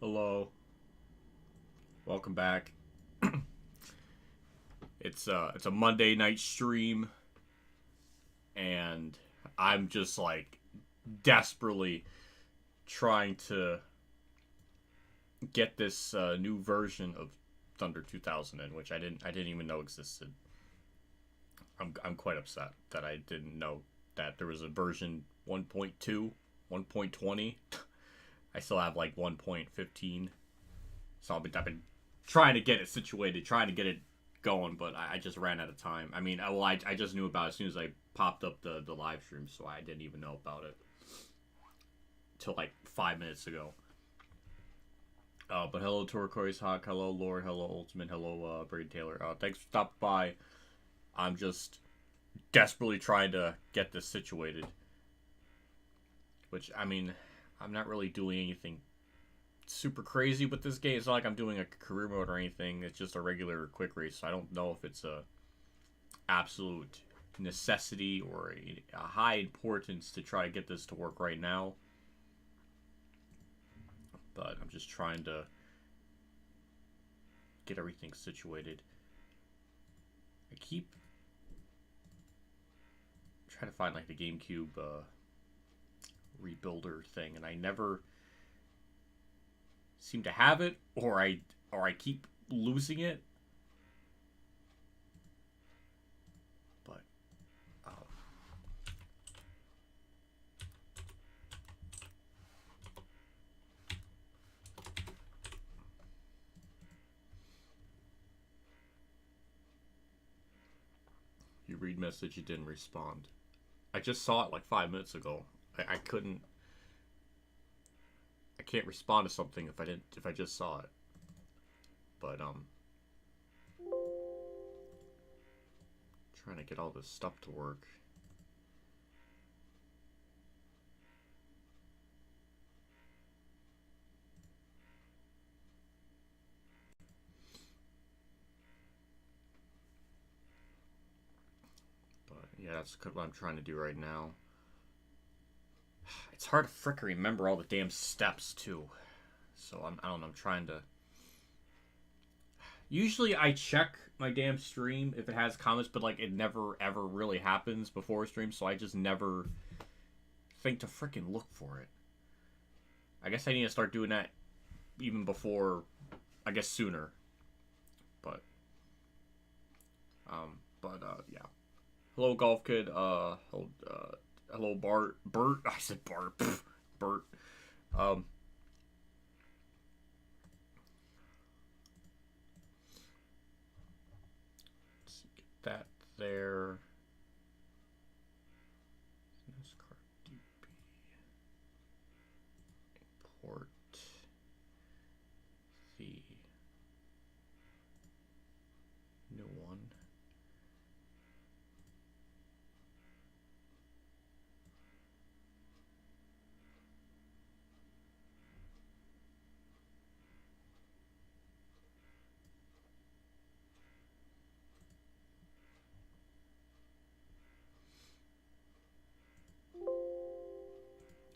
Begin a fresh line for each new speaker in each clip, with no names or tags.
Hello, welcome back. It's a Monday night stream, and I'm just like desperately trying to get this new version of Thunder 2000 in, which I didn't even know existed. I'm quite upset that I didn't know that there was a version 1.2, 1.20. I still have like 1.15, so I've been trying to get it situated, trying to get it going, but I just ran out of time. I mean, I just knew about it as soon as I popped up the live stream, so I didn't even know about it till like 5 minutes ago. But hello, Turquoise Hawk. Hello, Lord. Hello, Ultimate. Hello, Brady Taylor. Thanks for stopping by. I'm just desperately trying to get this situated. Which, I mean, I'm not really doing anything super crazy with this game. It's not like I'm doing a career mode or anything. It's just a regular quick race. So I don't know if it's a absolute necessity or a high importance to try to get this to work right now. But I'm just trying to get everything situated. I keep trying to find like the GameCube rebuilder thing, and I never seem to have it, or I keep losing it. But you read message, you didn't respond. I just saw it like 5 minutes ago. I couldn't. I can't respond to something if I didn't. If I just saw it. But trying to get all this stuff to work. But yeah, that's what I'm trying to do right now. It's hard to frickin' remember all the damn steps too. So I don't know. I'm trying to. Usually I check my damn stream if it has comments, but like it never ever really happens before a stream, so I just never think to frickin' look for it. I guess I need to start doing that even before, I guess sooner. But yeah. Hello, Golf Kid. Hello, Bart. Bert. I said Bart. Bert. Um, let's get that there. NASCAR DB. Import the new one.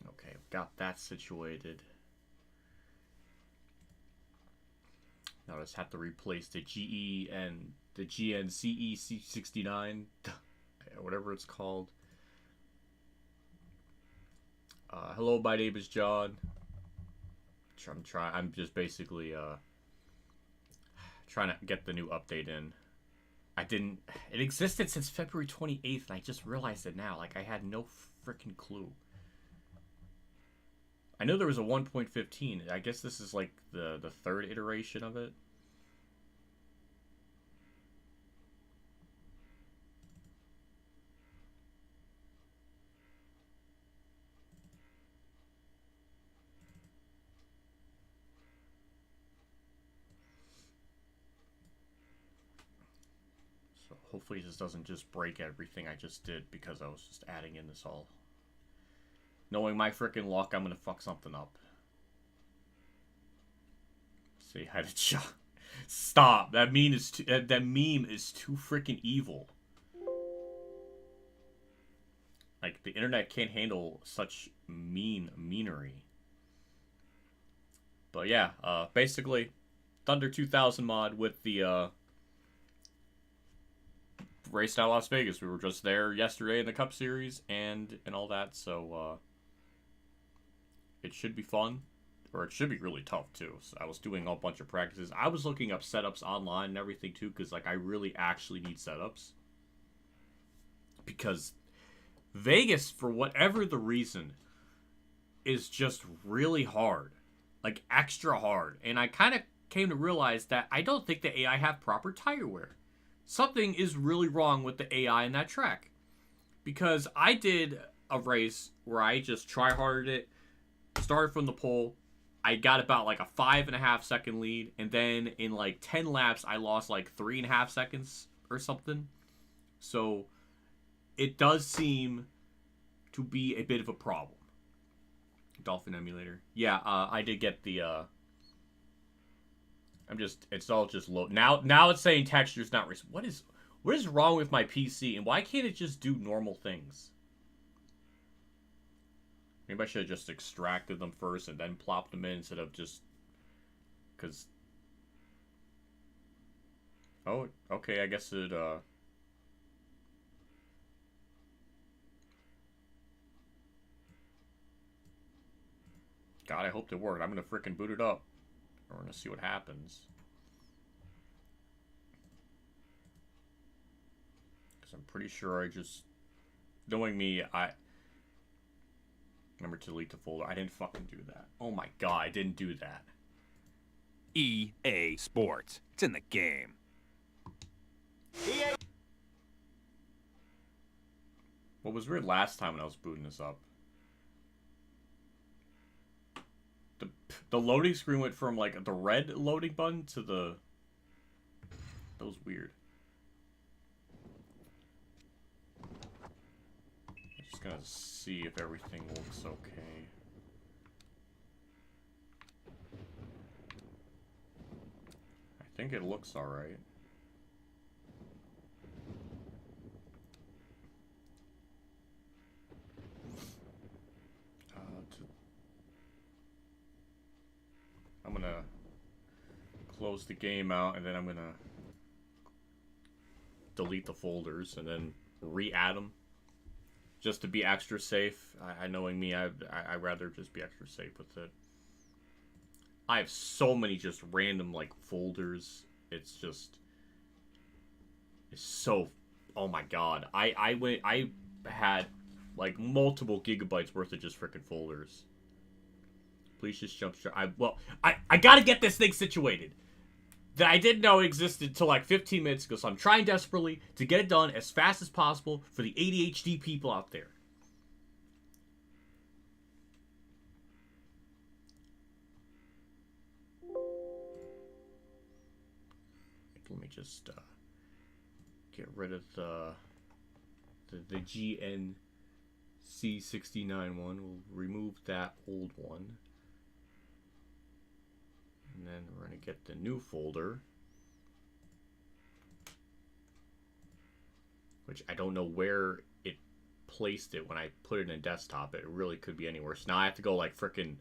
Okay, got that situated. Now I just have to replace the GE and the GNCE C69, whatever it's called. Hello, my name is John. I'm just basically trying to get the new update in. I didn't. It existed since February 28th, and I just realized it now. Like I had no freaking clue. I know there was a 1.15. I guess this is like the third iteration of it. So hopefully this doesn't just break everything I just did because I was just adding in this all. Knowing my freaking luck, I'm gonna fuck something up. Say hi to John. Stop. That meme is too freaking evil. Like the internet can't handle such meanery. But yeah, basically, Thunder 2000 mod with the race out Las Vegas. We were just there yesterday in the Cup Series and all that, so it should be fun. Or it should be really tough, too. So I was doing a bunch of practices. I was looking up setups online and everything, too, because, like, I really actually need setups. Because Vegas, for whatever the reason, is just really hard. Like, extra hard. And I kind of came to realize that I don't think the AI have proper tire wear. Something is really wrong with the AI in that track. Because I did a race where I just try-harded it, started from the pole, I got about like a 5.5 second lead, and then in like 10 laps, I lost like 3.5 seconds or something. So it does seem to be a bit of a problem. Dolphin emulator. Yeah, I did get the, it's all just low. Now it's saying texture's not, what is wrong with my PC, and why can't it just do normal things? Maybe I should have just extracted them first and then plopped them in instead of just... Because... Oh, okay, I guess it, God, I hope it worked. I'm gonna frickin' boot it up. We're gonna see what happens. Because I'm pretty sure I just... Knowing me, Remember to delete the folder. I didn't fucking do that. Oh my god, I didn't do that.
EA Sports. It's in the game.
What was weird last time when I was booting this up? The loading screen went from like the red loading button to the... That was weird. Just gonna see if everything looks okay. I think it looks alright. I'm gonna close the game out, and then I'm gonna delete the folders and then re-add them. Just to be extra safe. Knowing me, I'd rather just be extra safe with it. I have so many just random, like, folders. It's just... It's so... Oh my god. I had, like, multiple gigabytes worth of just frickin' folders. Please just jump straight. I gotta get this thing situated. That I didn't know existed until like 15 minutes ago, so I'm trying desperately to get it done as fast as possible for the ADHD people out there. Let me just get rid of the GNC69 one. We'll remove that old one. And then we're going to get the new folder. Which I don't know where it placed it when I put it in desktop. It really could be anywhere. So now I have to go like frickin'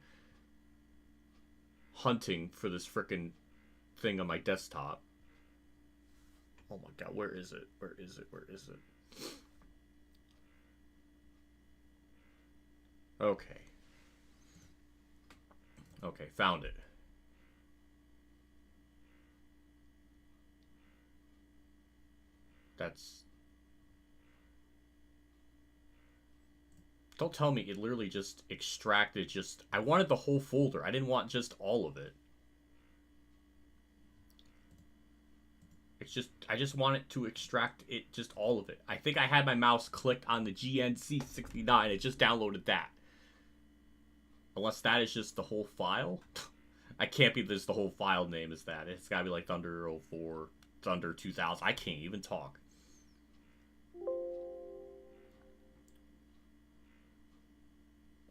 hunting for this frickin' thing on my desktop. Oh my god, where is it? Where is it? Where is it? Okay. Okay, found it. That's... Don't tell me it literally just extracted just... I wanted the whole folder. I didn't want just all of it. It's just... I just want it to extract it, just all of it. I think I had my mouse clicked on the GNC69. It just downloaded that. Unless that is just the whole file. I can't be this the whole file name is that. It's gotta be like Thunder 04, Thunder 2000. I can't even talk.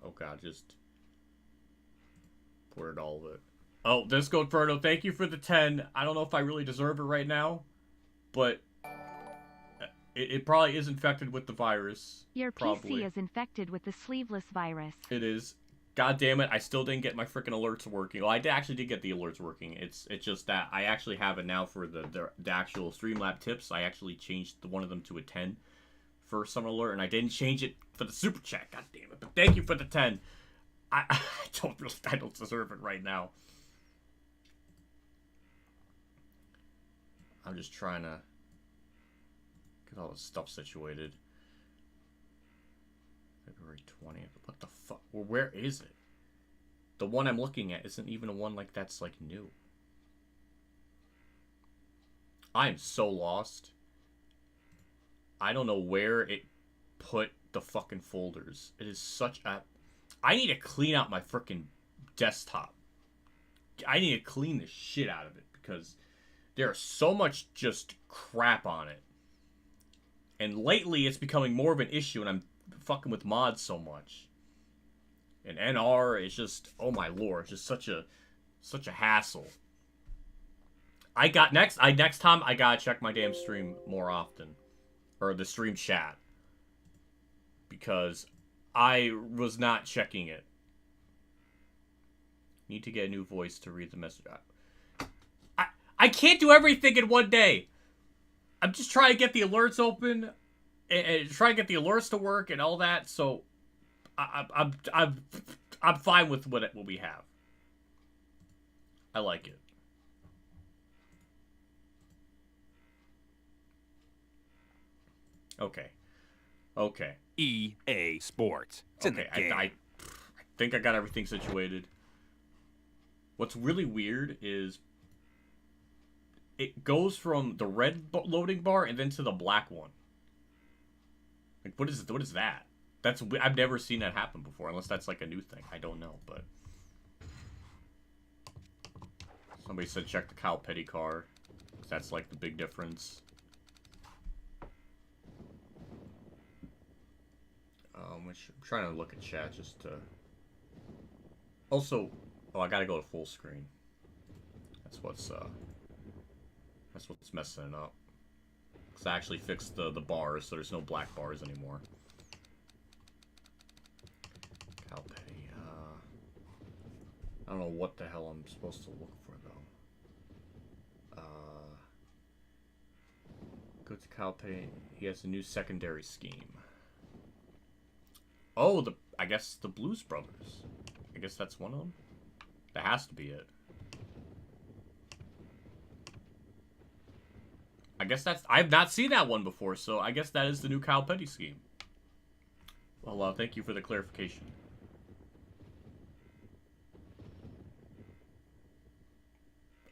Oh god, just poured all of it. Oh, Disco Inferno, thank you for the 10. I don't know if I really deserve it right now, but it probably is infected with the virus.
Your
probably.
PC is infected with the sleeveless virus.
It is. God damn it, I still didn't get my freaking alerts working. Well, actually did get the alerts working. It's just that I actually have it now for the actual Streamlab tips. I actually changed one of them to a 10 for some alert, and I didn't change it for the super chat. God damn it! But thank you for the 10. I don't deserve it right now. I'm just trying to get all this stuff situated. February 20th. What the fuck? Well, where is it? The one I'm looking at isn't even a one like that's like new. I am so lost. I don't know where it put the fucking folders. It is such a... I need to clean out my freaking desktop. I need to clean the shit out of it because there's so much just crap on it. And lately it's becoming more of an issue and I'm fucking with mods so much. And NR is just, oh my lord, just such a hassle. Next time I gotta check my damn stream more often. Or the stream chat. Because I was not checking it. Need to get a new voice to read the message. I can't do everything in one day. I'm just trying to get the alerts open and try to get the alerts to work and all that. So I'm fine with what we have. I like it. Okay.
EA Sports. It's in the game.
I think I got everything situated. What's really weird is it goes from the red loading bar and then to the black one. Like, what is that? I've never seen that happen before, unless that's like a new thing. I don't know, but somebody said check the Kyle Petty car. That's like the big difference. I'm trying to look at chat just to. Also, I gotta go to full screen. That's what's messing it up. Cause I actually fixed the bars, so there's no black bars anymore. Cal Petty. I don't know what the hell I'm supposed to look for though. Go to Cal Petty. He has a new secondary scheme. Oh, I guess the Blues Brothers. I guess that's one of them. That has to be it. I guess I've not seen that one before, so I guess that is the new Kyle Petty scheme. Well, thank you for the clarification.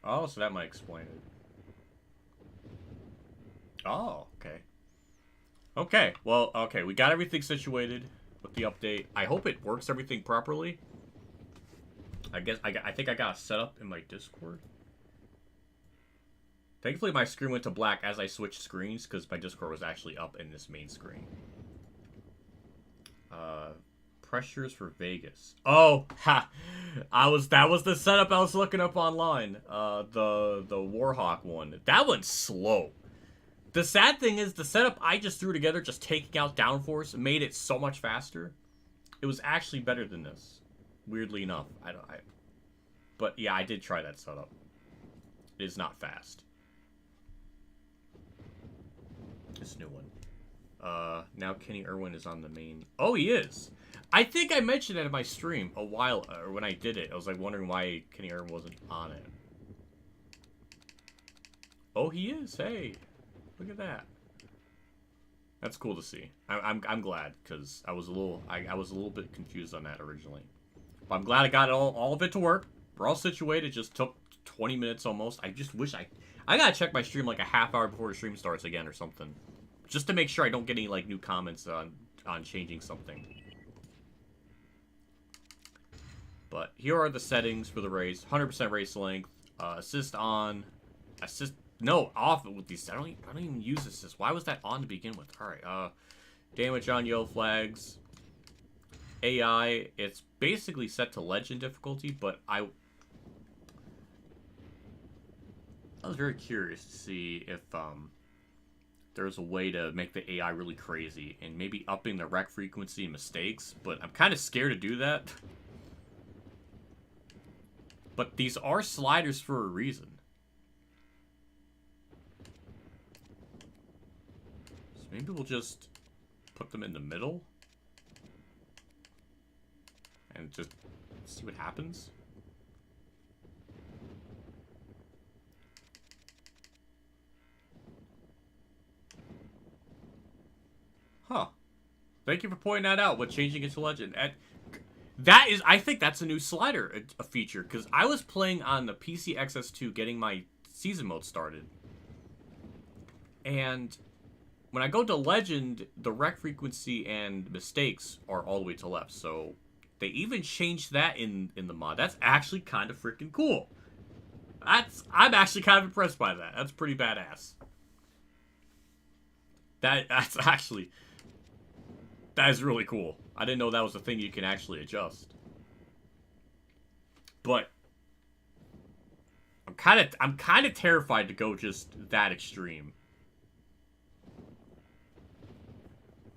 Oh, so that might explain it. Oh, okay. Okay, well, okay, we got everything situated with the update. I hope it works everything properly. I think I got it set up in my Discord. Thankfully, my screen went to black as I switched screens because my Discord was actually up in this main screen. Pressures for Vegas. Oh, ha! That was the setup I was looking up online. The Warhawk one. That one's slow. The sad thing is the setup I just threw together, just taking out downforce, made it so much faster. It was actually better than this. Weirdly enough, but yeah, I did try that setup. It is not fast. This new one. Now Kenny Irwin is on the main. Oh, he is. I think I mentioned that in my stream a while, or when I did it. I was like wondering why Kenny Irwin wasn't on it. Oh, he is. Hey, look at that. That's cool to see. I'm glad because I was a little bit confused on that originally. But I'm glad I got all of it to work. We're all situated. It just took 20 minutes almost. I just wish I gotta check my stream like a half hour before the stream starts again or something, just to make sure I don't get any like new comments on changing something. But here are the settings for the race: 100% race length, assist on, assist no off with these. I don't even use assist. Why was that on to begin with? All right, damage on yellow flags. AI, it's basically set to legend difficulty, but I was very curious to see if there's a way to make the AI really crazy and maybe upping the rec frequency and mistakes, but I'm kind of scared to do that But these are sliders for a reason. So maybe we'll just put them in the middle. And just see what happens. Huh. Thank you for pointing that out, with changing it to legend. That is, I think that's a new slider, a feature, because I was playing on the PC XS2 getting my season mode started. And when I go to legend, the rec frequency and mistakes are all the way to left. So they even changed that in the mod. That's actually kind of freaking cool. I'm actually kind of impressed by that. That's pretty badass. That's actually... That is really cool. I didn't know that was a thing you can actually adjust. But I'm kind of terrified to go just that extreme.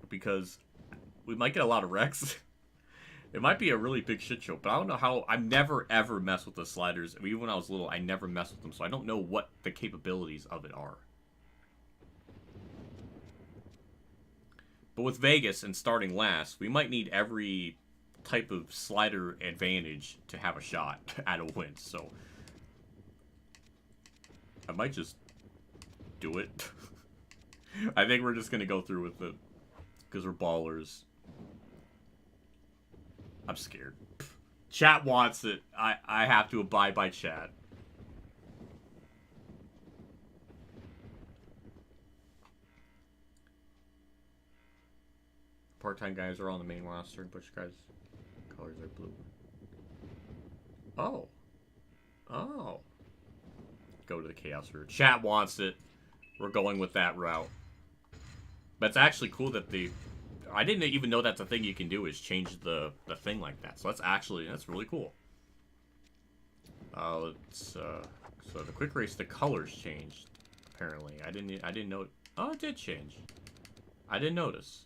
Because we might get a lot of wrecks. It might be a really big shit show, but I don't know how. I've never ever messed with the sliders. I mean, even when I was little, I never messed with them, so I don't know what the capabilities of it are. But with Vegas and starting last, we might need every type of slider advantage to have a shot at a win. So I might just do it. I think we're just going to go through with it because we're ballers. I'm scared. Chat wants it. I have to abide by chat. Part-time guys are on the main roster, and Bush guys' colors are blue. Oh. Oh. Go to the Chaos route. Chat wants it. We're going with that route. But it's actually cool that they... I didn't even know that's a thing you can do, is change the thing like that. So that's really cool. So the quick race, the colors changed, apparently. I didn't know... Oh, it did change. I didn't notice.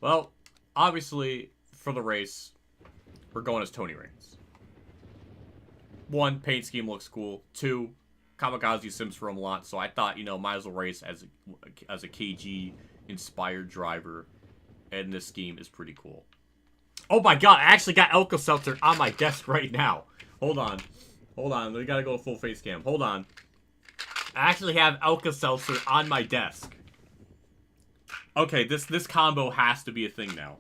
Well, obviously, for the race, we're going as Tony Reynolds. 1, paint scheme looks cool. 2, Kamikaze sims for him a lot, so I thought, you know, might as well race as a KG-inspired driver, and this scheme is pretty cool. Oh my god, I actually got Alka-Seltzer on my desk right now. Hold on. Hold on, we gotta go full face cam. Hold on. I actually have Alka-Seltzer on my desk. Okay, this combo has to be a thing now.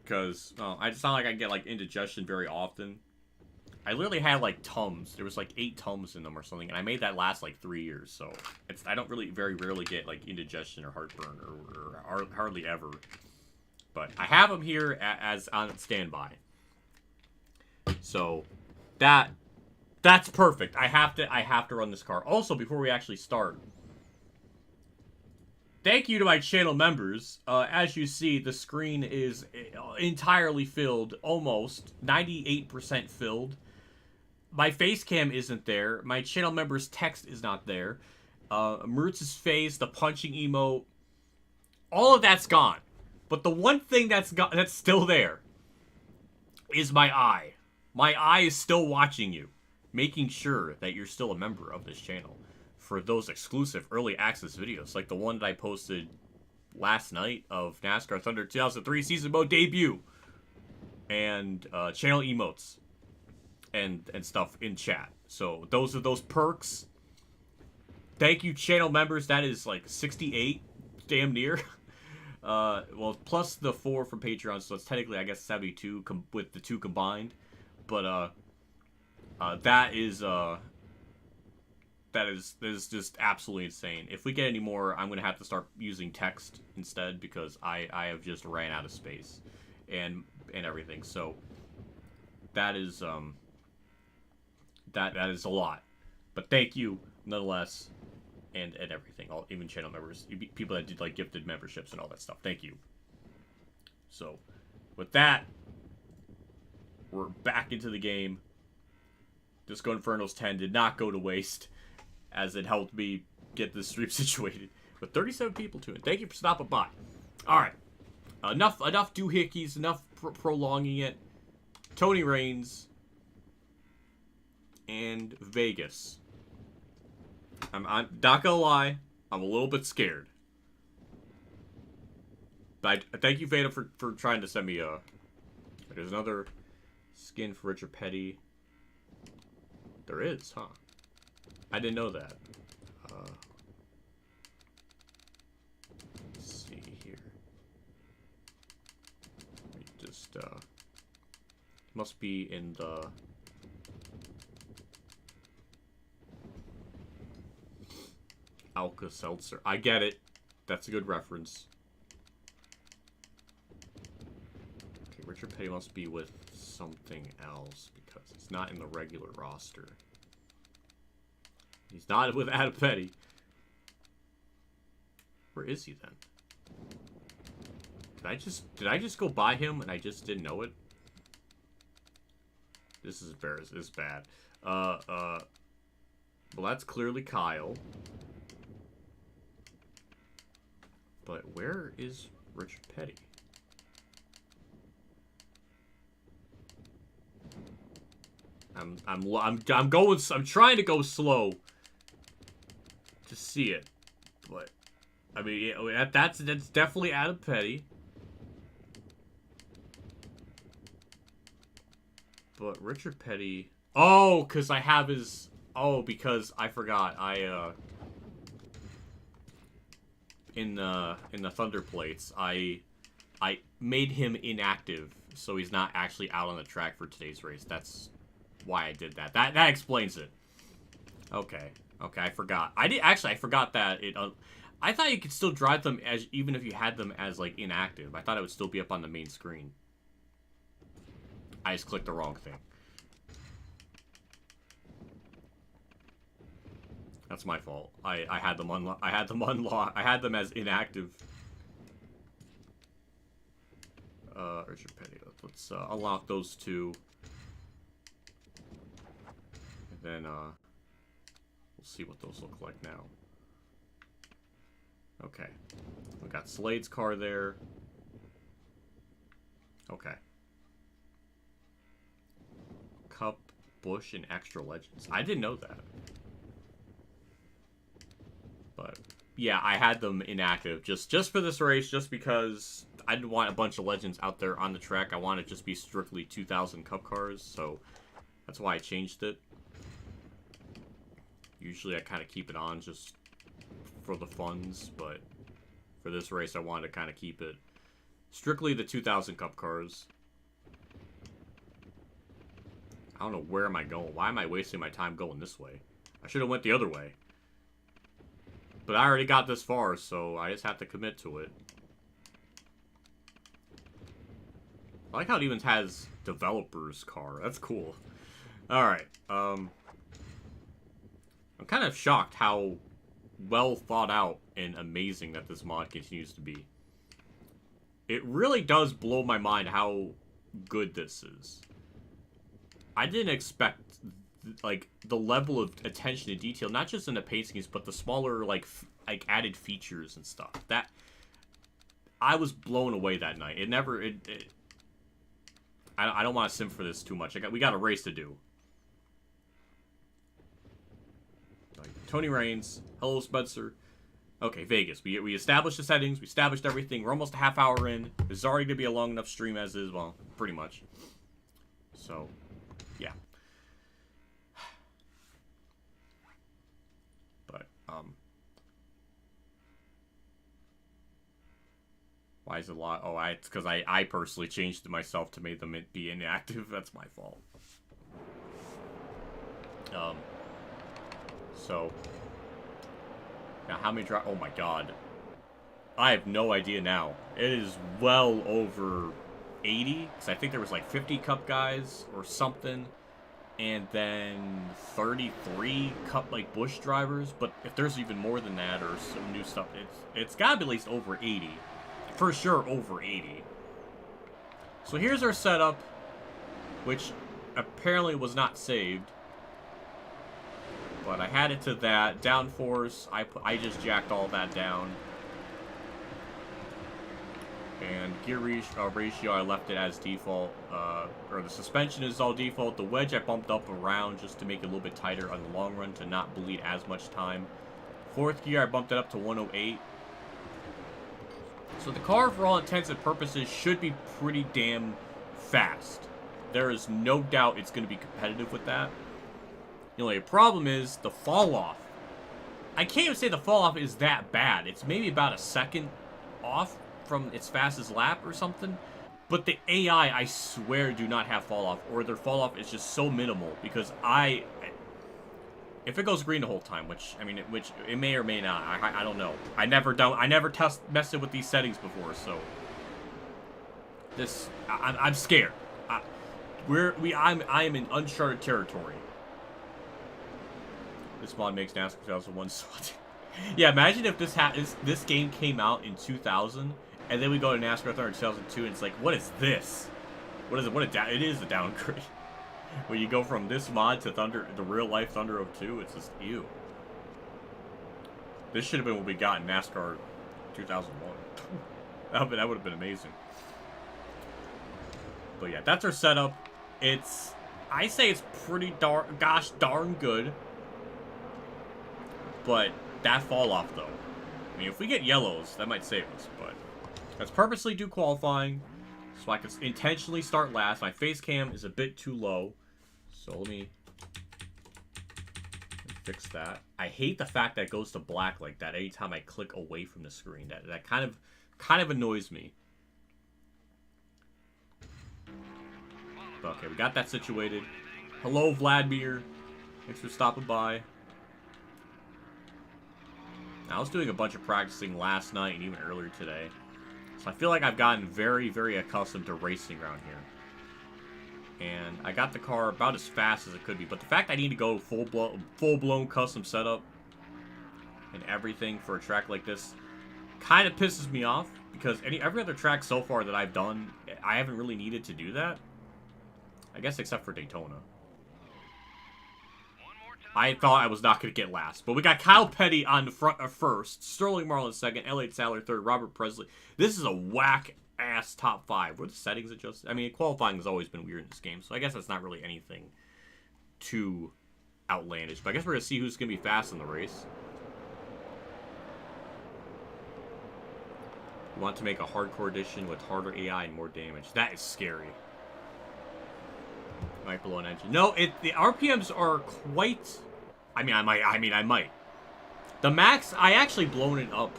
Because, it's not like I get, like, indigestion very often. I literally had, like, Tums. There was, like, 8 Tums in them or something, and I made that last, like, 3 years, so... I don't really, very rarely get, like, indigestion or heartburn, or hardly ever. But I have them here as on standby. So, that's perfect. I have to run this car. Also, before we actually start, thank you to my channel members. As you see, the screen is entirely filled, almost 98% filled. My face cam isn't there. My channel members' text is not there. Mertz's face, the punching emote, all of that's gone. But the one thing that's still there is my eye. My eye is still watching you, making sure that you're still a member of this channel for those exclusive early access videos, like the one that I posted last night of NASCAR Thunder 2003 season mode debut, and channel emotes and stuff in chat. So those are those perks. Thank you, channel members. That is like 68, damn near. Well, plus the 4 from Patreon, so it's technically, I guess, 72 with the 2 combined. But that is just absolutely insane. If we get any more, I'm gonna have to start using text instead, because I have just ran out of space and everything. So that is that is a lot. But thank you nonetheless, and everything. Even channel members, people that did like gifted memberships and all that stuff. Thank you. So with that, we're back into the game. Disco Inferno's 10 did not go to waste, as it helped me get this stream situated. But 37 people tuned. Thank you for stopping by. Alright. enough doohickeys, enough prolonging it. Tony Reigns and Vegas. I'm not gonna lie, I'm a little bit scared. But I thank you, Veda, for trying to send me a... There's another skin for Richard Petty. There is, huh? I didn't know that. Let's see here. Let me just, must be in the... Alka-Seltzer. I get it. That's a good reference. Okay, Richard Petty must be with something else because he's not in the regular roster. He's not with Adam Petty. Where is he then? Did I just go by him and I just didn't know it? This is embarrassing. This is bad. Well, that's clearly Kyle. But where is Richard Petty? I'm trying to go slow to see it, but I mean that's definitely Adam Petty. But Richard Petty, oh, because I have his, oh, because I forgot, in the Thunder Plates, I made him inactive, so he's not actually out on the track for today's race. That's why I did that. That explains it. Okay, I forgot. I forgot that it. I thought you could still drive them as even if you had them as like inactive. I thought it would still be up on the main screen. I just clicked the wrong thing. That's my fault. I had them unlocked. I had them as inactive. Richard Petty. Let's unlock those two. And then we'll see what those look like now. Okay. We got Slade's car there. Okay. Cup, Bush, and Extra Legends. I didn't know that. But yeah, I had them inactive just for this race, just because I didn't want a bunch of legends out there on the track. I want it to just be strictly 2000 Cup cars, so that's why I changed it. Usually I kind of keep it on just for the funds, but for this race I wanted to kind of keep it strictly the 2000 Cup cars. I don't know, where am I going? Why am I wasting my time going this way? I should have went the other way. But I already got this far, so I just have to commit to it. I like how it even has developer's car. That's cool. Alright, I'm kind of shocked how well thought out and amazing that this mod continues to be. It really does blow my mind how good this is. I didn't expect like the level of attention to detail, not just in the paint schemes, but the smaller like added features and stuff. That I was blown away that night. I don't want to sim for this too much. We got a race to do. Like, Tony Reigns, hello Spencer. Okay, Vegas. We established the settings. We established everything. We're almost a half hour in. This is already gonna be a long enough stream as is. Well, pretty much. So, yeah. But why is it a lot? Oh, it's because I personally changed it myself to make them be inactive. That's my fault. So, now how many oh my god. I have no idea now. It is well over 80, because I think there was like 50 Cup guys or something, and then 33 Cup like Bush drivers. But if there's even more than that or some new stuff, it's got to be at least over 80. For sure over 80. So here's our setup, which apparently was not saved. But I had it to that. Downforce, I just jacked all that down. And gear ratio, I left it as default. Or the suspension is all default. The wedge I bumped up around just to make it a little bit tighter on the long run to not bleed as much time. Fourth gear, I bumped it up to 108. So the car, for all intents and purposes, should be pretty damn fast. There is no doubt it's going to be competitive with that. The only problem is the fall off. I can't even say the fall off is that bad. It's maybe about a second off from its fastest lap or something. But the AI, I swear, do not have fall off, or their fall off is just so minimal. Because if it goes green the whole time, which it may or may not, I don't know. I never messed it with these settings before, so I'm scared. I am in uncharted territory. This mod makes NASCAR 2001 so. Yeah, imagine if this game came out in 2000, and then we go to NASCAR Thunder 2002, and it's like, what is this? What is it? It is a downgrade. When you go from this mod to the real life Thunder 02, it's just ew. This should have been what we got in NASCAR 2001. That would have been amazing. But yeah, that's our setup. I say it's pretty darn good. But that fall off though. I mean, if we get yellows, that might save us. But let's purposely do qualifying so I can intentionally start last. My face cam is a bit too low. So let me fix that. I hate the fact that it goes to black like that anytime I click away from the screen. That kind of annoys me. Okay, we got that situated. Hello, Vladimir. Thanks for stopping by. I was doing a bunch of practicing last night and even earlier today. So I feel like I've gotten very, very accustomed to racing around here. And I got the car about as fast as it could be. But the fact I need to go full-blown custom setup and everything for a track like this kind of pisses me off. Because every other track so far that I've done, I haven't really needed to do that. I guess except for Daytona. I thought I was not going to get last. But we got Kyle Petty on the front first. Sterling Marlin second. Elliott Sadler third. Robert Presley. This is a whack-ass top 5. Were the settings adjusted? I mean, qualifying has always been weird in this game. So I guess that's not really anything too outlandish. But I guess we're going to see who's going to be fast in the race. We want to make a hardcore edition with harder AI and more damage. That is scary. Might blow an engine. No, the RPMs are quite... I might. The max, I actually blown it up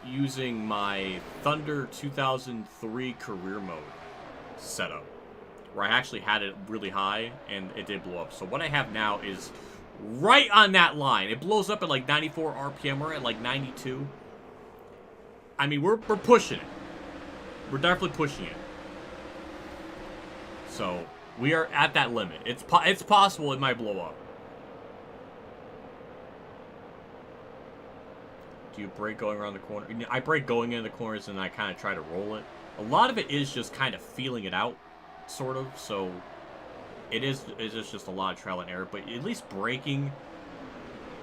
using my Thunder 2003 career mode setup, where I actually had it really high, and it did blow up. So what I have now is right on that line. It blows up at like 94 RPM. We're at like 92. I mean, we're pushing it. We're definitely pushing it. So we are at that limit. It's possible it might blow up. Do you brake going around the corner? I brake going into the corners and I kind of try to roll it. A lot of it is just kind of feeling it out, sort of. So it's just a lot of trial and error. But at least braking,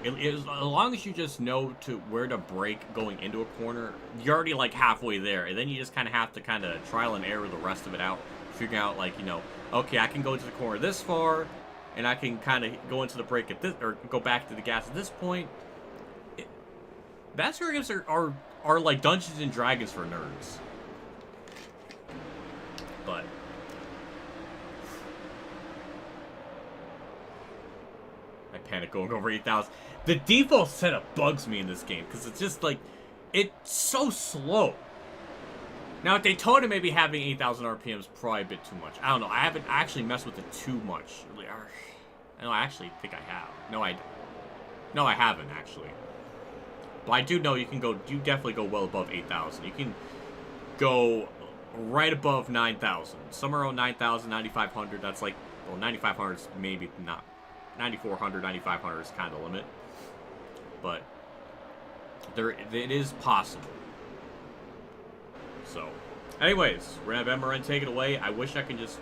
as long as you just know where to brake going into a corner, you're already like halfway there. And then you just kind of have to kind of trial and error the rest of it out. Figure out, like, you know, okay, I can go into the corner this far, and I can kind of go into the brake at this, or go back to the gas at this point. NASCAR games are like Dungeons and Dragons for nerds. But I panic going over 8,000. The default setup bugs me in this game because it's just like, it's so slow. Now, at Daytona, maybe having 8,000 RPM is probably a bit too much. I don't know. I haven't actually messed with it too much. No, I actually think I have. No, I haven't, actually. But I do know you definitely go well above 8,000. You can go right above 9,000. Somewhere around 9,000, 9,500. That's like, well, 9,500 is maybe not. 9,400, 9,500 is kind of the limit. But it is possible. So, anyways, we're gonna have MRN take it away. I wish I could just...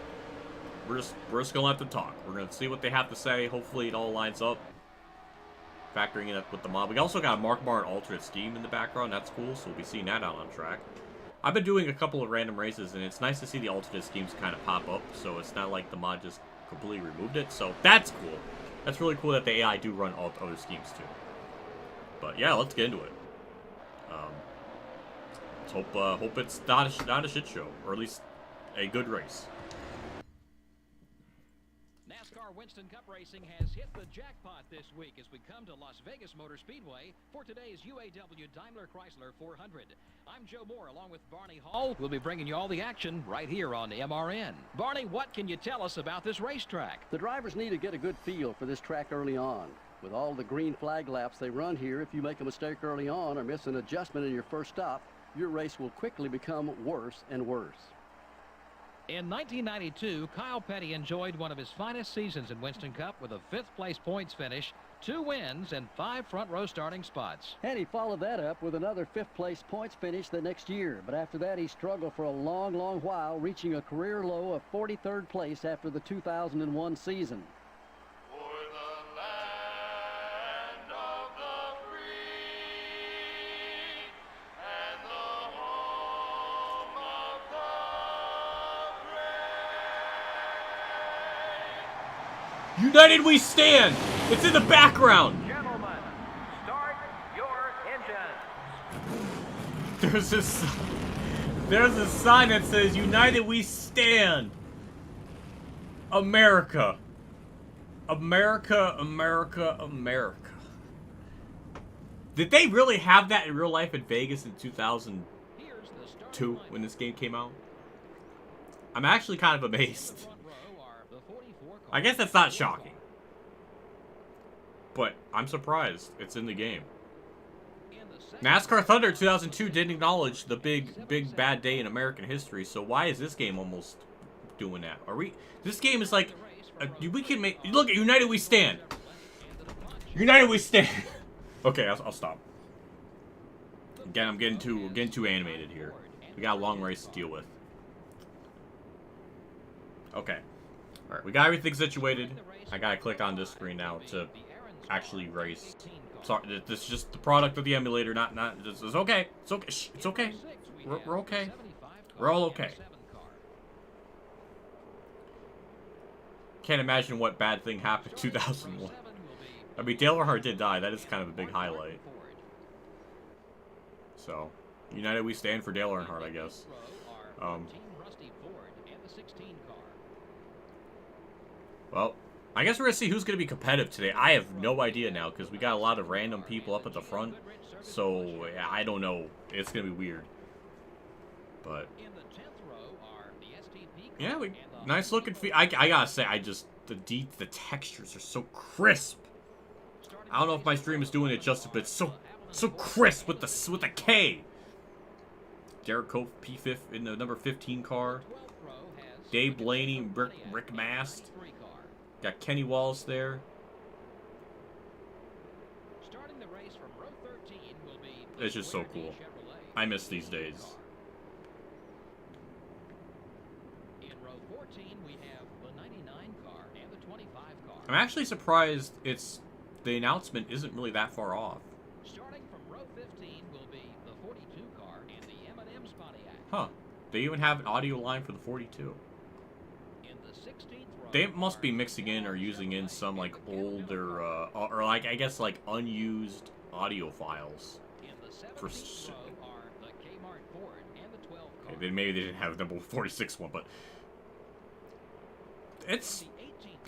We're just gonna let them talk. We're gonna see what they have to say. Hopefully it all lines up. Factoring in with the mod. We also got a Mark Martin alternate scheme in the background. That's cool, so we'll be seeing that out on track. I've been doing a couple of random races, and it's nice to see the alternate schemes kind of pop up, so it's not like the mod just completely removed it, so that's cool. That's really cool that the AI do run all other schemes, too. But, yeah, let's get into it. Let's hope it's not a shit show, or at least a good race.
NASCAR Winston Cup Racing has hit the jackpot this week as we come to Las Vegas Motor Speedway for today's UAW Daimler Chrysler 400. I'm Joe Moore along with Barney Hall. We'll be bringing you all the action right here on MRN. Barney, what can you tell us about this racetrack?
The drivers need to get a good feel for this track early on. With all the green flag laps they run here, if you make a mistake early on or miss an adjustment in your first stop, your race will quickly become worse and worse.
In 1992, Kyle Petty enjoyed one of his finest seasons in Winston Cup with a 5th place points finish, 2 wins, and 5 front row starting spots.
And he followed that up with another 5th place points finish the next year. But after that, he struggled for a long, long while, reaching a career low of 43rd place after the 2001 season.
United we stand! It's in the background!
Gentlemen, start your engines.
There's a sign that says United we stand! America. America, America, America. Did they really have that in real life in Vegas in 2002 when this game came out? I'm actually kind of amazed. I guess that's not shocking. But I'm surprised it's in the game. NASCAR Thunder 2002 didn't acknowledge the big bad day in American history, so why is this game almost doing that? This game is like, we can make, look at United we stand. United we stand. Okay, I'll stop. Again, I'm getting too animated here. We got a long race to deal with. Okay. Alright, we got everything situated. I gotta click on this screen now to actually race. Sorry, this is just the product of the emulator, not, this is okay. It's okay, shh, it's okay. We're okay. We're all okay. Can't imagine what bad thing happened in 2001. I mean, Dale Earnhardt did die, that is kind of a big highlight. So, United we stand for Dale Earnhardt, I guess. Well, I guess we're going to see who's going to be competitive today. I have no idea now because we got a lot of random people up at the front. So, yeah, I don't know. It's going to be weird. But, yeah, nice looking I got to say, the textures are so crisp. I don't know if my stream is doing it justice, but it's so crisp with the K. Derek Koch, P5 in the number 15 car. Dave Blaney, Rick Mast. Got Kenny Wallace there. It's just so cool. I miss these days. I'm actually surprised the announcement isn't really that far off.
Starting from row 15 will be the 42 car and the M&M's Pontiac.
Huh. They even have an audio line for the 42.
In the 16th row,
they must be mixing in or using in some like older or like I guess like unused audio files.
In the 17th row are the Kmart Ford and the 12 car.
Okay, then maybe they didn't have the number 46 one, but it's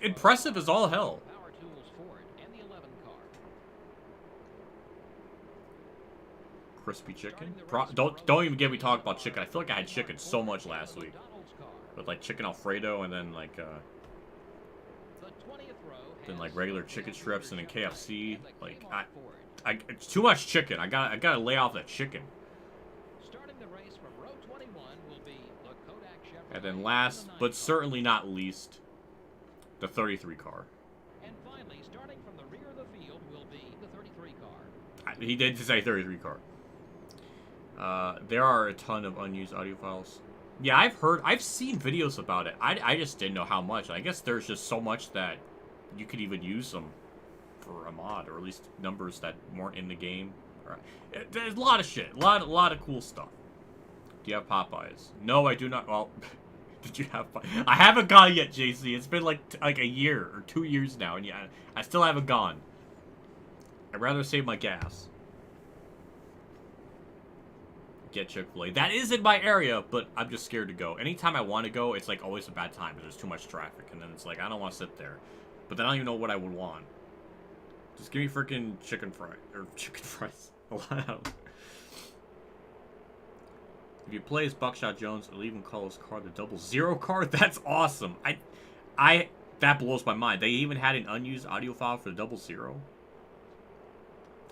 impressive as all hell.
Power Tools Ford and the 11 car.
Crispy chicken? Don't even get me talk about chicken. I feel like I had chicken so much last week. With like chicken Alfredo and then like regular chicken strips and then KFC. Like it's too much chicken. I gotta lay off that chicken.
Starting the race from row 21 will be the Kodak Chevrolet.
And then last, but certainly not least, the 33 car.
And finally, starting from the rear of the field will be the 33 car.
He did say 33 car. There are a ton of unused audio files. Yeah, I've seen videos about it. I just didn't know how much. I guess there's just so much that you could even use them for a mod, or at least numbers that weren't in the game. There's a lot of shit, a lot of cool stuff. Do you have Popeyes? No, I do not. Well, did you have I haven't gone yet, JC. It's been like a year or 2 years now, and yeah, I still haven't gone. I'd rather save my gas. Get Chick-fil-A. That is in my area, but I'm just scared to go. Anytime I want to go, it's like always a bad time because there's too much traffic, and then it's like I don't want to sit there. But then I don't even know what I would want. Just give me freaking chicken fries. If you play as Buckshot Jones, it'll even call his car the 00 car. That's awesome. That blows my mind. They even had an unused audio file for the 00.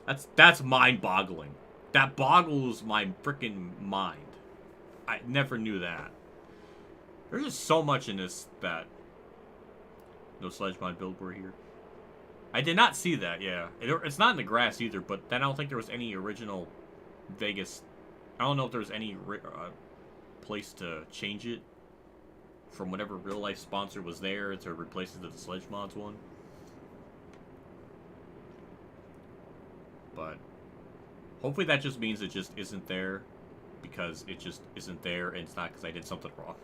That's mind-boggling. That boggles my freaking mind. I never knew that. There's just so much in this that... No sledge mod billboard here. I did not see that, yeah. It's not in the grass either, but then I don't think there was any original Vegas... I don't know if there was any place to change it from whatever real-life sponsor was there to replace it to the sledge mods one. But... hopefully that just means it just isn't there because it just isn't there and it's not because I did something wrong.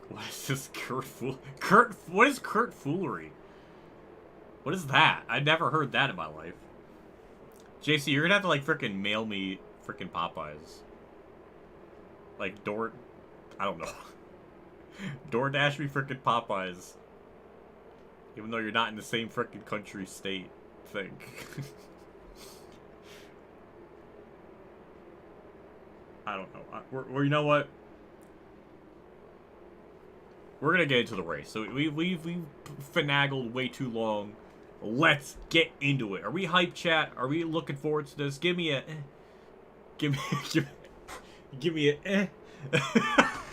What is this what is Kurt Foolery? What is that? I've never heard that in my life. JC, you're gonna have to like frickin' mail me frickin' Popeyes. Like I don't know. DoorDash me frickin' Popeyes. Even though you're not in the same frickin' country, state thing. I don't know. You know what? We're gonna get into the race. So we've finagled way too long. Let's get into it. Are we hype, chat? Are we looking forward to this? Give me a... Give me a...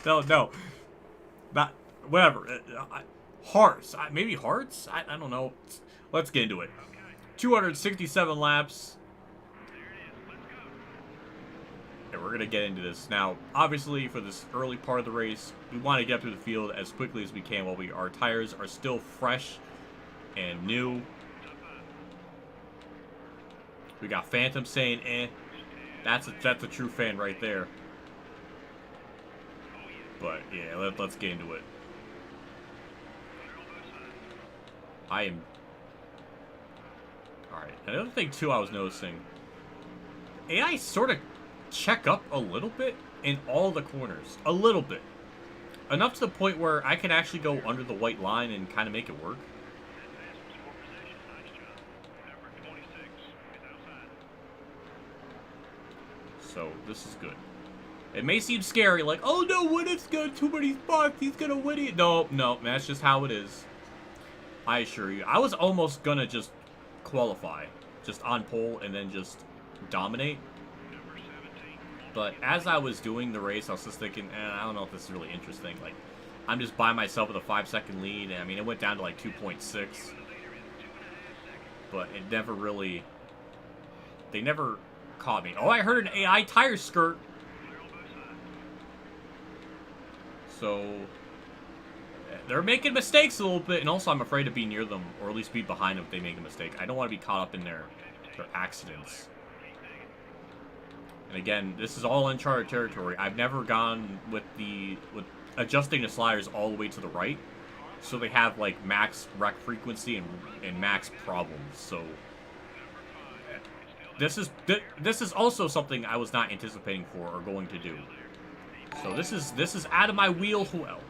No. Not... Whatever. Hearts. Maybe hearts? I don't know. Let's get into it. 267 laps. And we're going to get into this. Now, obviously, for this early part of the race, we want to get through the field as quickly as we can while our tires are still fresh and new. We got Phantom saying, eh. That's a true fan right there. But, yeah, let's get into it. Alright. Another thing, too, I was noticing. AI sort of check up a little bit in all the corners. A little bit. Enough to the point where I can actually go under the white line and kind of make it work. So, this is good. It may seem scary, like, oh no, what if he's got too many spots, he's gonna win it. No, that's just how it is. I assure you. I was almost gonna just qualify. Just on pole and then just dominate. But as I was doing the race, I was just thinking, I don't know if this is really interesting. Like, I'm just by myself with a 5-second lead. And, I mean, it went down to like 2.6. But it never really... They never caught me. Oh, I heard an AI tire skirt. So, they're making mistakes a little bit. And also, I'm afraid to be near them. Or at least be behind them if they make a mistake. I don't want to be caught up in their accidents. And again, this is all uncharted territory. I've never gone with adjusting the sliders all the way to the right. So they have like max wreck frequency and max problems. So this is also something I was not anticipating for or going to do. So this is out of my wheelhouse.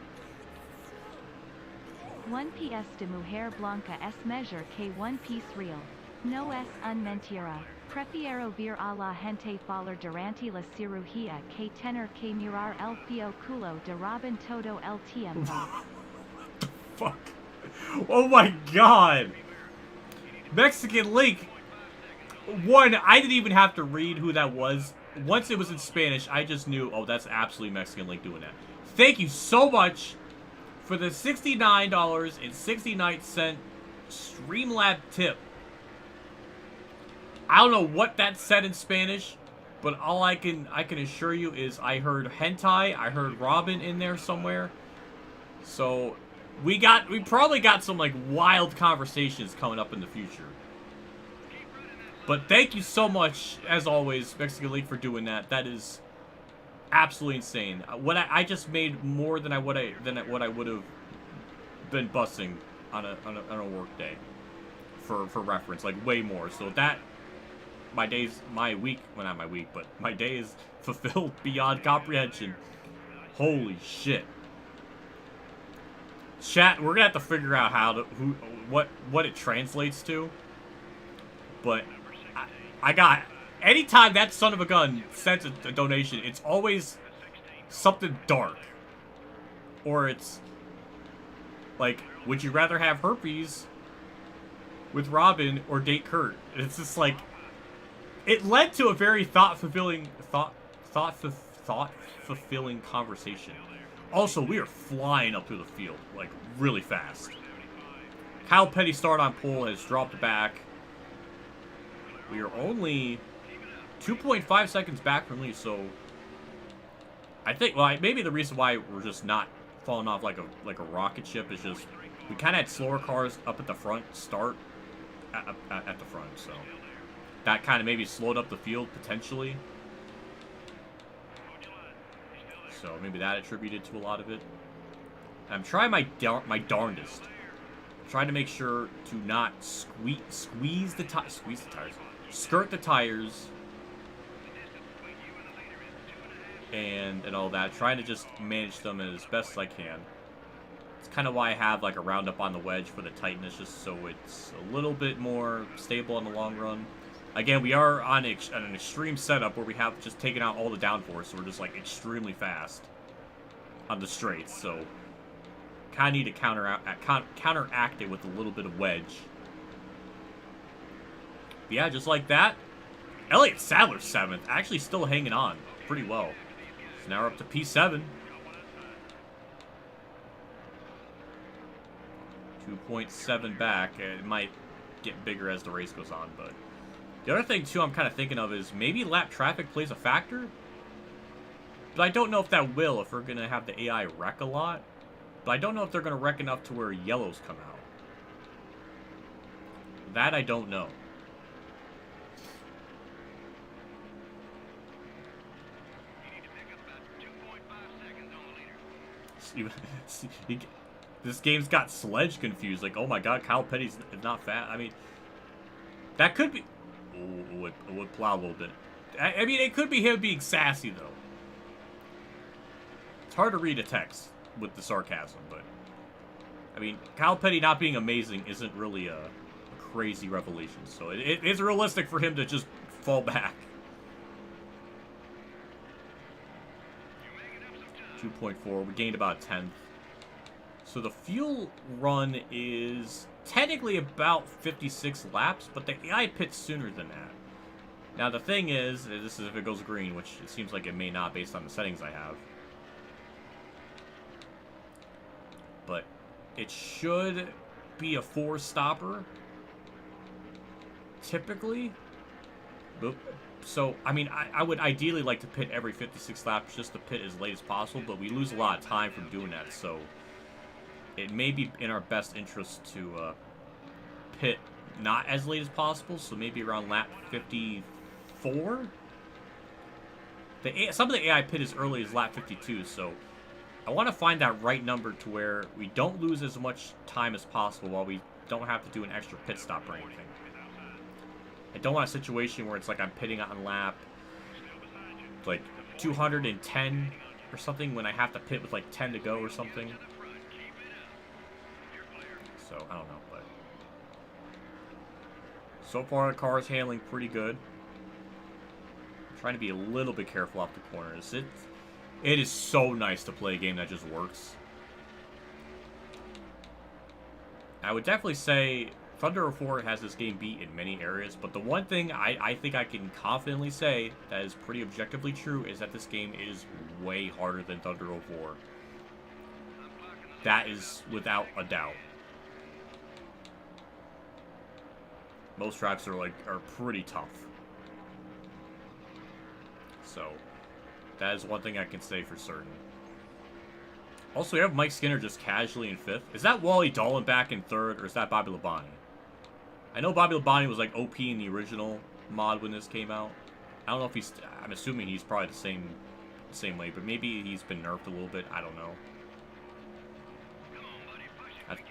1 PS de Mujer Blanca es measure que 1 piece real. No es un mentira. Prefiero ver a la gente falar durante la cirugía que tener que mirar el feo culo de Robin todo el tiempo.
Fuck. Oh my god. Mexican Link. One, I didn't even have to read who that was. Once it was in Spanish, I just knew, oh, that's absolutely Mexican Link doing that. Thank you so much for the $69.69 Streamlab tip. I don't know what that said in Spanish, but all I can assure you is I heard hentai, I heard Robin in there somewhere. So we probably got some like wild conversations coming up in the future. But thank you so much, as always, Mexican League, for doing that. That is absolutely insane. I just made more than what I would have been bussing on a work day. For reference, like way more. So that my day is fulfilled beyond comprehension. Holy shit. Chat, we're gonna have to figure out what it translates to. But I got, anytime that son of a gun sends a donation, it's always something dark. Or it's like, would you rather have herpes with Robin or date Kurt? It's just like, it led to a very thought-fulfilling conversation. Also, we are flying up through the field, like, really fast. Kyle Petty start on pole has dropped back. We are only 2.5 seconds back from lead, so I think, well, maybe the reason why we're just not falling off like a rocket ship is just we kind of had slower cars up at the front start at the front, so that kind of maybe slowed up the field potentially. So maybe that attributed to a lot of it. I'm trying my darndest. I'm trying to make sure to not squeeze the tires, skirt the tires, and all that. Trying to just manage them as best as I can. It's kind of why I have like a roundup on the wedge for the tightness, just so it's a little bit more stable in the long run. Again, we are on an extreme setup where we have just taken out all the downforce, so we're just like extremely fast on the straights. So kind of need to counteract it with a little bit of wedge. But yeah, just like that. Elliott Sadler 7th, actually still hanging on pretty well. So now we're up to P7. 2.7 back. It might get bigger as the race goes on, but the other thing too I'm kind of thinking of is maybe lap traffic plays a factor. But I don't know if that will, if we're going to have the AI wreck a lot. But I don't know if they're going to wreck enough to where yellows come out. That I don't know. This game's got Sledge confused. Like, oh my god, Kyle Petty's not fast. I mean, that could be... Oh, it would plow a little bit. I mean, it could be him being sassy, though. It's hard to read a text with the sarcasm, but... I mean, Kyle Petty not being amazing isn't really a crazy revelation. So it's realistic for him to just fall back. 2.4. We gained about a 10th. So the fuel run is technically about 56 laps, but the AI pits sooner than that. Now the thing is, this is if it goes green, which it seems like it may not based on the settings I have. But it should be a 4-stopper, typically. So, I mean, I would ideally like to pit every 56 laps just to pit as late as possible, but we lose a lot of time from doing that, so it may be in our best interest to pit not as late as possible, so maybe around lap 54? Some of the AI pit as early as lap 52, so I want to find that right number to where we don't lose as much time as possible while we don't have to do an extra pit stop or anything. I don't want a situation where it's like I'm pitting on lap like 210 or something when I have to pit with like 10 to go or something. So, I don't know, but so far the car is handling pretty good. I'm trying to be a little bit careful off the corners. It is so nice to play a game that just works. I would definitely say Thunder 04 has this game beat in many areas, but the one thing I think I can confidently say that is pretty objectively true is that this game is way harder than Thunder 04. That is without a doubt. Most tracks are pretty tough. So that is one thing I can say for certain. Also, we have Mike Skinner just casually in 5th. Is that Wally Dolan back in 3rd, or is that Bobby Labonte? I know Bobby Labonte was like OP in the original mod when this came out. I don't know if he's... I'm assuming he's probably the same way, but maybe he's been nerfed a little bit. I don't know.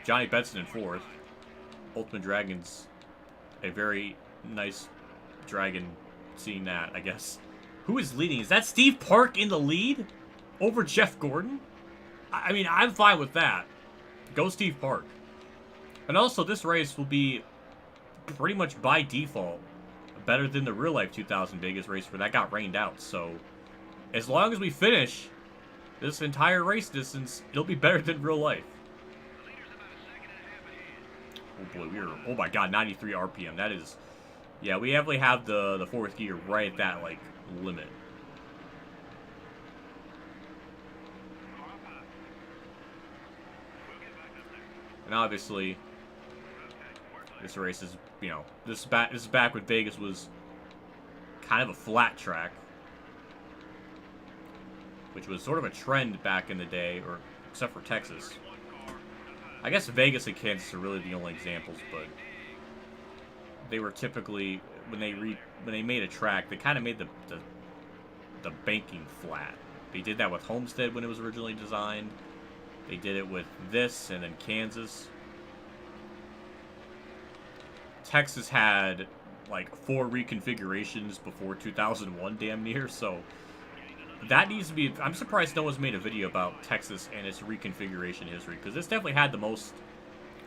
Johnny Benson in 4th. Ultimate Dragon's a very nice dragon. Seeing that, I guess. Who is leading? Is that Steve Park in the lead? Over Jeff Gordon? I mean, I'm fine with that. Go Steve Park. And also, this race will be pretty much by default better than the real life 2000 Vegas race where that got rained out. So, as long as we finish this entire race distance, it'll be better than real life. Oh boy, oh my god, 93 RPM. That is, yeah, we definitely have the 4th gear right at that, like, limit. And obviously, this race is, you know, this is back when Vegas was kind of a flat track, which was sort of a trend back in the day, or except for Texas. I guess Vegas and Kansas are really the only examples, but they were typically, when they made a track, they kind of made the banking flat. They did that with Homestead when it was originally designed. They did it with this, and then Kansas. Texas had like 4 reconfigurations before 2001, damn near, so that needs to be... I'm surprised no one's made a video about Texas and its reconfiguration history, because this definitely had the most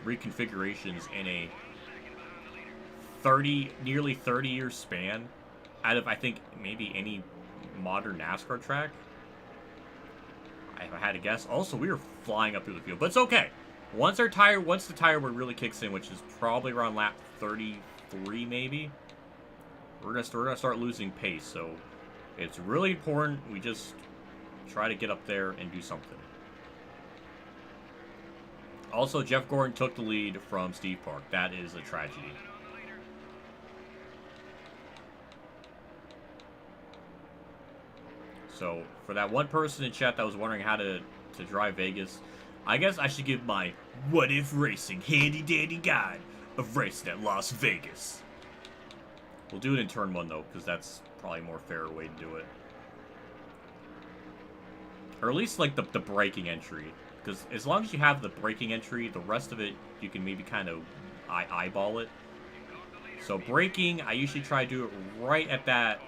reconfigurations in a nearly 30-year span out of, I think, maybe any modern NASCAR track. If I had to guess. Also, we were flying up through the field, but it's okay. Once the tire work really kicks in, which is probably around lap 33, maybe, we're gonna start losing pace. So it's really important we just try to get up there and do something. Also, Jeff Gordon took the lead from Steve Park. That is a tragedy. So, for that one person in chat that was wondering how to drive Vegas, I guess I should give my WhatiFRacing handy-dandy guide of racing at Las Vegas. We'll do it in turn 1, though, because that's probably a more fair way to do it. Or at least, like, the braking entry. Because as long as you have the braking entry, the rest of it, you can maybe kind of eyeball it. So, braking, I usually try to do it right at that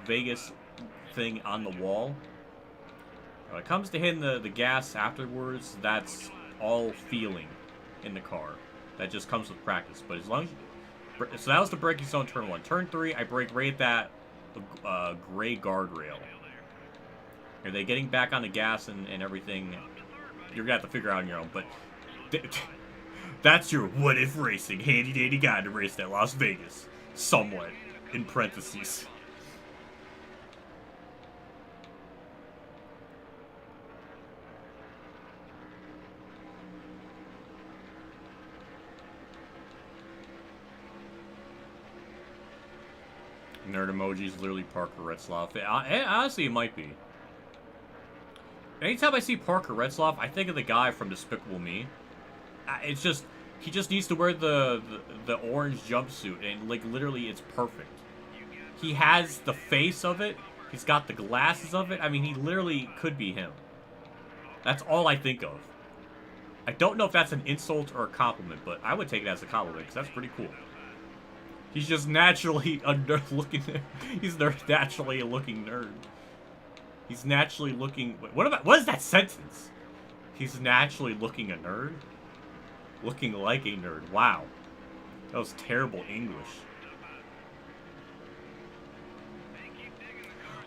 Vegas thing on the wall. When it comes to hitting the gas afterwards, that's all feeling in the car. That just comes with practice. But as long as you... So that was the braking zone turn 1. Turn 3, I brake right at that gray guardrail. Are they getting back on the gas and everything? You're gonna have to figure out on your own. But that's your WhatiFRacing handy-dandy guide to race at Las Vegas. Somewhat. In parentheses. Nerd emojis, literally Parker Retzlaff. Honestly, it might be. Anytime I see Parker Retzlaff, I think of the guy from Despicable Me. It's just, he just needs to wear the orange jumpsuit, and like literally, it's perfect. He has the face of it. He's got the glasses of it. I mean, he literally could be him. That's all I think of. I don't know if that's an insult or a compliment, but I would take it as a compliment because that's pretty cool. He's just naturally a nerd looking. He's naturally a looking nerd. He's naturally looking. What is that sentence? He's naturally looking a nerd. Looking like a nerd. Wow, that was terrible English.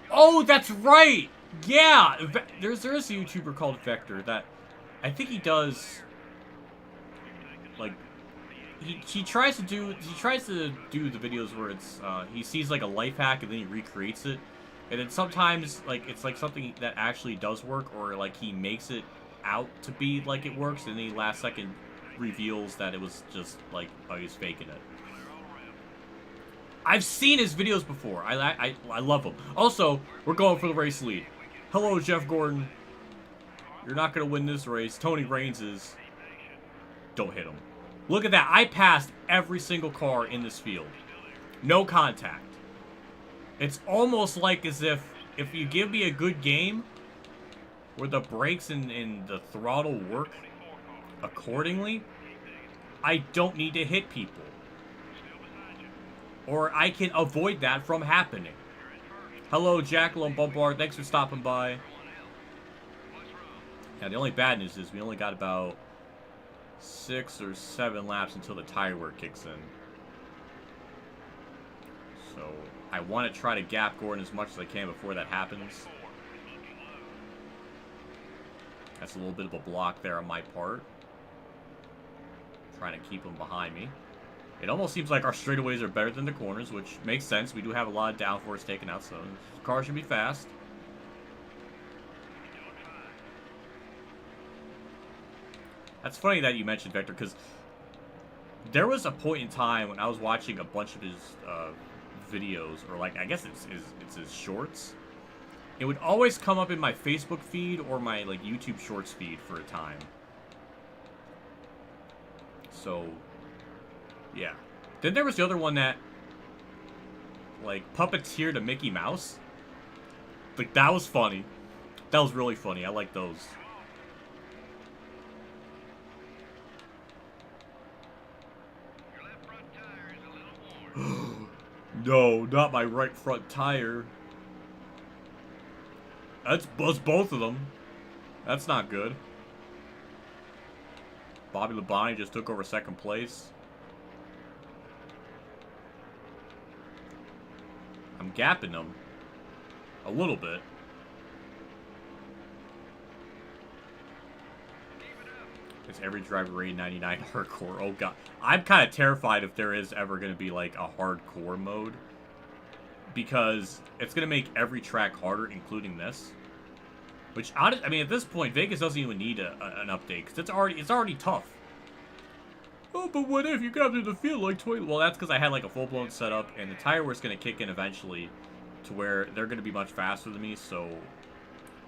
Oh, that's right. Yeah, there is a YouTuber called Vector that I think he does like. He tries to do the videos where it's he sees like a life hack and then he recreates it, and then sometimes like it's like something that actually does work, or like he makes it out to be like it works and then he last second reveals that it was just like, oh, he's faking it. I've seen his videos before. I love him. Also, we're going for the race lead. Hello, Jeff Gordon. You're not gonna win this race. Tony Raines is. Don't hit him. Look at that. I passed every single car in this field. No contact. It's almost like as if you give me a good game where the brakes and the throttle work accordingly, I don't need to hit people. Or I can avoid that from happening. Hello, Jacqueline Bombard. Thanks for stopping by. Yeah, the only bad news is we only got about 6 or 7 laps until the tire wear kicks in. So, I want to try to gap Gordon as much as I can before that happens. That's a little bit of a block there on my part. Trying to keep him behind me. It almost seems like our straightaways are better than the corners, which makes sense. We do have a lot of downforce taken out, so the car should be fast. That's funny that you mentioned Vector, because there was a point in time when I was watching a bunch of his videos, or like, I guess it's his shorts. It would always come up in my Facebook feed or my like YouTube Shorts feed for a time. So, yeah. Then there was the other one that, like, puppeteered a Mickey Mouse. Like, that was funny. That was really funny. I like those. No, not my right front tire. That's both of them. That's not good. Bobby Labonte just took over second place. I'm gapping them a little bit. Is every driver rated 99 hardcore? Oh god. I'm kind of terrified if there is ever going to be like a hardcore mode. Because it's going to make every track harder, including this. Which, I mean, at this point, Vegas doesn't even need an update. Because it's already tough. Oh, but what if you got through the field like 20? Well, that's because I had like a full-blown setup. And the tire wear's going to kick in eventually. To where they're going to be much faster than me. So,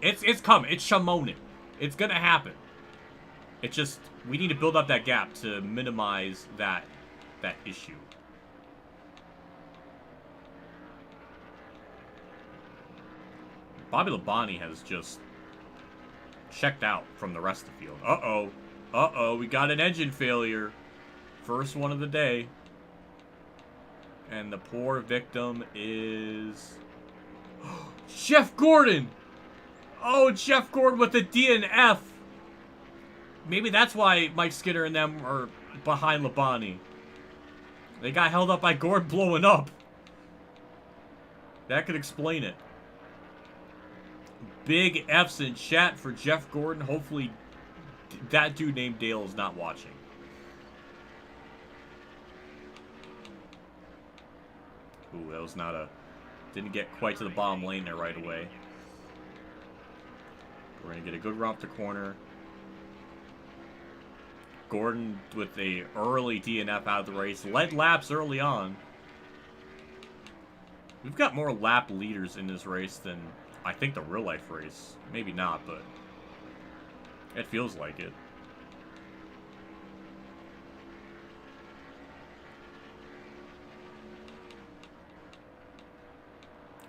it's coming. It's shamonin'. It's going to happen. It's just, we need to build up that gap to minimize that issue. Bobby Labonte has just checked out from the rest of the field. Uh-oh. Uh-oh, we got an engine failure. First one of the day. And the poor victim is... Jeff Gordon! Oh, Jeff Gordon with the DNF. Maybe that's why Mike Skinner and them are behind Labonte. They got held up by Gordon blowing up. That could explain it. Big F's in chat for Jeff Gordon. Hopefully that dude named Dale is not watching. Ooh, that was not a... Didn't get quite to the bottom lane there right away. We're going to get a good romp to corner. Gordon with a early DNF out of the race. Led laps early on. We've got more lap leaders in this race than I think the real life race. Maybe not, but it feels like it.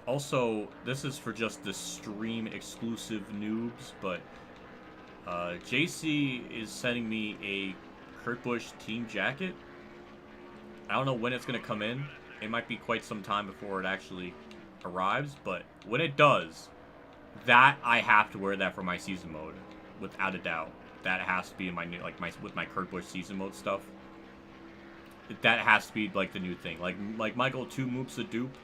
Also, this is for just the stream exclusive noobs, but JC is sending me a Kurt Busch team jacket. I don't know when it's going to come in. It might be quite some time before it actually arrives, but when it does, that I have to wear that for my season mode, without a doubt. That has to be in my new, like with my Kurt Busch season mode stuff. That has to be like the new thing. Like Michael 2 Moops a dupe,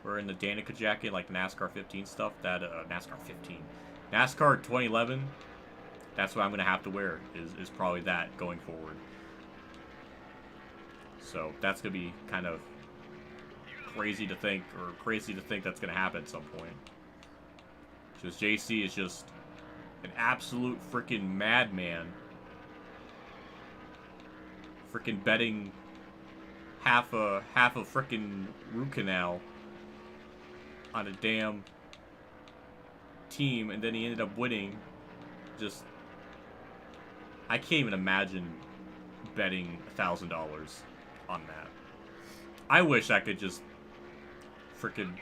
or in the Danica jacket, like NASCAR 15 stuff. That NASCAR 2011. That's what I'm gonna have to wear. Is probably that going forward. So that's gonna be kind of crazy to think that's gonna happen at some point. Because JC is just an absolute freaking madman. Freaking betting half a freaking root canal on a damn team, and then he ended up winning. Just, I can't even imagine betting $1,000 on that. I wish I could just freaking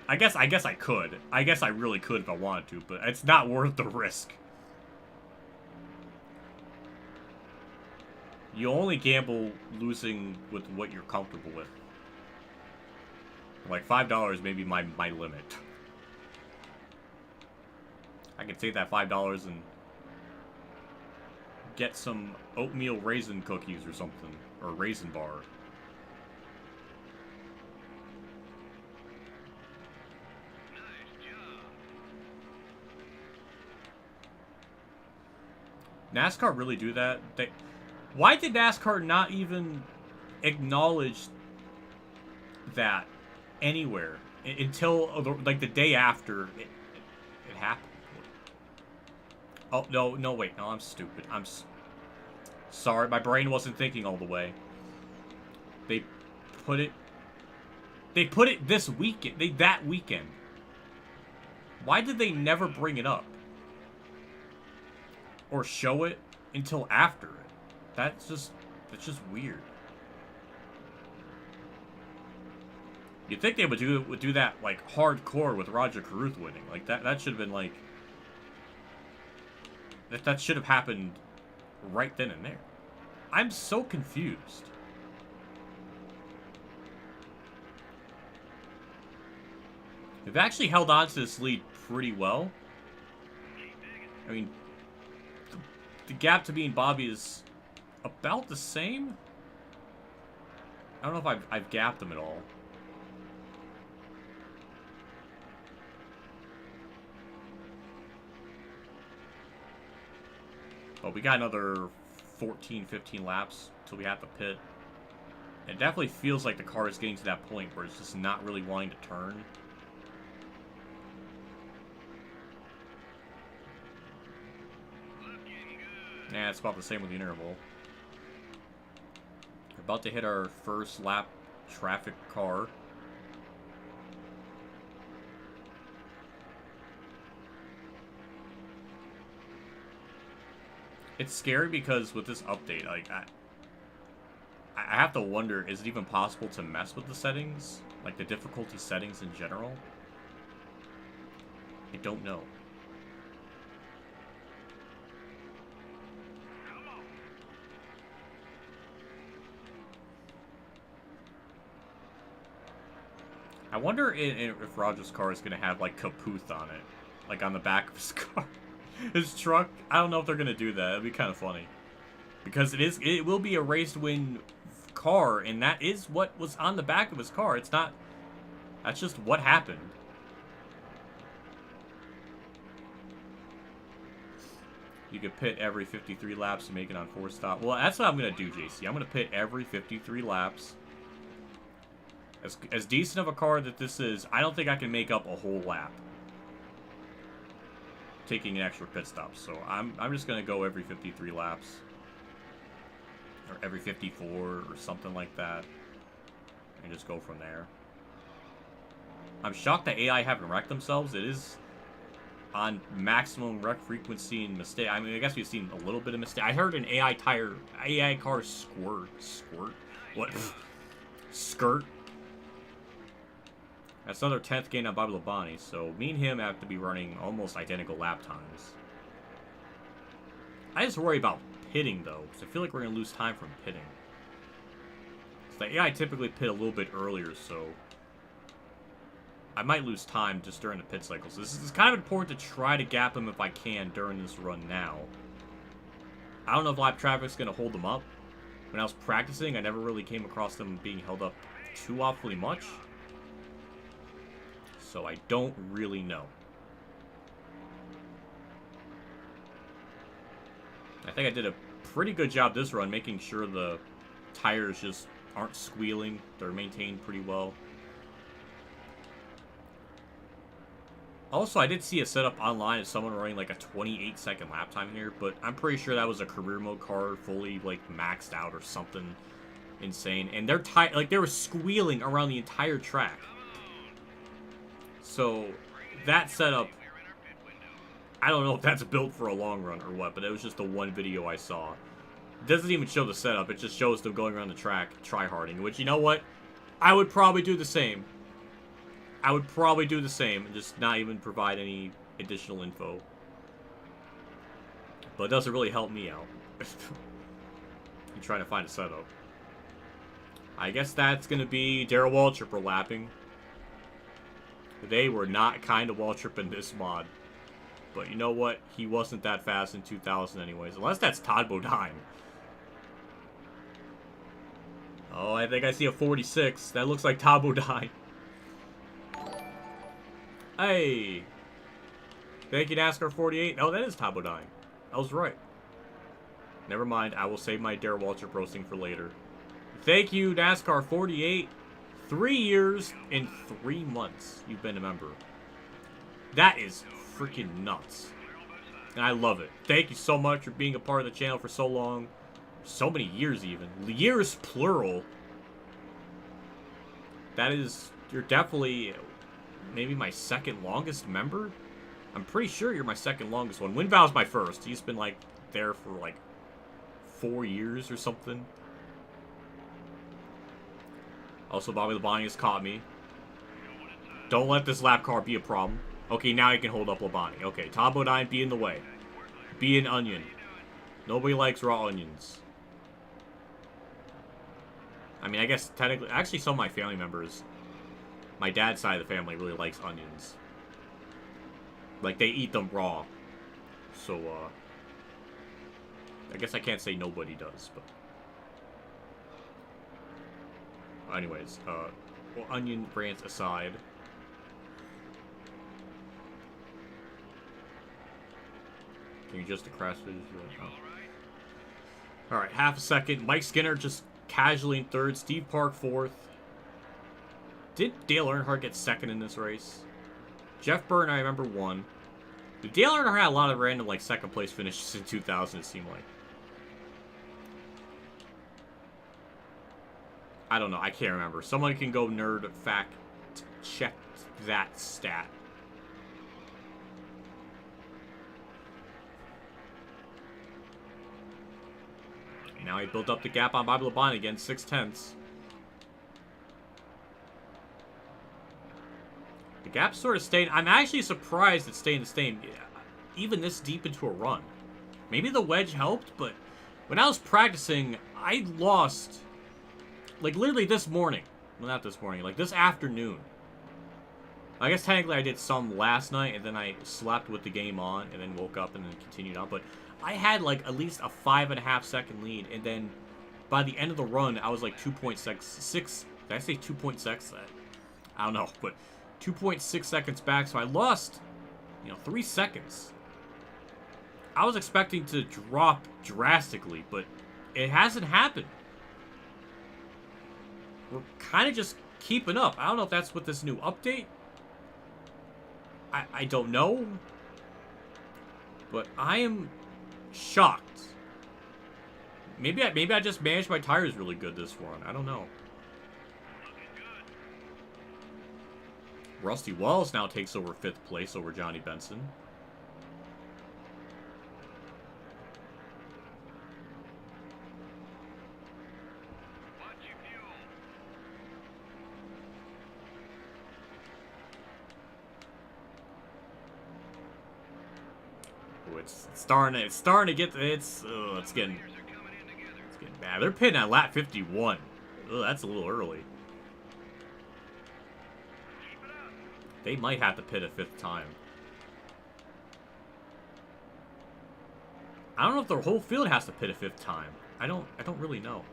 I guess I could. I guess I really could if I wanted to, but it's not worth the risk. You only gamble losing with what you're comfortable with. Like $5 may be my limit. I could take that $5 and get some oatmeal raisin cookies or something. Or raisin bar. NASCAR really do that? Why did NASCAR not even acknowledge that anywhere until like the day after it happened? Oh no wait, no, I'm stupid. I'm sorry, my brain wasn't thinking all the way. They put it this weekend. That weekend. Why did they never bring it up? Or show it until after it? That's just weird. You'd think they would do that like hardcore with Roger Carruth winning. Like that should have been like that should have happened right then and there. I'm so confused. They've actually held on to this lead pretty well. I mean, the gap to being Bobby is about the same. I don't know if I've gapped them at all. But we got another 14, 15 laps till we have to pit. It definitely feels like the car is getting to that point where it's just not really wanting to turn. Yeah, it's about the same with the interval. We're about to hit our first lap traffic car. It's scary because with this update, like I have to wonder, is it even possible to mess with the settings? Like the difficulty settings in general? I don't know. I wonder if Roger's car is going to have, like, Caputh on it. Like, on the back of his car. His truck. I don't know if they're going to do that. It'd be kind of funny. Because it will be a race to win car, and that is what was on the back of his car. It's not... That's just what happened. You could pit every 53 laps to make it on 4 stop. Well, that's what I'm going to do, JC. I'm going to pit every 53 laps. As decent of a car that this is, I don't think I can make up a whole lap taking an extra pit stop. So I'm just going to go every 53 laps. Or every 54 or something like that. And just go from there. I'm shocked that AI haven't wrecked themselves. It is on maximum wreck frequency and mistake. I mean, I guess we've seen a little bit of mistake. I heard an AI car squirt. What? Skirt. That's another 10th gain on Bobby Labonte, so me and him have to be running almost identical lap times. I just worry about pitting, though, because I feel like we're going to lose time from pitting. So the AI typically pit a little bit earlier, so I might lose time just during the pit cycle. So this is kind of important to try to gap him if I can during this run now. I don't know if lap traffic's going to hold them up. When I was practicing, I never really came across them being held up too awfully much. So I don't really know. I think I did a pretty good job this run, making sure the tires just aren't squealing. They're maintained pretty well. Also, I did see a setup online of someone running like a 28-second lap time here, but I'm pretty sure that was a career mode car fully like maxed out or something insane. And their they were squealing around the entire track. So that setup, I don't know if that's built for a long run or what, but it was just the one video I saw. It doesn't even show the setup, it just shows them going around the track try-harding, which, you know what? I would probably do the same. I would probably do the same and just not even provide any additional info. But it doesn't really help me out. I'm trying to find a setup. I guess that's going to be Darrell Waltrip lapping. They were not kind of Waltrip in this mod. But you know what? He wasn't that fast in 2000 anyways. Unless that's Todd Bodine. Oh, I think I see a 46. That looks like Todd Bodine. Hey! Thank you, NASCAR 48. Oh, that is Todd Bodine. I was right. Never mind. I will save my Darrell Waltrip roasting for later. Thank you, NASCAR 48. 3 years and 3 months you've been a member. That is freaking nuts. And I love it. Thank you so much for being a part of the channel for so long. So many years even. Years plural. That is... You're definitely maybe my second longest member? I'm pretty sure you're my second longest one. Winval's my first. He's been like there for like 4 years or something. Also, Bobby Labonte has caught me. Don't let this lap car be a problem. Okay, now you can hold up Labonte. Okay, Todd Bodine, be in the way. Be an onion. Nobody likes raw onions. I mean, I guess technically... Actually, some of my family members... My dad's side of the family really likes onions. Like, they eat them raw. So, I guess I can't say nobody does, but... Anyways, well, onion rants aside. Can you just crash this? Oh. Alright, half a second. Mike Skinner just casually in third. Steve Park fourth. Did Dale Earnhardt get second in this race? Jeff Byrne, I remember, won. Dale Earnhardt had a lot of random, like, second place finishes in 2000, it seemed like. I don't know. I can't remember. Someone can go nerd fact check that stat. Now he built up the gap on Bobby Labonte again, 6/10. The gap sort of stayed. I'm actually surprised it's staying the same, even this deep into a run. Maybe the wedge helped, but when I was practicing, I lost... Like, literally this morning. Well, not this morning. Like, this afternoon. I guess technically I did some last night, and then I slept with the game on, and then woke up and then continued on. But I had, like, at least a 5.5 second lead, and then by the end of the run, I was, like, 2.6... Did I say 2.6? I don't know, but 2.6 seconds back, so I lost, 3 seconds. I was expecting to drop drastically, but it hasn't happened. We're kind of just keeping up. I don't know if that's with this new update. I don't know. But I am shocked. Maybe I just managed my tires really good this run. I don't know. Rusty Wells now takes over 5th place over Johnny Benson. It's starting to get, it's getting bad. They're pitting at lap 51. Ugh, that's a little early. They might have to pit a 5th time. I don't know if the whole field has to pit a 5th time. I don't really know.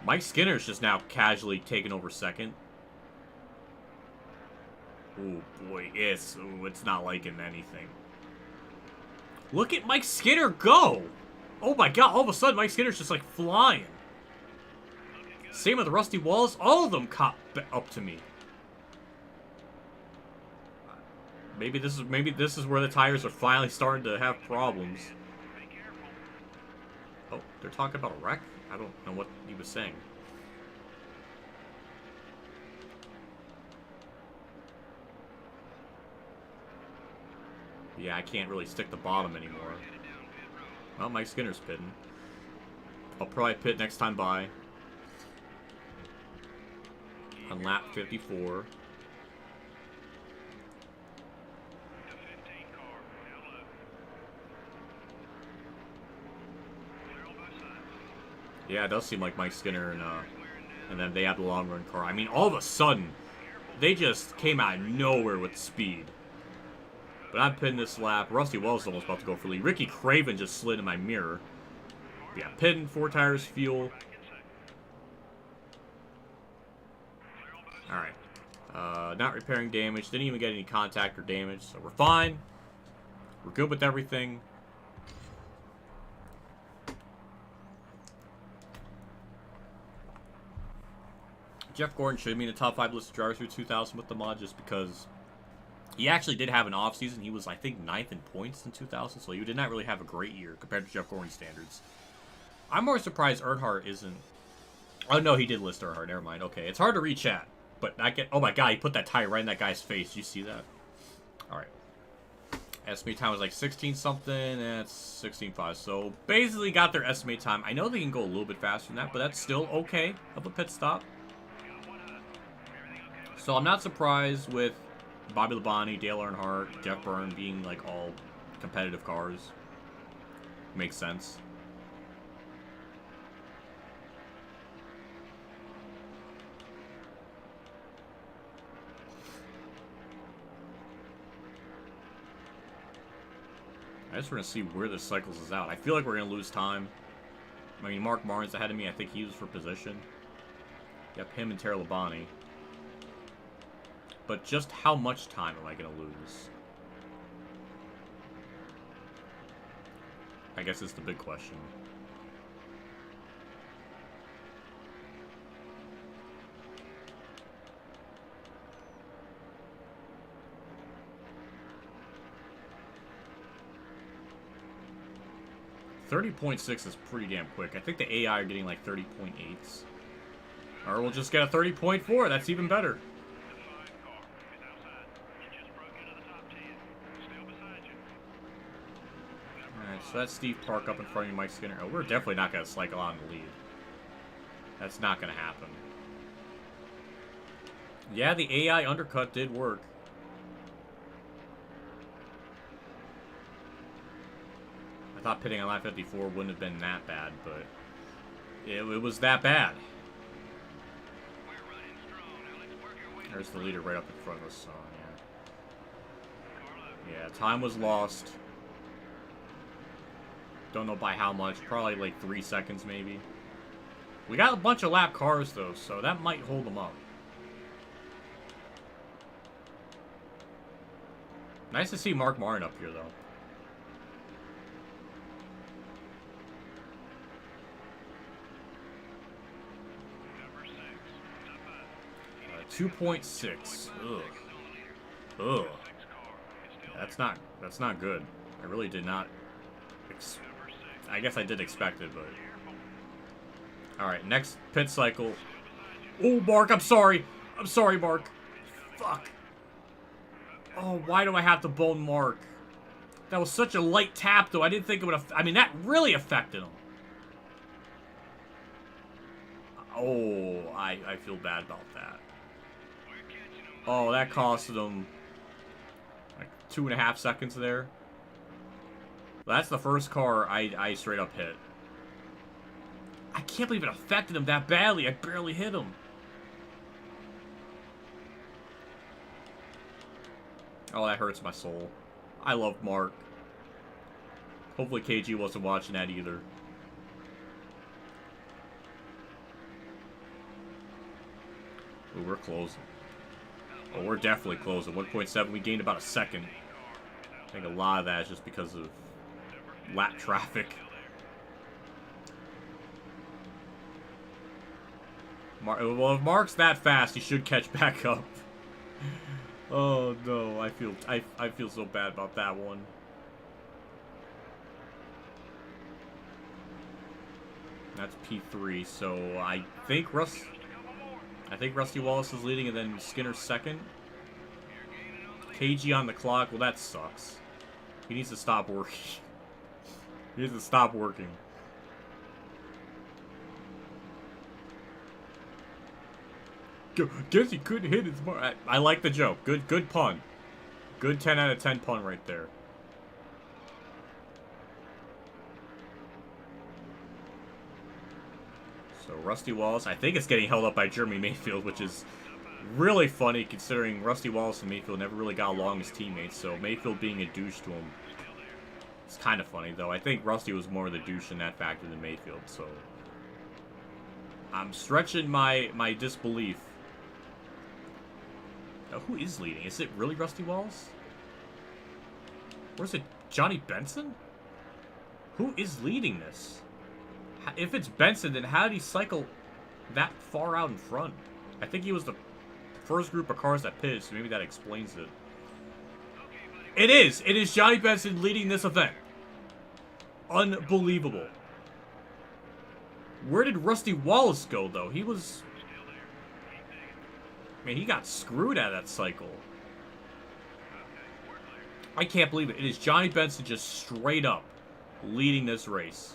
Mike Skinner's just now casually taking over 2nd. Oh boy, it's not liking anything. Look at Mike Skinner go! Oh my god, all of a sudden Mike Skinner's just like flying. Same with Rusty Wallace, all of them caught up to me. Maybe this is where the tires are finally starting to have problems. Oh, they're talking about a wreck? I don't know what he was saying. Yeah, I can't really stick the bottom anymore. Well, Mike Skinner's pitting. I'll probably pit next time by. On lap 54. Yeah, it does seem like Mike Skinner and then they have the long run car. I mean, all of a sudden, they just came out of nowhere with speed. But I'm pitting this lap. Rusty Wells is almost about to go for lead. Ricky Craven just slid in my mirror. Yeah, pitting, 4 tires, fuel. Alright. Not repairing damage. Didn't even get any contact or damage, so we're fine. We're good with everything. Jeff Gordon should be in the top 5 list of drivers through 2000 with the mod just because he actually did have an offseason. He was, I think, 9th in points in 2000, so he did not really have a great year compared to Jeff Gordon's standards. I'm more surprised Earnhardt isn't... Oh, no, he did list Earnhardt. Never mind. Okay, it's hard to read chat, but I get... Oh, my God, he put that tire right in that guy's face. Did you see that? All right. Estimate time was like 16-something, and it's 16.5. So, basically got their estimate time. I know they can go a little bit faster than that, but that's still okay of a pit stop. So I'm not surprised with Bobby Labonte, Dale Earnhardt, Jeff Byrne being like all competitive cars. Makes sense. I just want to see where this cycles is out. I feel like we're going to lose time. I mean, Mark Martin's ahead of me. I think he was for position. Yep, him and Terry Labonte. But just how much time am I going to lose? I guess it's the big question. .6 is pretty damn quick. I think the AI are getting like 30.8s. Or we'll just get a 30.4. That's even better. So that's Steve Park up in front of you, Mike Skinner. Oh, we're definitely not going to cycle on the lead. That's not going to happen. Yeah, the AI undercut did work. I thought pitting on lap 54 wouldn't have been that bad, but it was that bad. There's the leader right up in front of us, so yeah. Yeah, time was lost. Don't know by how much. Probably like 3 seconds, maybe. We got a bunch of lap cars, though, so that might hold them up. Nice to see Mark Martin up here, though. 2.6. Ugh. Ugh. That's not good. I really did not... I guess I did expect it, but... Alright, next pit cycle. Oh, Mark, I'm sorry. I'm sorry, Mark. Fuck. Oh, why do I have to bone Mark? That was such a light tap, though. I didn't think it would have... I mean, that really affected him. Oh, I feel bad about that. Oh, that costed him... like 2.5 seconds there. That's the first car I straight up hit. I can't believe it affected him that badly. I barely hit him. Oh, that hurts my soul. I love Mark. Hopefully KG wasn't watching that either. Ooh, we're closing. Oh, we're definitely closing. 1.7. We gained about a second. I think a lot of that is just because of lap traffic. Well, if Mark's that fast, he should catch back up. Oh no, I feel so bad about that one. That's P3, so I think Rusty Wallace is leading and then Skinner's second. KG on the clock. Well, that sucks. He needs to stop working. He needs to stop working. Guess he couldn't hit his mark. I like the joke. Good pun. Good 10 out of 10 pun right there. So Rusty Wallace, I think it's getting held up by Jeremy Mayfield, which is really funny considering Rusty Wallace and Mayfield never really got along as teammates. So Mayfield being a douche to him, it's kind of funny though. I think Rusty was more of the douche in that factor than Mayfield. So I'm stretching my disbelief. Now, who is leading? Is it really Rusty Wallace? Or is it Johnny Benson? Who is leading this? If it's Benson, then how did he cycle that far out in front? I think he was the first group of cars that pitted, so maybe that explains it. It is! It is Johnny Benson leading this event. Unbelievable. Where did Rusty Wallace go, though? He was... Man, he got screwed out of that cycle. I can't believe it. It is Johnny Benson just straight up leading this race.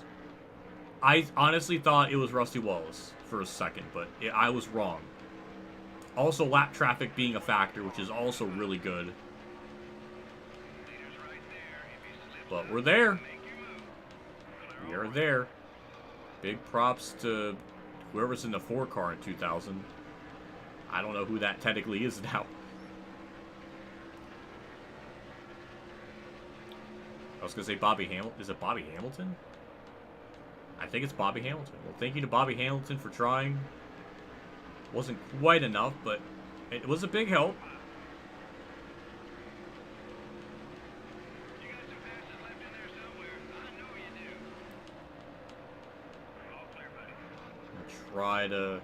I honestly thought it was Rusty Wallace for a second, but I was wrong. Also, lap traffic being a factor, which is also really good. But we're there. We are there. Big props to whoever's in the 4 car in 2000. I don't know who that technically is now. I was going to say Bobby Hamilton. Is it Bobby Hamilton? I think it's Bobby Hamilton. Well, thank you to Bobby Hamilton for trying. Wasn't quite enough, but it was a big help. I'll try to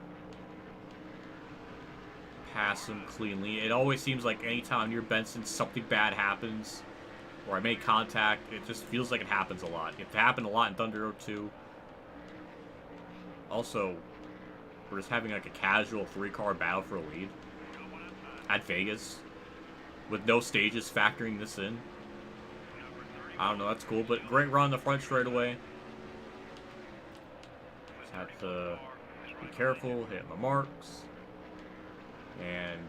pass him cleanly. It always seems like anytime near Benson, something bad happens. Or I make contact. It just feels like it happens a lot. It happened a lot in Thunder Road 2. Also, we're just having like a casual 3-car battle for a lead at Vegas with no stages factoring this in. I don't know, that's cool, but great run the front straightaway. Just have to be careful, hit my marks. And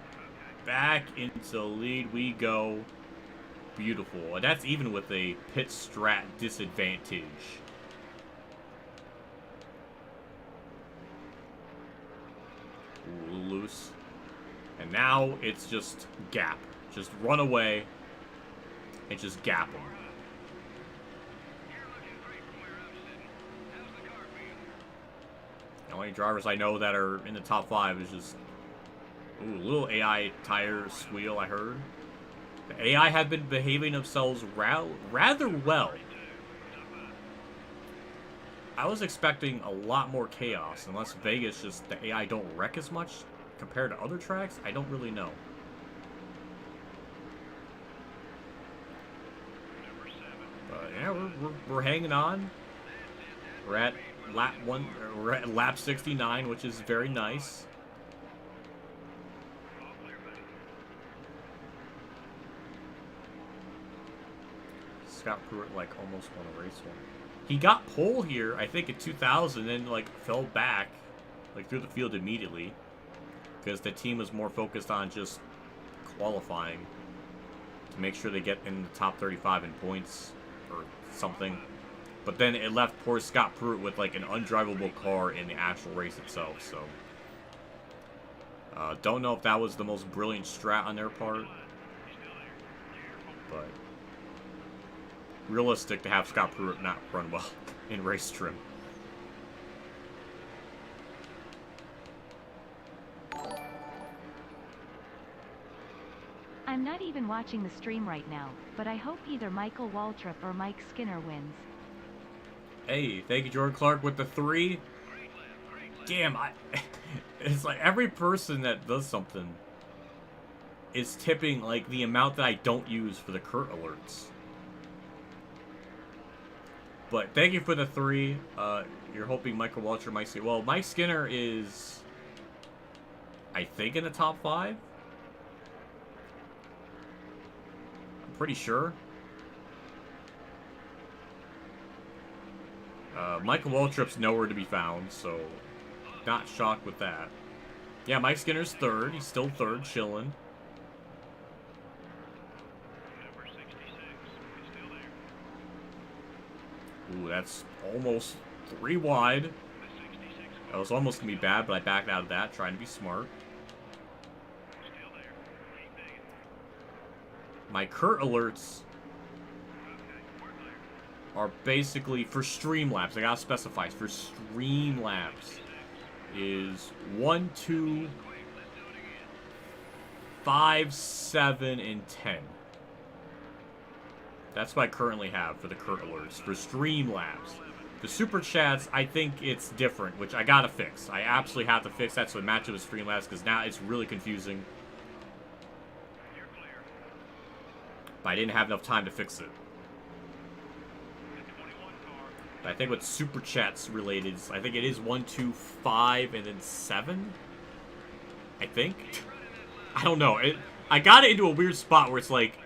back into the lead we go. Beautiful. And that's even with a pit strat disadvantage. Ooh, loose. And now it's just gap. Just run away and just gap them. The only drivers I know that are in the top 5 is just... Ooh, little AI tire squeal I heard. The AI have been behaving themselves rather well. I was expecting a lot more chaos, unless Vegas just the AI don't wreck as much compared to other tracks. I don't really know. But yeah, we're hanging on. We're at lap 69, which is very nice. Scott Pruitt like almost won a race one. He got pole here, I think, in 2000, then like fell back, like through the field immediately, because the team was more focused on just qualifying to make sure they get in the top 35 in points or something. But then it left poor Scott Pruitt with like an undrivable car in the actual race itself. So don't know if that was the most brilliant strat on their part, but realistic to have Scott Pruitt not run well in race trim.
I'm not even watching the stream right now, but I hope either Michael Waltrip or Mike Skinner wins.
Hey, thank you, Jordan Clark, with the 3. Damn, it's like every person that does something is tipping like the amount that I don't use for the Kurt alerts. But thank you for the 3. You're hoping Michael Waltrip might say, well, Mike Skinner is, I think, in the top 5. I'm pretty sure. Michael Waltrip's nowhere to be found, so not shocked with that. Yeah, Mike Skinner's third. He's still third, chilling. Ooh, that's almost 3 wide. That was almost going to be bad, but I backed out of that, trying to be smart. My Kurt alerts are basically for Streamlabs. I gotta specify, for Streamlabs is 1, 2, 5, 7, and 10. That's what I currently have for the Kurt alerts for Streamlabs. The Super Chats, I think it's different, which I gotta fix. I absolutely have to fix that so it matches with Streamlabs, because now it's really confusing. But I didn't have enough time to fix it. But I think what Super Chats related is, I think it is 1, 2, 5, and then 7? I think? I don't know. I got it into a weird spot where it's like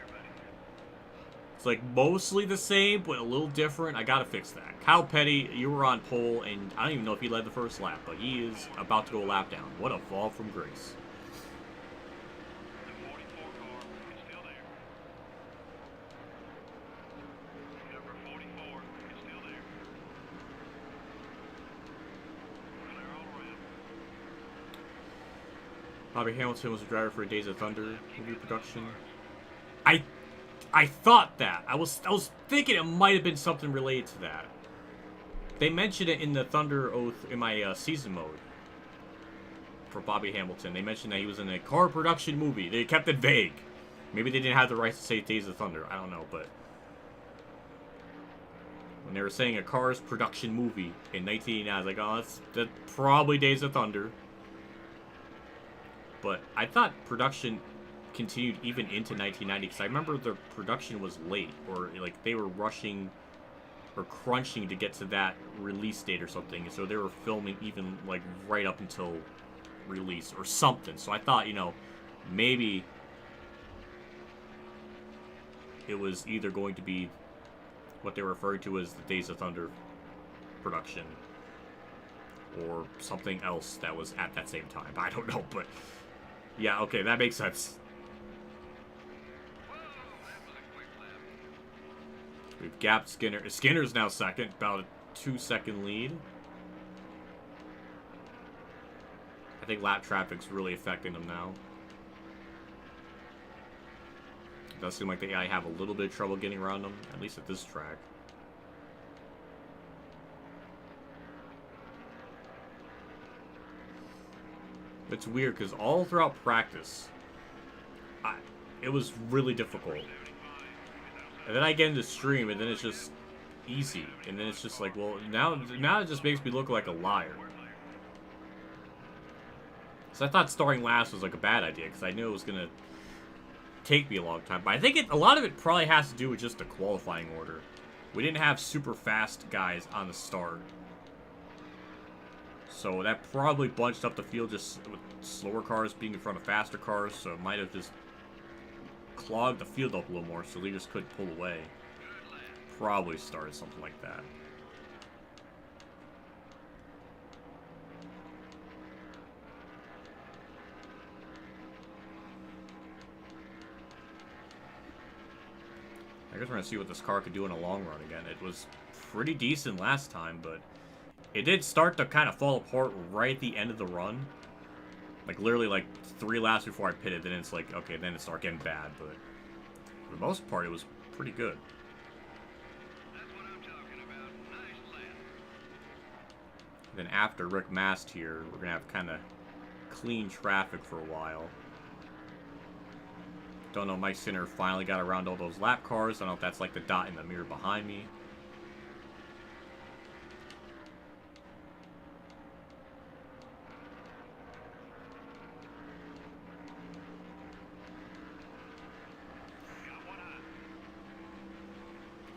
mostly the same, but a little different. I gotta fix that. Kyle Petty, you were on pole, and I don't even know if he led the first lap, but he is about to go a lap down. What a fall from grace. Bobby Hamilton was a driver for Days of Thunder movie production. I thought that. I was thinking it might have been something related to that. They mentioned it in the Thunder Oath in my season mode for Bobby Hamilton. They mentioned that he was in a car production movie. They kept it vague. Maybe they didn't have the rights to say Days of Thunder. I don't know, but when they were saying a Cars production movie in 1989, I was like, oh, that's probably Days of Thunder. But I thought production continued even into 1990, because I remember the production was late, or like they were rushing or crunching to get to that release date or something, and so they were filming even like right up until release or something. So I thought, you know, maybe it was either going to be what they were referring to as the Days of Thunder production, or something else that was at that same time. I don't know, but yeah, okay, that makes sense. We've gapped Skinner. Skinner's now second, about a 2-second lead. I think lap traffic's really affecting them now. It does seem like they have a little bit of trouble getting around them, at least at this track. It's weird, because all throughout practice, it was really difficult. And then I get into stream, and then it's just easy. And then it's just like, well, now it just makes me look like a liar. So I thought starting last was like a bad idea, because I knew it was going to take me a long time. But I think a lot of it probably has to do with just the qualifying order. We didn't have super fast guys on the start. So that probably bunched up the field, just with slower cars being in front of faster cars. So it might have just clogged the field up a little more, so leaders couldn't pull away. Probably started something like that. I guess we're going to see what this car could do in a long run again. It was pretty decent last time, but it did start to kind of fall apart right at the end of the run. Like, literally, like, 3 laps before I pitted, then it's like, okay, then it started getting bad, but for the most part, it was pretty good.
That's what I'm talking about. Nice lap.
Then after Rick Mast here, we're going to have kind of clean traffic for a while. Don't know, Mike Sinner finally got around all those lap cars. I don't know if that's like the dot in the mirror behind me.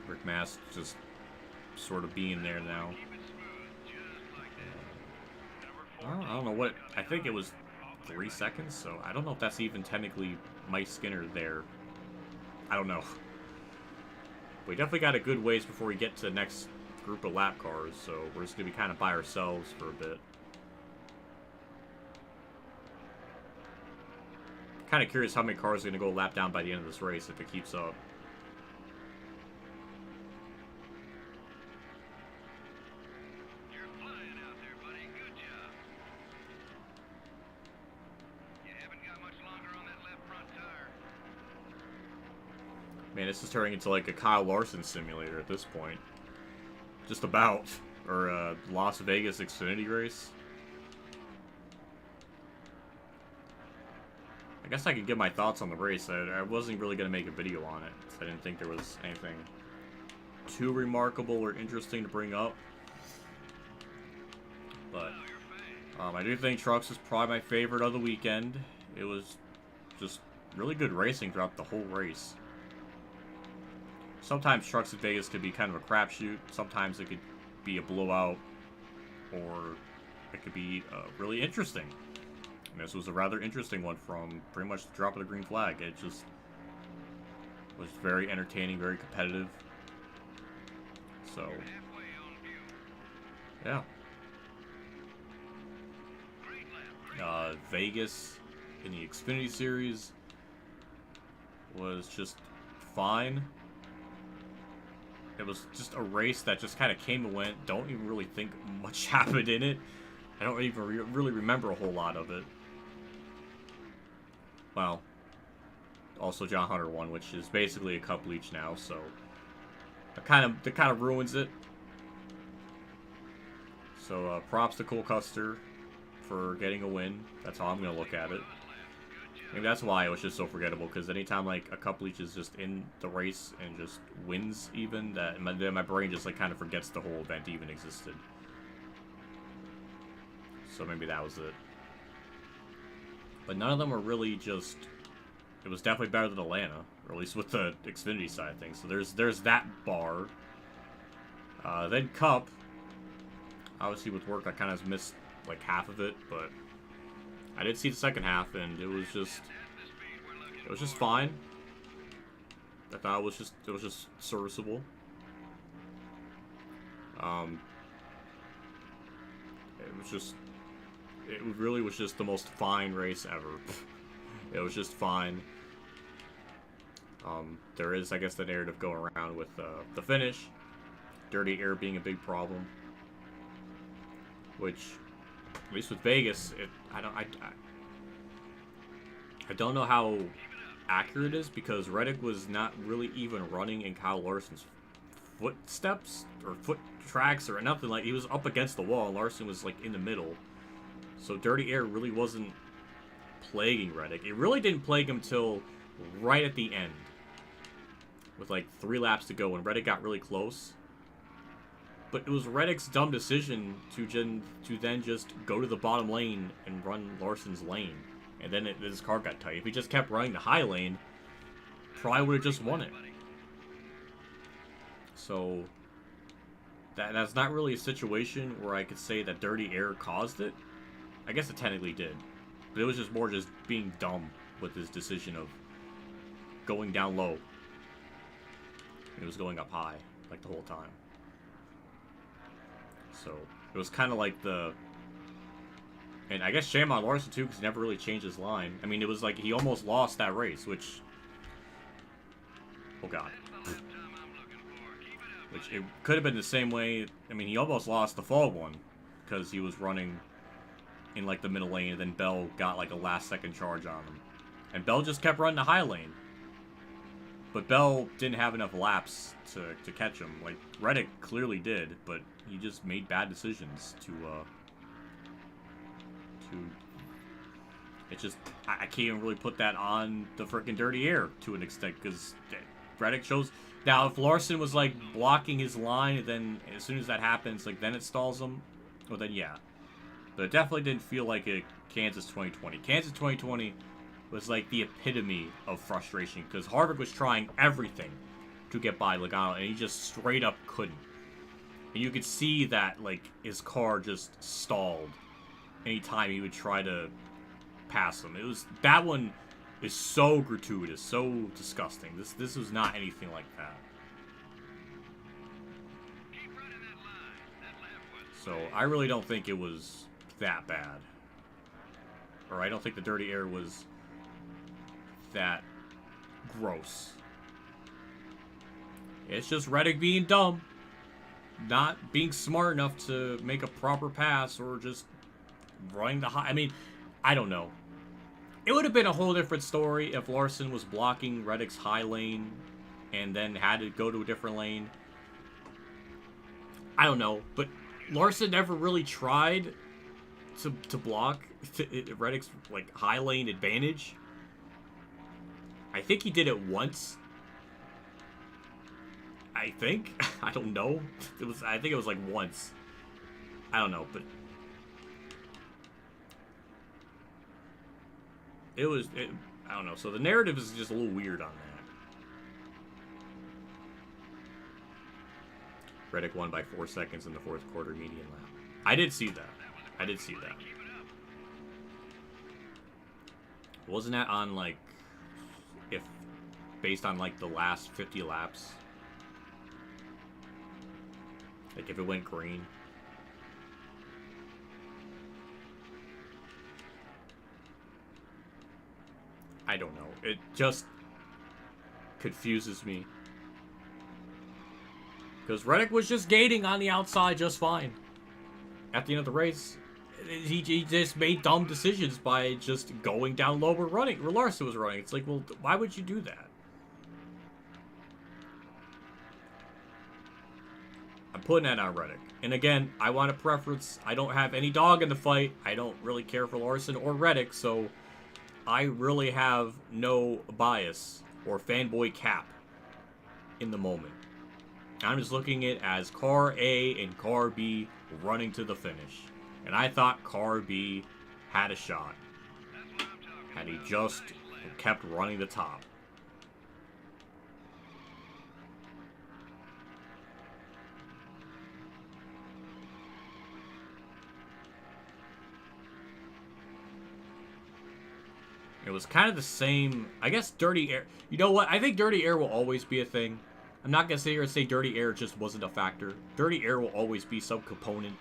Rick Mast just sort of being there now. I don't know what, I think it was 3 seconds, so I don't know if that's even technically Mike Skinner there. I don't know. We definitely got a good ways before we get to the next group of lap cars, so we're just going to be kind of by ourselves for a bit. kind of curious how many cars are going to go a lap down by the end of this race if it keeps up.
You're flying out there, buddy. Good job. You haven't got much longer on that left front tire.
Man, this is turning into like a Kyle Larson simulator at this point. Just about. Or a Las Vegas Xfinity race. I guess I could give my thoughts on the race. I wasn't really going to make a video on it. I didn't think there was anything too remarkable or interesting to bring up. But I do think Trucks was probably my favorite of the weekend. It was just really good racing throughout the whole race. Sometimes Trucks at Vegas could be kind of a crapshoot. Sometimes it could be a blowout, or it could be really interesting. And this was a rather interesting one from pretty much the drop of the green flag. It just was very entertaining, very competitive. So, yeah. Vegas in the Xfinity Series was just fine. It was just a race that just kind of came and went. Don't even really think much happened in it. I don't even really remember a whole lot of it. Well, also John Hunter won, which is basically a couple each now, so that kind of ruins it. So props to Cole Custer for getting a win. That's how I'm gonna look at it. Maybe that's why it was just so forgettable, because anytime like a couple each is just in the race and just wins even, that my brain just like kind of forgets the whole event even existed. So maybe that was it. But none of them were really just... It was definitely better than Atlanta, or at least with the Xfinity side of things. So there's that bar. Then Cup. Obviously with work I kind of missed like half of it, but I did see the second half, and it was just fine. I thought it was just serviceable. It really was just the most fine race ever. It was just fine. There is, I guess, the narrative going around with the finish, dirty air being a big problem, which, at least with Vegas, I don't know how accurate it is, because Reddick was not really even running in Kyle Larson's footsteps or foot tracks or nothing. Like, he was up against the wall and Larson was like in the middle. So dirty air really wasn't plaguing Reddick. It really didn't plague him till right at the end, with like 3 laps to go, when Reddick got really close. But it was Reddick's dumb decision to then just go to the bottom lane and run Larson's lane. And then his car got tight. If he just kept running the high lane, probably would have just won it. So that's not really a situation where I could say that dirty air caused it. I guess it technically did. But it was just more just being dumb with his decision of going down low. It was going up high, like, the whole time. So it was kind of like the... And I guess shame on Larson, too, because he never really changed his line. I mean, it was like he almost lost that race, which... Oh, God. Which it could have been the same way... I mean, he almost lost the fall one, because he was running in, like, the middle lane, and then Bell got, like, a last-second charge on him. And Bell just kept running the high lane. But Bell didn't have enough laps to catch him. Like, Reddick clearly did, but he just made bad decisions to it's just, I can't even really put that on the freaking dirty air to an extent, because Reddick shows... Now, if Larson was, like, blocking his line, then as soon as that happens, like, then it stalls him, well, then yeah. But it definitely didn't feel like a Kansas 2020. Kansas 2020 was like the epitome of frustration, because Harvick was trying everything to get by Logano, and he just straight up couldn't. And you could see that, like, his car just stalled anytime he would try to pass him. That one is so gratuitous, so disgusting. This was not anything like that. So I really don't think it was that bad. Or I don't think the dirty air was that gross. It's just Reddick being dumb. Not being smart enough to make a proper pass or just running the high. I mean, I don't know. It would have been a whole different story if Larson was blocking Reddick's high lane and then had to go to a different lane. I don't know, but Larson never really tried to block Reddick's like high lane advantage. I think he did it once. I think. I don't know. I think it was like once. I don't know, but I don't know. So the narrative is just a little weird on that. Reddick won by 4 seconds in the fourth quarter median lap. I did see that. I did see that. Wasn't that on like, if based on like the last 50 laps? Like if it went green. I don't know. It just confuses me. Because Reddick was just gating on the outside just fine. At the end of the race, he just made dumb decisions by just going down low where Larson was running. It's like, well, why would you do that? I'm putting that on Reddick. And again, I want a preference. I don't have any dog in the fight. I don't really care for Larson or Reddick, so I really have no bias or fanboy cap in the moment. I'm just looking at it as car A and car B running to the finish. And I thought car B had a shot. Had he just kept running the top. It was kind of the same, I guess dirty air. You know what? I think dirty air will always be a thing. I'm not going to sit here and say dirty air just wasn't a factor. Dirty air will always be some component.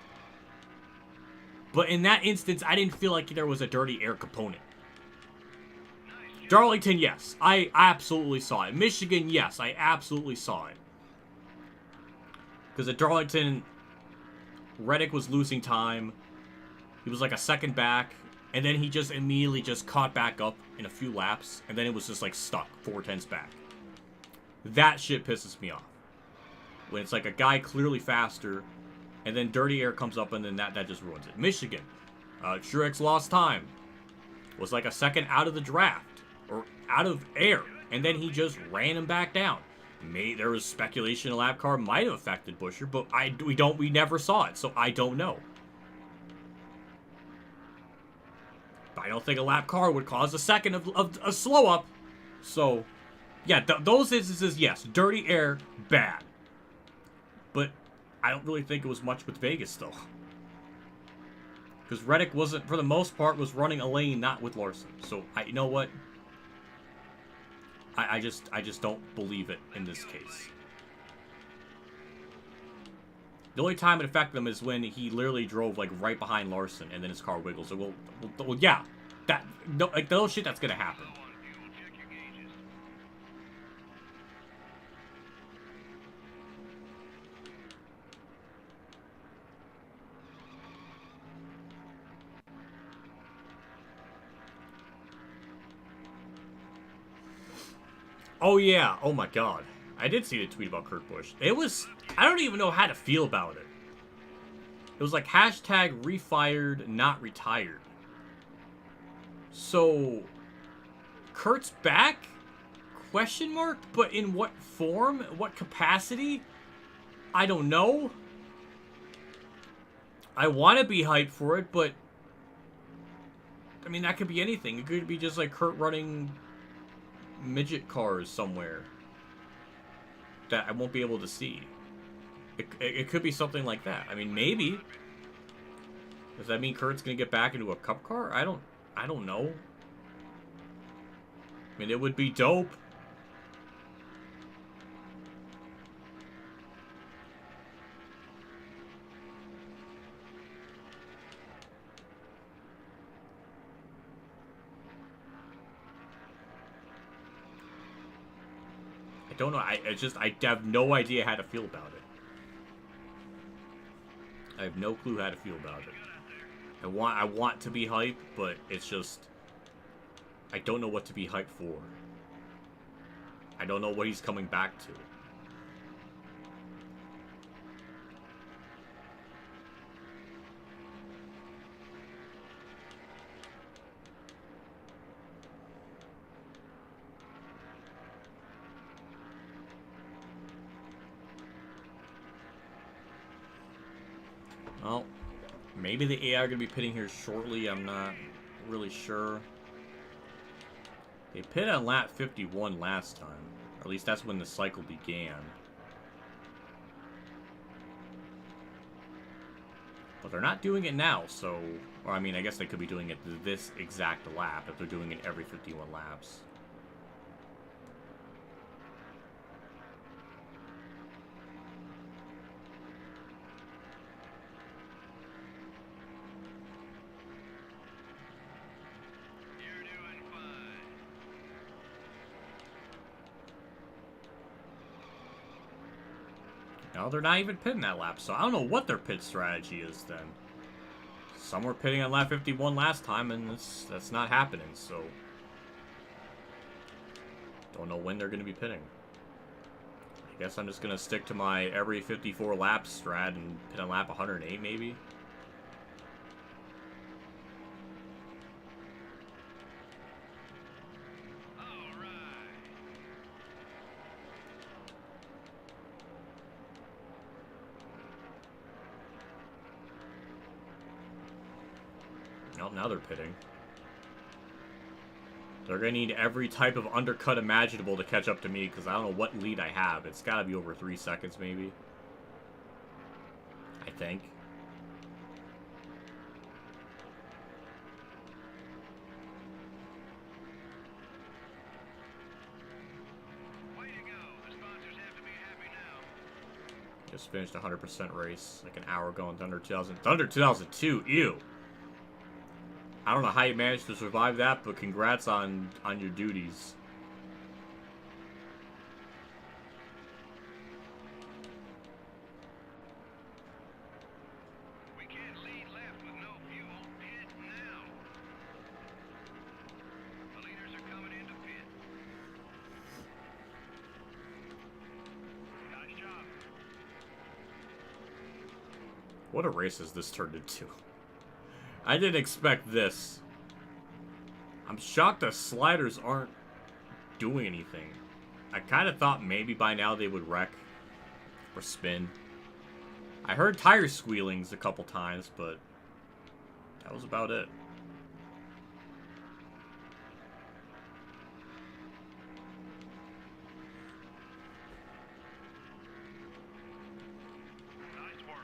But in that instance, I didn't feel like there was a dirty air component. Darlington, yes. I absolutely saw it. Michigan, yes. I absolutely saw it. Because at Darlington, Reddick was losing time. He was like a second back. And then he just immediately just caught back up in a few laps. And then it was just like stuck 4/10 back. That shit pisses me off. When it's like a guy clearly faster, and then dirty air comes up, and then that just ruins it. Michigan, Truex lost time. Was like a second out of the draft, or out of air, and then he just ran him back down. There was speculation a lap car might have affected Buescher, but we never saw it, so I don't know. But I don't think a lap car would cause a second of a slow up, so. Yeah, those instances, yes. Dirty air, bad. But I don't really think it was much with Vegas, though. Because Reddick wasn't, for the most part, was running a lane not with Larson. So, you know what? I just don't believe it in this case. The only time it affected him is when he literally drove, like, right behind Larson, and then his car wiggles. So, well yeah. Like, those shit, that's gonna happen. Oh, yeah. Oh, my God. I did see the tweet about Kurt Busch. It was... I don't even know how to feel about it. It was like, hashtag refired, not retired. So... Kurt's back? Question mark? But in what form? What capacity? I don't know. I want to be hyped for it, but... I mean, that could be anything. It could be just like Kurt running... midget cars somewhere that I won't be able to see. It could be something like that. I mean, maybe. Does that mean Kurt's gonna get back into a cup car? I don't know. I mean, it would be dope. don't know. I have no idea how to feel about it. I have no clue how to feel about it. I want to be hyped, but it's just I don't know what to be hyped for. I don't know what he's coming back to. Well, maybe the AI are going to be pitting here shortly. I'm not really sure. They pit on lap 51 last time. Or at least that's when the cycle began. But they're not doing it now, so... Or, I mean, I guess they could be doing it this exact lap if they're doing it every 51 laps. No, they're not even pitting that lap, so I don't know what their pit strategy is then. Some were pitting on lap 51 last time, and that's not happening, so... Don't know when they're going to be pitting. I guess I'm just going to stick to my every 54 lap strat and pit on lap 108, maybe? Nope, now they're pitting. They're going to need every type of undercut imaginable to catch up to me, because I don't know what lead I have. It's got to be over 3 seconds, maybe. I think.
Way to go. The sponsors have to be happy now.
Just finished a 100% race like an hour ago in Thunder 2002. Ew. I don't know how you managed to survive that, but congrats on your duties.
We can't lead left with no fuel. Pit now. The leaders are coming into pit. Nice job.
What a race has this turned into. I didn't expect this. I'm shocked the sliders aren't doing anything. I kind of thought maybe by now they would wreck or spin. I heard tire squealings a couple times, but that was about it.
Nice work.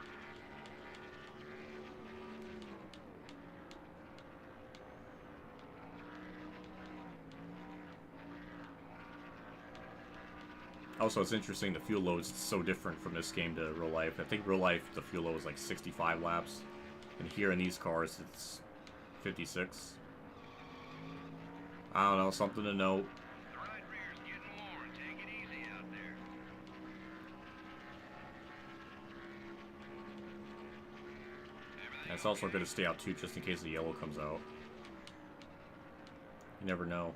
Also, it's interesting the fuel load is so different from this game to real life. I think real life, the fuel load is like 65 laps. And here in these cars, it's 56. I don't know, something to note.
The right rear's getting worn. Take it easy out there.
It's also going to stay out too, just in case the yellow comes out. You never know.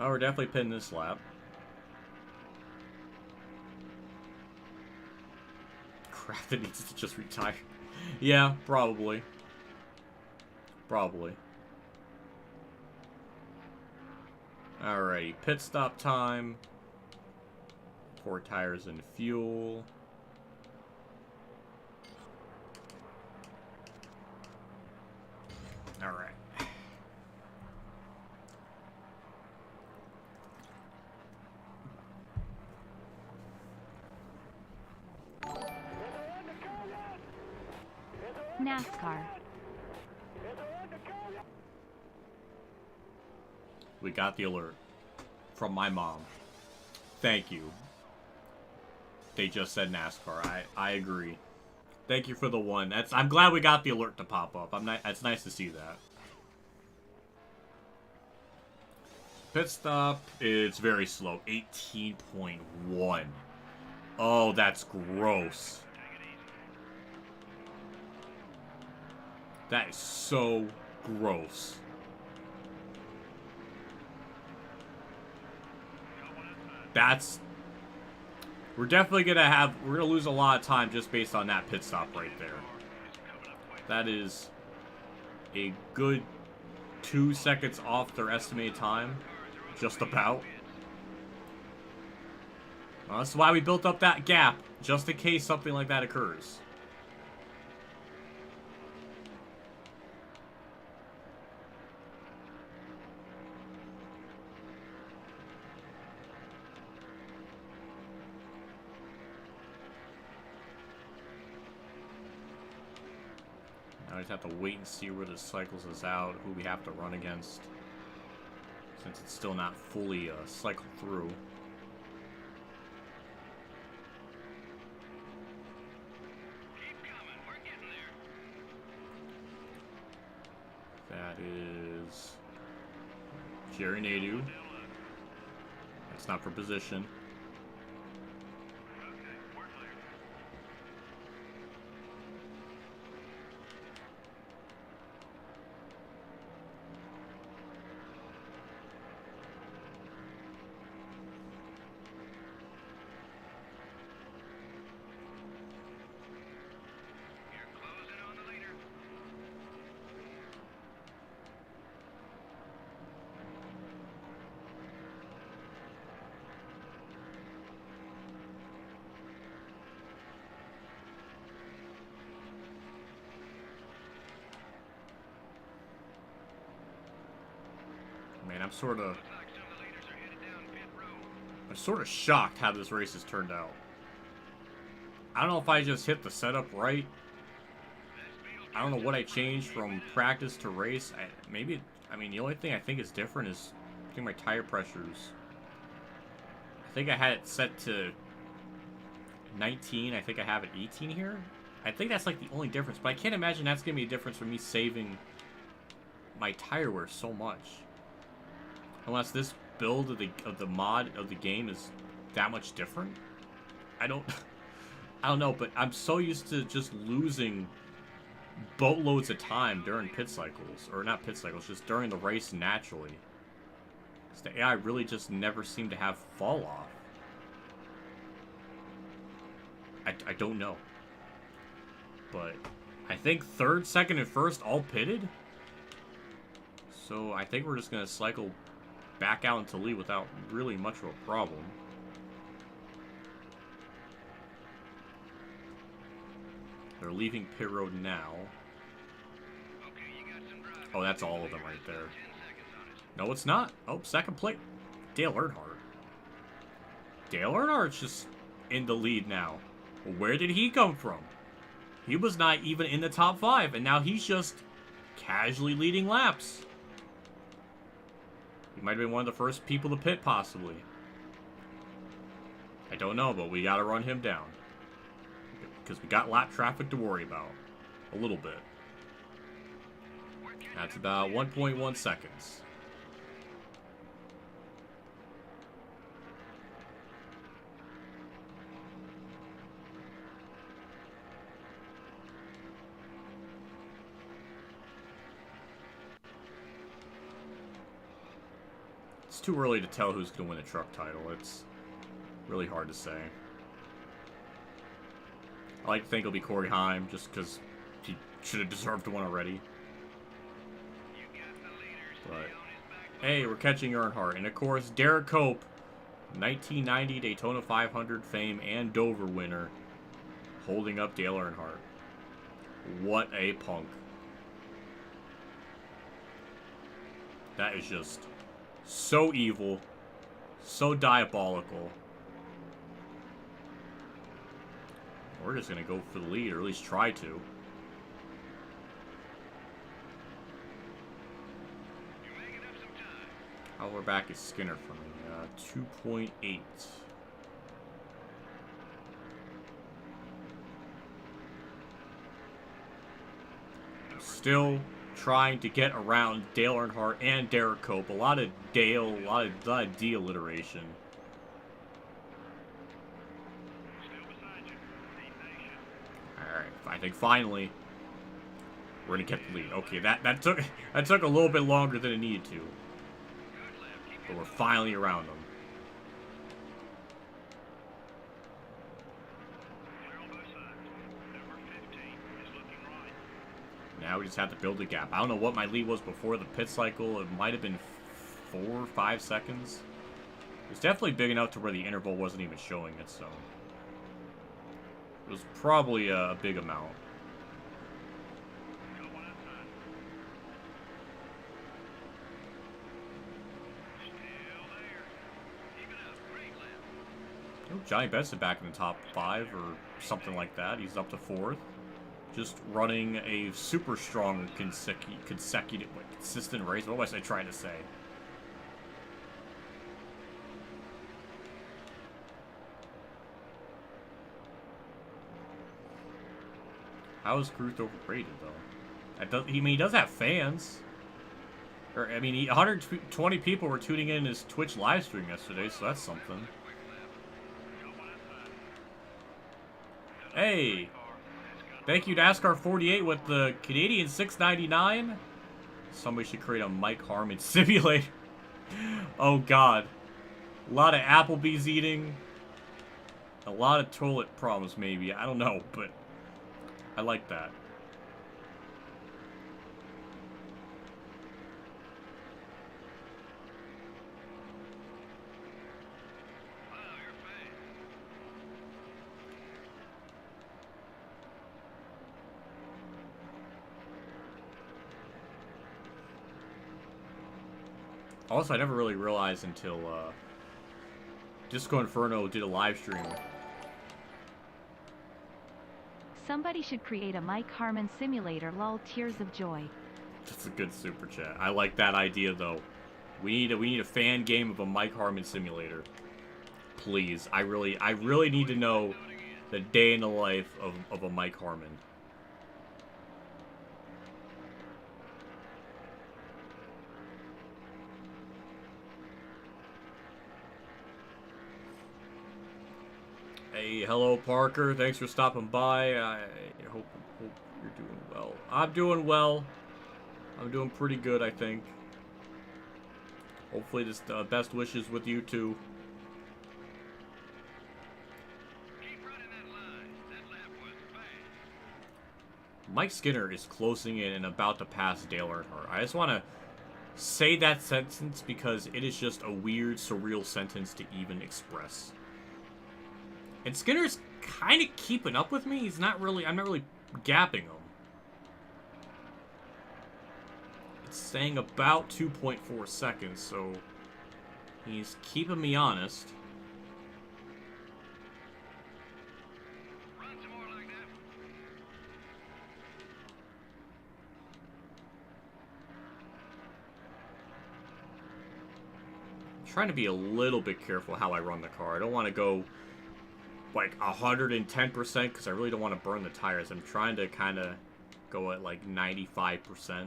Oh, we're definitely pinning this lap. Crap, that needs to just retire. Yeah, probably. Probably. Alrighty, pit stop time. 4 tires and fuel. Alright.
NASCAR.
We got the alert from my mom. Thank you. They just said NASCAR. I agree. Thank you for the one. I'm glad we got the alert to pop up. It's nice to see that. pit stop. It's very slow. 18.1. Oh, that's gross. That is so gross. That's... We're definitely gonna have... We're gonna lose a lot of time just based on that pit stop right there. That is a good 2 seconds off their estimated time. Just about. Well, that's why we built up that gap, just in case something like that occurs. Now we just have to wait and see where the cycles is out, who we have to run against, since it's still not fully cycled through. That is Jerry Nadeau. That's not for position. Man, I'm sort of shocked how this race has turned out. I don't know if I just hit the setup right. I don't know what I changed from practice to race. I mean, the only thing I think is different is I think my tire pressures. I think I had it set to 19. I think I have it 18 here. I think that's like the only difference, but I can't imagine that's gonna be a difference for me saving my tire wear so much. Unless this build of the mod of the game is that much different. I don't know, but I'm so used to just losing boatloads of time during pit cycles, or not pit cycles, just during the race naturally. The AI really just never seemed to have fall off. I don't know, but I think third, second, and first all pitted. So I think we're just gonna cycle back out into lead without really much of a problem. They're leaving pit road now. Oh, that's all of them right there. No, it's not. Oh, second place. Dale Earnhardt. Dale Earnhardt's just in the lead now. Where did he come from? He was not even in the top 5, and now he's just casually leading laps. He might have been one of the first people to pit, possibly. I don't know, but we gotta run him down. Because we got lap traffic to worry about. A little bit. That's about 1.1 seconds. It's too early to tell who's going to win a truck title. It's really hard to say. I like to think it'll be Corey Heim, just because he should have deserved one already. But, hey, we're catching Earnhardt. And, of course, Derek Cope, 1990 Daytona 500 fame and Dover winner, holding up Dale Earnhardt. What a punk. That is just so evil, so diabolical. We're just going to go for the lead, or at least try to. How far back is Skinner from me? 2.8. Still trying to get around Dale Earnhardt and Derek Cope. A lot of Dale, a lot of D alliteration. Alright, I think finally we're gonna get the lead. Okay, that took a little bit longer than it needed to. But we're finally around them. Now we just have to build a gap. I don't know what my lead was before the pit cycle. It might have been 4 or 5 seconds. It's definitely big enough to where the interval wasn't even showing it, so it was probably a big amount. Oh, Johnny Benson back in the top 5 or something like that. He's up to 4th. Just running a super strong consistent race. What was I trying to say? How is Cruz overrated though? He does have fans. Or I mean, 120 people were tuning in his Twitch live stream yesterday, so that's something. Hey. Thank you, NASCAR 48 with the Canadian 699. Somebody should create a Mike Harman simulator. Oh, God. A lot of Applebee's eating. A lot of toilet problems, maybe. I don't know, but I like that. Also, I never really realized until Disco Inferno did a live stream.
Somebody should create a Mike Harman simulator, lol, tears of joy.
That's a good super chat. I like that idea though. We need a fan game of a Mike Harman simulator. Please. I really need to know the day in the life of a Mike Harman. Hey, hello Parker. Thanks for stopping by. I hope you're doing well. I'm doing well. I'm doing pretty good, I think. Hopefully this best wishes with you too.
Keep running that line. That lap was fast.
Mike Skinner is closing in and about to pass Dale Earnhardt. I just want to say that sentence because it is just a weird, surreal sentence to even express. And Skinner's kind of keeping up with me. I'm not really gapping him. It's saying about 2.4 seconds, so he's keeping me honest.
Run some more like that.
I'm trying to be a little bit careful how I run the car. I don't want to go like 110% because I really don't want to burn the tires. I'm trying to kind of go at like 95%.
That's it.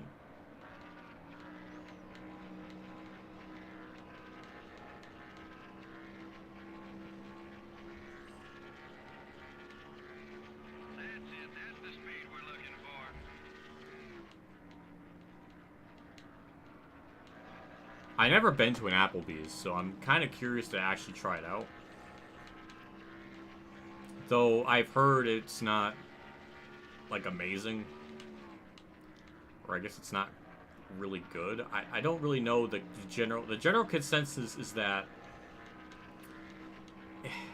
That's the speed we're looking for.
I never been to an Applebee's, so I'm kind of curious to actually try it out. Though I've heard it's not like amazing, or I guess it's not really good. I don't really know the general consensus is that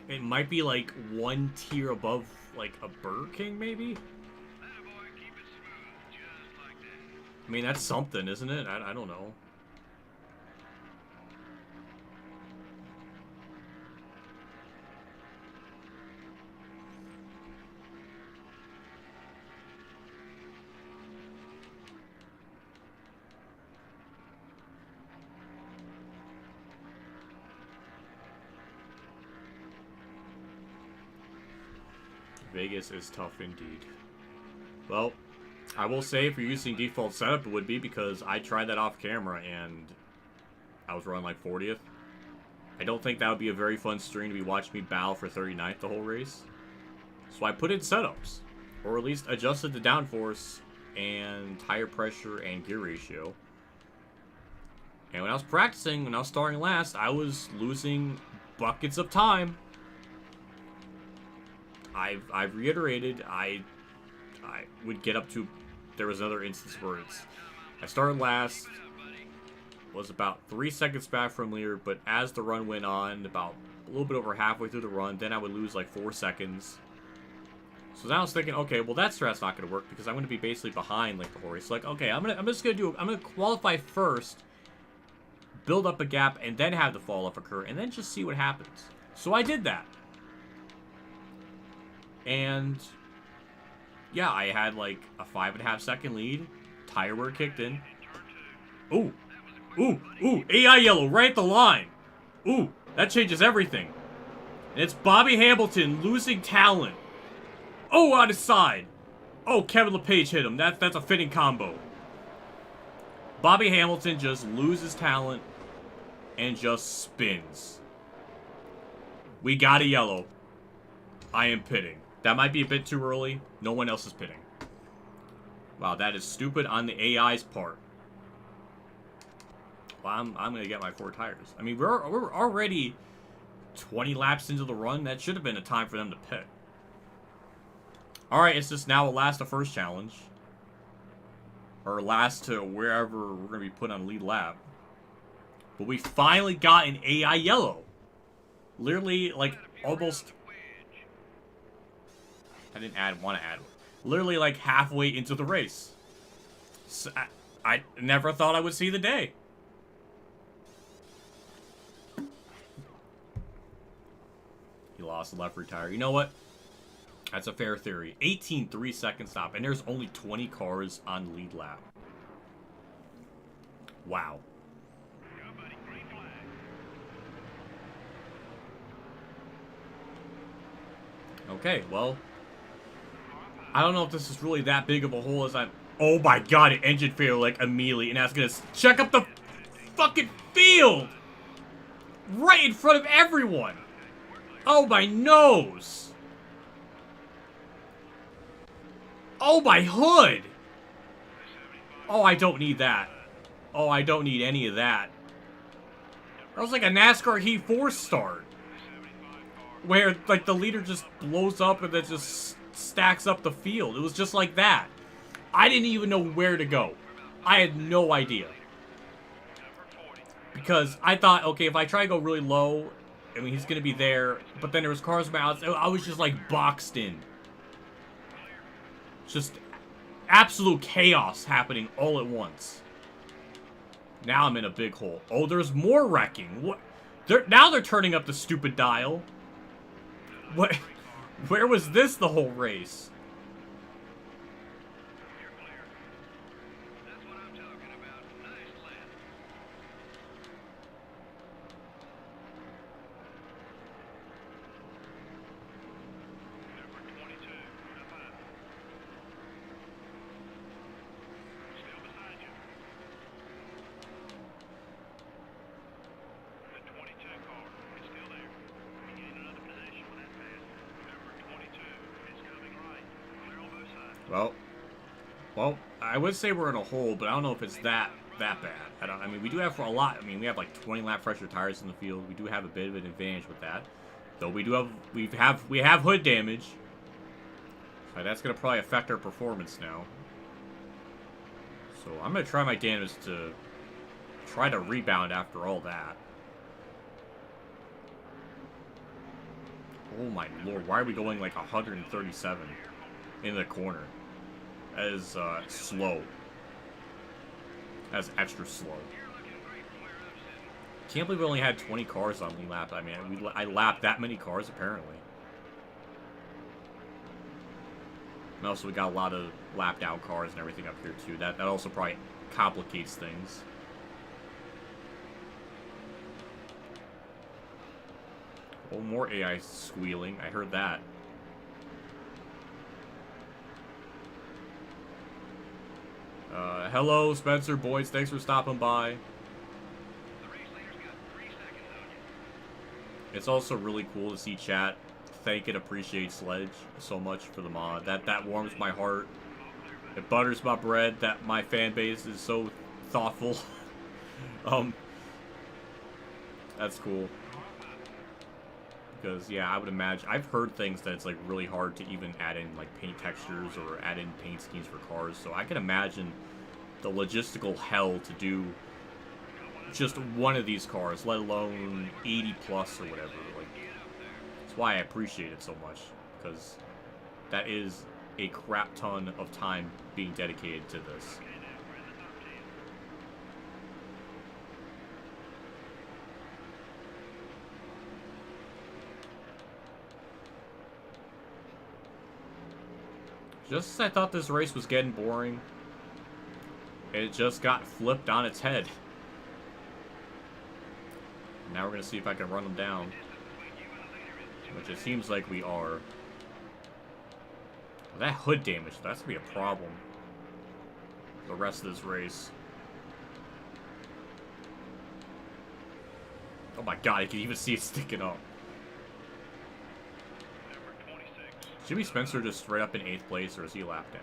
it might be like one tier above like a Burger King, maybe.
Attaboy, keep it smooth, just like that.
I mean that's something, isn't it? I don't know. Vegas is tough indeed. Well, I will say, if you're using default setup, it would be, because I tried that off camera and I was running like 40th. I don't think that would be a very fun stream to be watching me battle for 39th the whole race. So I put in setups, or at least adjusted the downforce and tire pressure and gear ratio. And when I was practicing, when I was starting last, I was losing buckets of time. I've reiterated, I would get up to, there was another instance where I started last, was about 3 seconds back from leader, but as the run went on, about a little bit over halfway through the run, then I would lose like 4 seconds. So now I was thinking, okay, well that's not going to work, because I'm going to be basically behind like the whole race. Like, okay, I'm gonna qualify first, build up a gap, and then have the fall off occur, and then just see what happens. So I did that. And yeah, I had like a 5.5 second lead. Tire wear kicked in. Ooh. Ooh. Ooh. AI yellow right at the line. Ooh. That changes everything. And it's Bobby Hamilton losing talent. Oh, on his side. Oh, Kevin LePage hit him. That's a fitting combo. Bobby Hamilton just loses talent and just spins. We got a yellow. I am pitting. That might be a bit too early. No one else is pitting. Wow, that is stupid on the AI's part. Well, I'm going to get my 4 tires. I mean, we're already 20 laps into the run. That should have been a time for them to pit. Alright, it's just now a last to first challenge. Or last to wherever we're going to be put on lead lap. But we finally got an AI yellow. Literally, like, almost... I didn't want to add one. Literally, like, halfway into the race. So, I never thought I would see the day. He lost the left rear tire. You know what? That's a fair theory. 18 3-second stop, and there's only 20 cars on lead lap. Wow. Okay, well... I don't know if this is really that big of a hole as I'm... Oh my god, it engine failed, like, immediately. And that's gonna check up the fucking field! Right in front of everyone! Oh my nose! Oh my hood! Oh, I don't need that. Oh, I don't need any of that. That was like a NASCAR Heat 4 start. Where, like, the leader just blows up and then just... stacks up the field. It was just like that. I didn't even know where to go. I had no idea. Because I thought, okay, if I try to go really low, I mean, he's going to be there. But then there was cars about. I was just like boxed in. Just absolute chaos happening all at once. Now I'm in a big hole. Oh, there's more wrecking. What? Now they're turning up the stupid dial. What? Where was this the whole race?
That's what I'm talking about. Nice lap. Number 22, Raffoul. Still beside you. The 22 car is still there. We gained another position with that pass. Number 22 is coming right. Clear on both sides.
Well, I would say we're in a hole, but I don't know if it's that bad. I mean, we do have a lot. I mean, we have like 20 lap fresher tires in the field. We do have a bit of an advantage with that. Though we have hood damage. So that's gonna probably affect our performance now. So I'm gonna try my damnedest to try to rebound after all that. Oh my lord, why are we going like 137 in the corner? That is slow. That's extra slow. Can't believe we only had 20 cars on lead lap. I mean, I lapped that many cars apparently. And also we got a lot of lapped out cars and everything up here too. That also probably complicates things. Oh, more AI squealing. I heard that. Hello, Spencer Boyds. Thanks for stopping by.
The race leader's got 3 seconds on you.
It's also really cool to see chat thank and appreciate Sledge so much for the mod. That warms my heart. It butters my bread that my fan base is so thoughtful. That's cool. Because, yeah, I would imagine... I've heard things that it's, like, really hard to even add in, like, paint textures or add in paint schemes for cars. So I can imagine the logistical hell to do just one of these cars, let alone 80 plus or whatever. Like, that's why I appreciate it so much. Because that is a crap ton of time being dedicated to this. Just as I thought this race was getting boring, it just got flipped on its head. Now we're going to see if I can run them down. Which it seems like we are. Well, that hood damage, that's going to be a problem. The rest of this race. Oh my god, you can even see it sticking up. Jimmy Spencer just straight up in 8th place, or is he a lap down?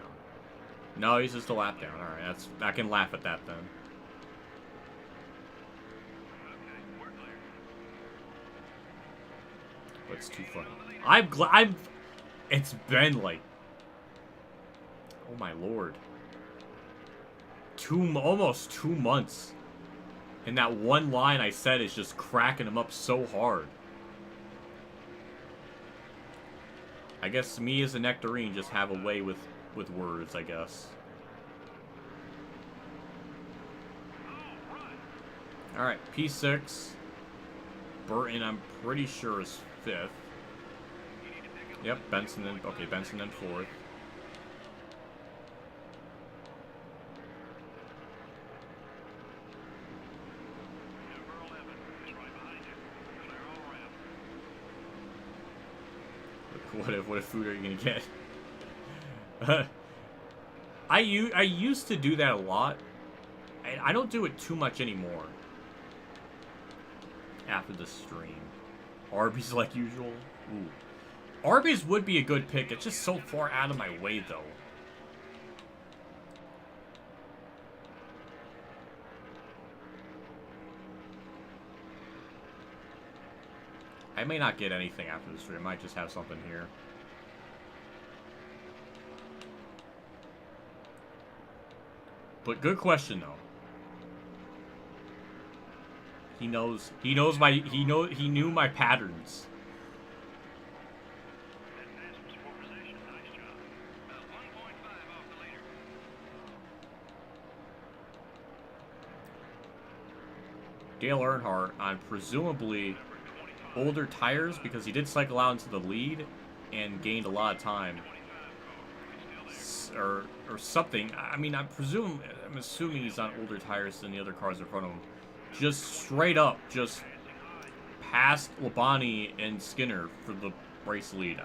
No, he's just a lap down. Alright, I can laugh at that then. But it's too funny. It's been like... Oh my lord. Almost 2 months. And that one line I said is just cracking him up so hard. I guess me as a nectarine just have a way with words, I guess. Alright, P6. Burton, I'm pretty sure, is 5th. Yep, Benson then... Okay, Benson then 4th. What food are you gonna get? I used to do that a lot. I don't do it too much anymore. After the stream. Arby's like usual. Ooh. Arby's would be a good pick. It's just so far out of my way, though. I may not get anything after the stream. I might just have something here. But good question though. He knew my patterns. Dale Earnhardt on presumably older tires, because he did cycle out into the lead and gained a lot of time, or something. I mean, I'm assuming he's on older tires than the other cars in front of him. Just straight up, just past Labonte and Skinner for the race lead.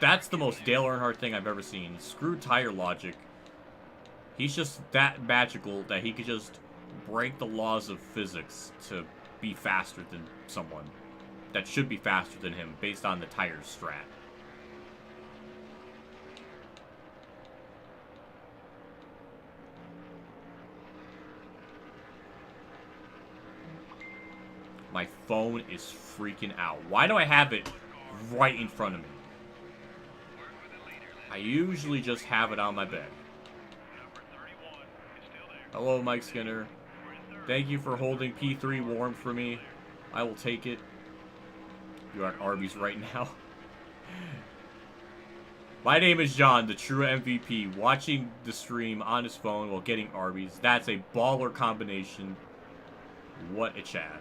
That's the most Dale Earnhardt thing I've ever seen. Screw tire logic. He's just that magical that he could just break the laws of physics to be faster than someone that should be faster than him based on the tire strat. My phone is freaking out. Why do I have it right in front of me? I usually just have it on my bed. Hello, Mike Skinner. Thank you for holding P3 warm for me. I will take it. You're at Arby's right now. My name is John, the true MVP, watching the stream on his phone while getting Arby's. That's a baller combination. What a Chad.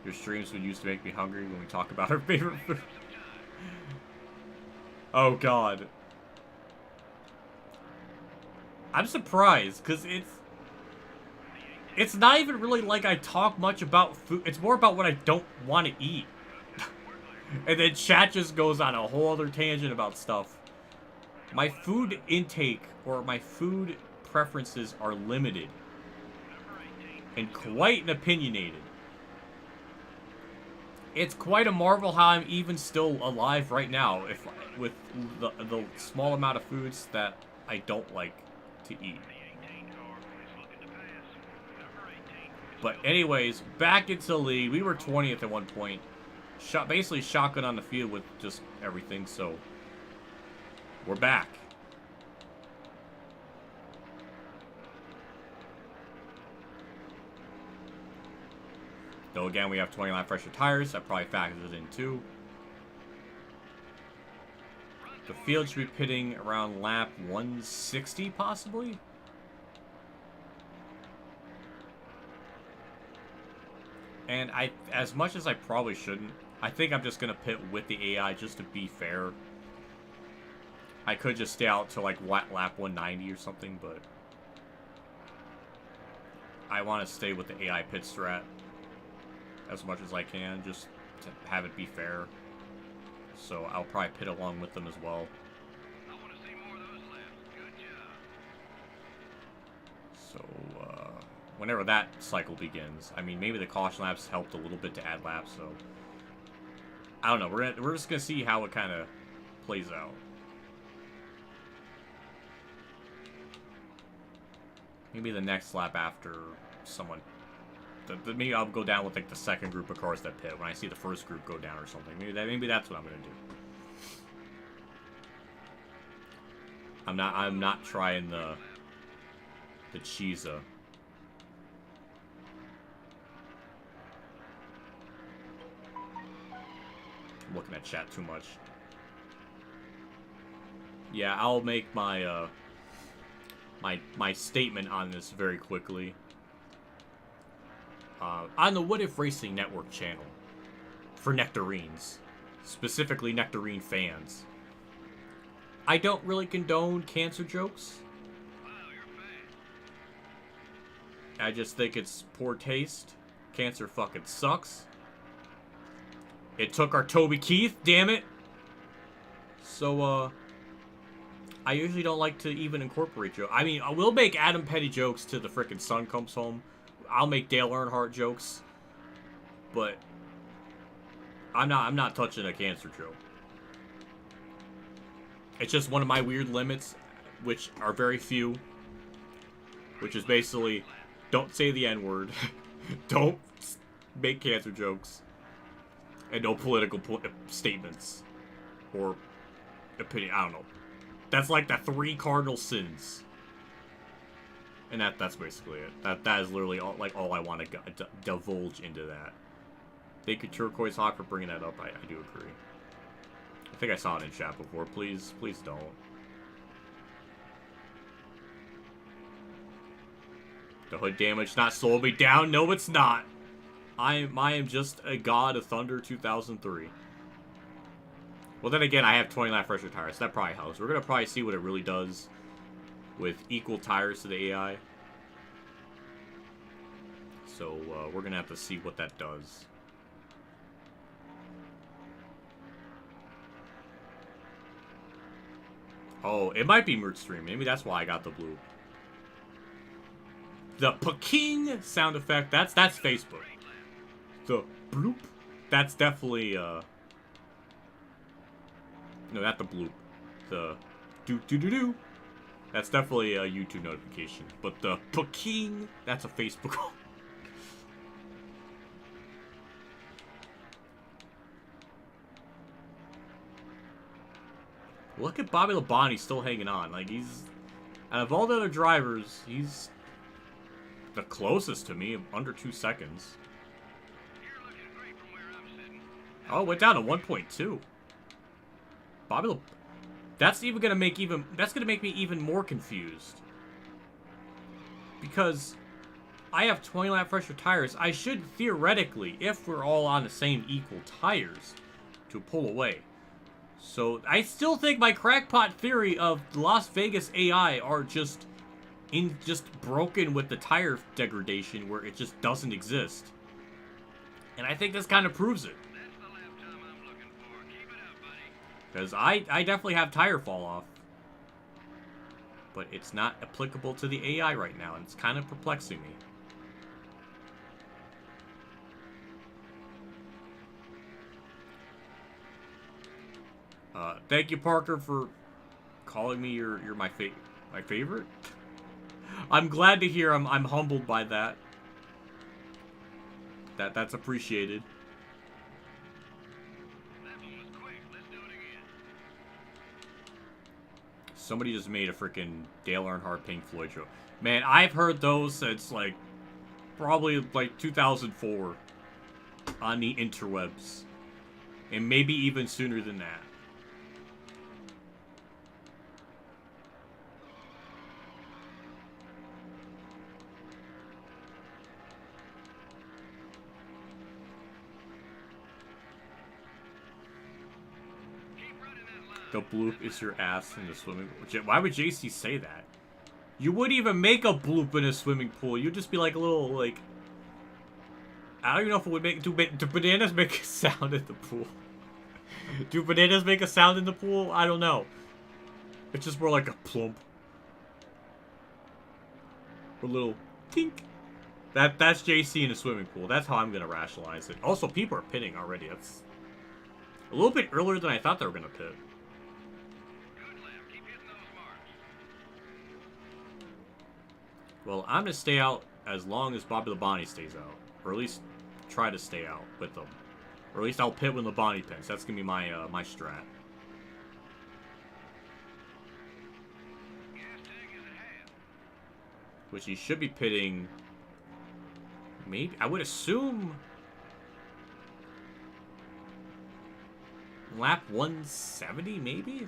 Your streams would used to make me hungry when we talk about our favorite food. Oh, God. I'm surprised, because it's not even really like I talk much about food. It's more about what I don't want to eat. And then chat just goes on a whole other tangent about stuff. My food intake or my food preferences are limited and quite opinionated. It's quite a marvel how I'm even still alive right now, if with the small amount of foods that I don't like to eat. But anyways, back into the lead. We were 20th at one point. Basically shotgun on the field with just everything, so we're back. Though again, we have 20 lap fresher tires. That probably factors it in too. The field should be pitting around lap 160, possibly. And as much as I probably shouldn't, I think I'm just gonna pit with the AI just to be fair. I could just stay out to like lap 190 or something, but I want to stay with the AI pit strat as much as I can, just to have it be fair. So I'll probably pit along with them as well.
I want to see more of those laps. Good job.
So whenever that cycle begins, I mean, maybe the caution laps helped a little bit to add laps. So I don't know. We're just gonna see how it kind of plays out. Maybe the next lap after someone. Maybe I'll go down with like the second group of cars that pit when I see the first group go down or something. Maybe that's what I'm gonna do. I'm not trying the Cheesa. I'm looking at chat too much. Yeah, I'll make my my statement on this very quickly. On the WhatiFRacing Network channel for Nectarines, specifically Nectarine fans. I don't really condone cancer jokes. I just think it's poor taste. Cancer fucking sucks. It took our Toby Keith, damn it. So, I usually don't like to even incorporate jokes. I mean, I will make Adam Petty jokes till the frickin' sun comes home. I'll make Dale Earnhardt jokes, but I'm not touching a cancer joke. It's just one of my weird limits, which are very few, which is basically don't say the N-word, don't make cancer jokes, and no political statements or opinion. I don't know. That's like the 3 cardinal sins. And that's basically it. That is literally all I want to divulge into that. Thank you, Turquoise Hawk, for bringing that up. I do agree. I think I saw it in chat before. Please don't. The hood damage not slowing me down. No, it's not. I am just a god of Thunder 2003. Well, then again, I have 20 lap fresher tires. So that probably helps. We're gonna probably see what it really does with equal tires to the AI. So, we're gonna have to see what that does. Oh, it might be Merch Stream. Maybe that's why I got the blue. The Peking sound effect, that's Facebook. The bloop, that's definitely, no, not the bloop. The do-do-do-do. That's definitely a YouTube notification. But the Peking, that's a Facebook. Look at Bobby Labonte still hanging on. Like, he's... Out of all the other drivers, he's the closest to me, under 2 seconds. Oh, it went down to 1.2. Bobby Labonte... That's even gonna make that's gonna make me even more confused. Because I have 20 lap fresher tires. I should theoretically, if we're all on the same equal tires, to pull away. So I still think my crackpot theory of Las Vegas AI are just broken with the tire degradation where it just doesn't exist. And I think this kind of proves it.
That's the lap time I'm looking for.
Because I definitely have tire fall off. But it's not applicable to the AI right now, and it's kind of perplexing me. Thank you, Parker, for calling me you're my favorite. I'm glad to hear. I'm humbled by that. That's appreciated.
That one was quick. Let's do it again.
Somebody just made a freaking Dale Earnhardt Pink Floyd joke. Man, I've heard those since like probably like 2004 on the interwebs, and maybe even sooner than that. The bloop is your ass in the swimming pool. Why would JC say that? You wouldn't even make a bloop in a swimming pool. You'd just be like a little, like... I don't even know if it would make... Do bananas make a sound in the pool? Do bananas make a sound in the pool? I don't know. It's just more like a plump. Or a little tink. That's JC in a swimming pool. That's how I'm going to rationalize it. Also, people are pitting already. That's a little bit earlier than I thought they were going to pit. Well, I'm going to stay out as long as Bobby Labonte stays out. Or at least try to stay out with them. Or at least I'll pit when Labonte pits. That's going to be my my strat. Which he should be pitting... Maybe... I would assume... Lap 170, maybe?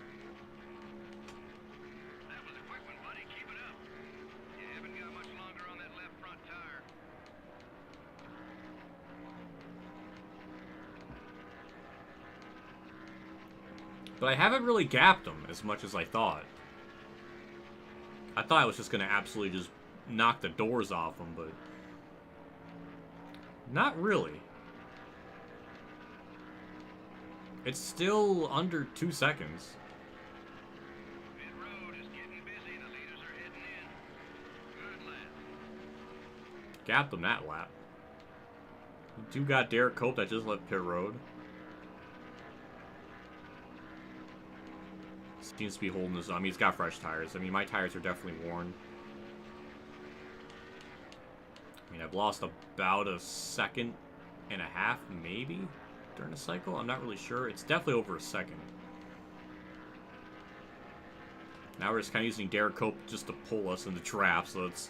But I haven't really gapped him as much as I thought. I thought I was just going to absolutely just knock the doors off him, but... Not really. It's still under 2 seconds.
Pit road is getting busy. The leaders are heading in. Good lap.
Gapped him that lap. You do got Derek Cope that just left pit road. Seems to be holding his... I mean, he's got fresh tires. I mean, my tires are definitely worn. I mean, I've lost about a second and a half, maybe, during the cycle. I'm not really sure. It's definitely over a second. Now we're just kind of using Derek Cope just to pull us in the trap, so it's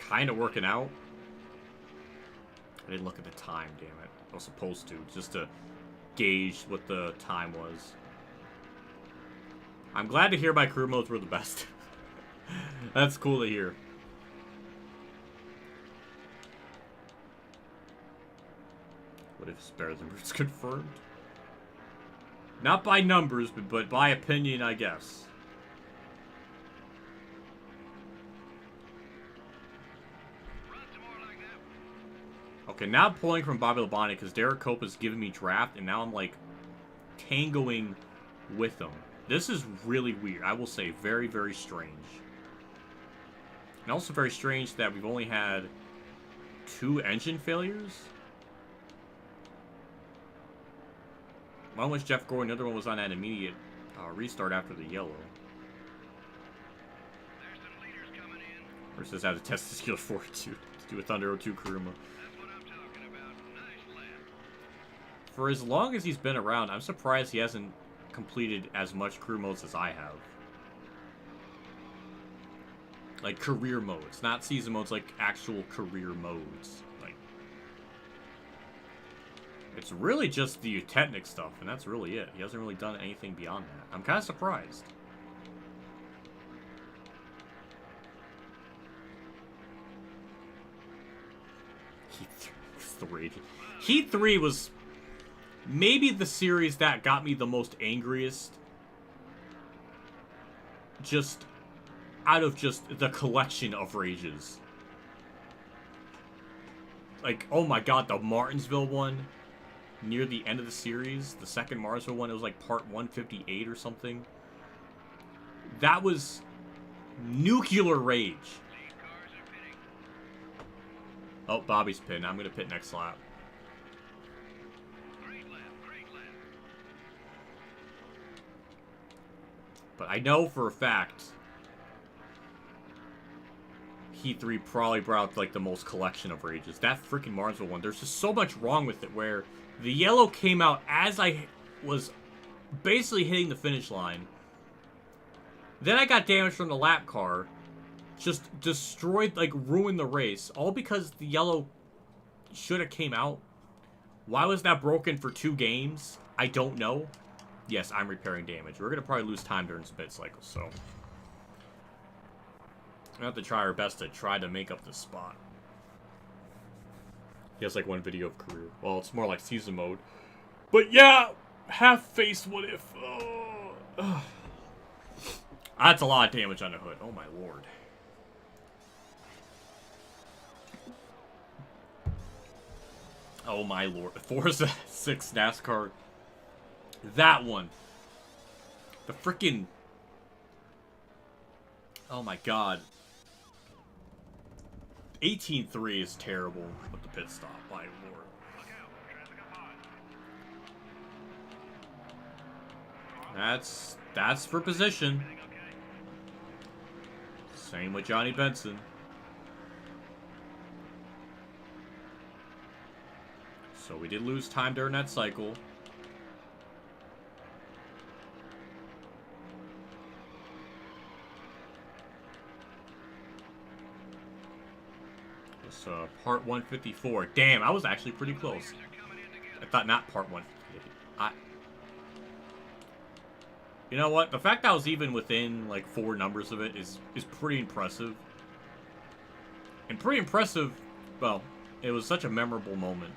kind of working out. I didn't look at the time, damn it. I was supposed to, just to gauge what the time was. I'm glad to hear my career modes were the best. That's cool to hear. What if it's better than Roots confirmed? Not by numbers, but by opinion, I guess. Okay, now I'm pulling from Bobby Labonte because Derek Cope is giving me draft, and now I'm like tangoing with him. This is really weird. I will say very, very strange. And also very strange that we've only had 2 engine failures. One was Jeff Gordon, the other one was on that immediate restart after the yellow.
There's some leaders coming in.
Versus had to test the skill fortitude to do a Thunder 02 Kuruma.
That's what I'm talking about. Nice lap.
For as long as he's been around, I'm surprised he hasn't completed as much crew modes as I have. Like career modes, not season modes, like actual career modes. Like, it's really just the Technic stuff, and that's really it. He hasn't really done anything beyond that. I'm kind of surprised. Heat 3 was maybe the series that got me the most angriest. Just out of just the collection of rages. Like, oh my god, the Martinsville one. near the end of the series. The second Marsville one, it was like part 158 or something. That was nuclear rage. Oh, Bobby's pit. I'm going to pit next lap. But I know for a fact Heat 3 probably brought like the most collection of rages. That freaking Marsville one, there's just so much wrong with it where the yellow came out as I was basically hitting the finish line. Then I got damage from the lap car. Just destroyed, like, ruined the race. All because the yellow should have came out. Why was that broken for 2 games? I don't know. Yes, I'm repairing damage. We're going to probably lose time during spit cycle, so we have to try our best to try to make up the spot. He has, like, 1 video of career. Well, it's more like season mode. But, yeah, half-face what if. Oh. That's a lot of damage on the hood. Oh, my lord. Oh my lord. Forza 6 NASCAR. That one. The frickin'... Oh my god. 18-3 is terrible with the pit stop. My lord. That's for position. Same with Johnny Benson. So we did lose time during that cycle. It's part 154. Damn, I was actually pretty close. I thought not part 158. You know what? The fact that I was even within like 4 numbers of it is pretty impressive. And pretty impressive, well, it was such a memorable moment.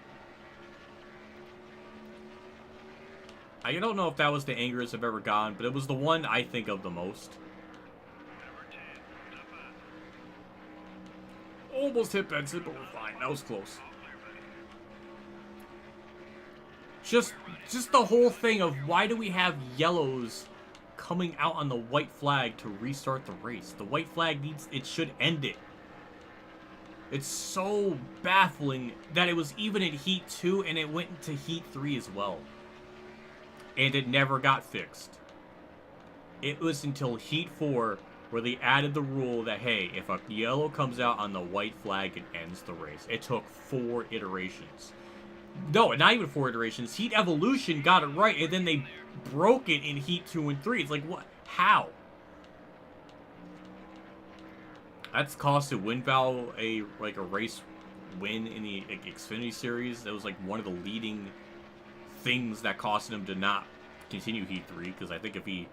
I don't know if that was the angriest I've ever gotten, but it was the one I think of the most. Almost hit Benson, but we're fine. That was close. Just the whole thing of why do we have yellows coming out on the white flag to restart the race? The white flag it should end it. It's so baffling that it was even in Heat 2 and it went into Heat 3 as well. And it never got fixed. It was until Heat 4 where they added the rule that, hey, if a yellow comes out on the white flag, it ends the race. It took 4 iterations. No, not even 4 iterations. Heat Evolution got it right, and then they broke it in Heat 2 and 3. It's like, what? How? That's costed WinVal a race win in the Xfinity Series. That was like one of the leading things that costed him to not continue Heat 3, because I think if he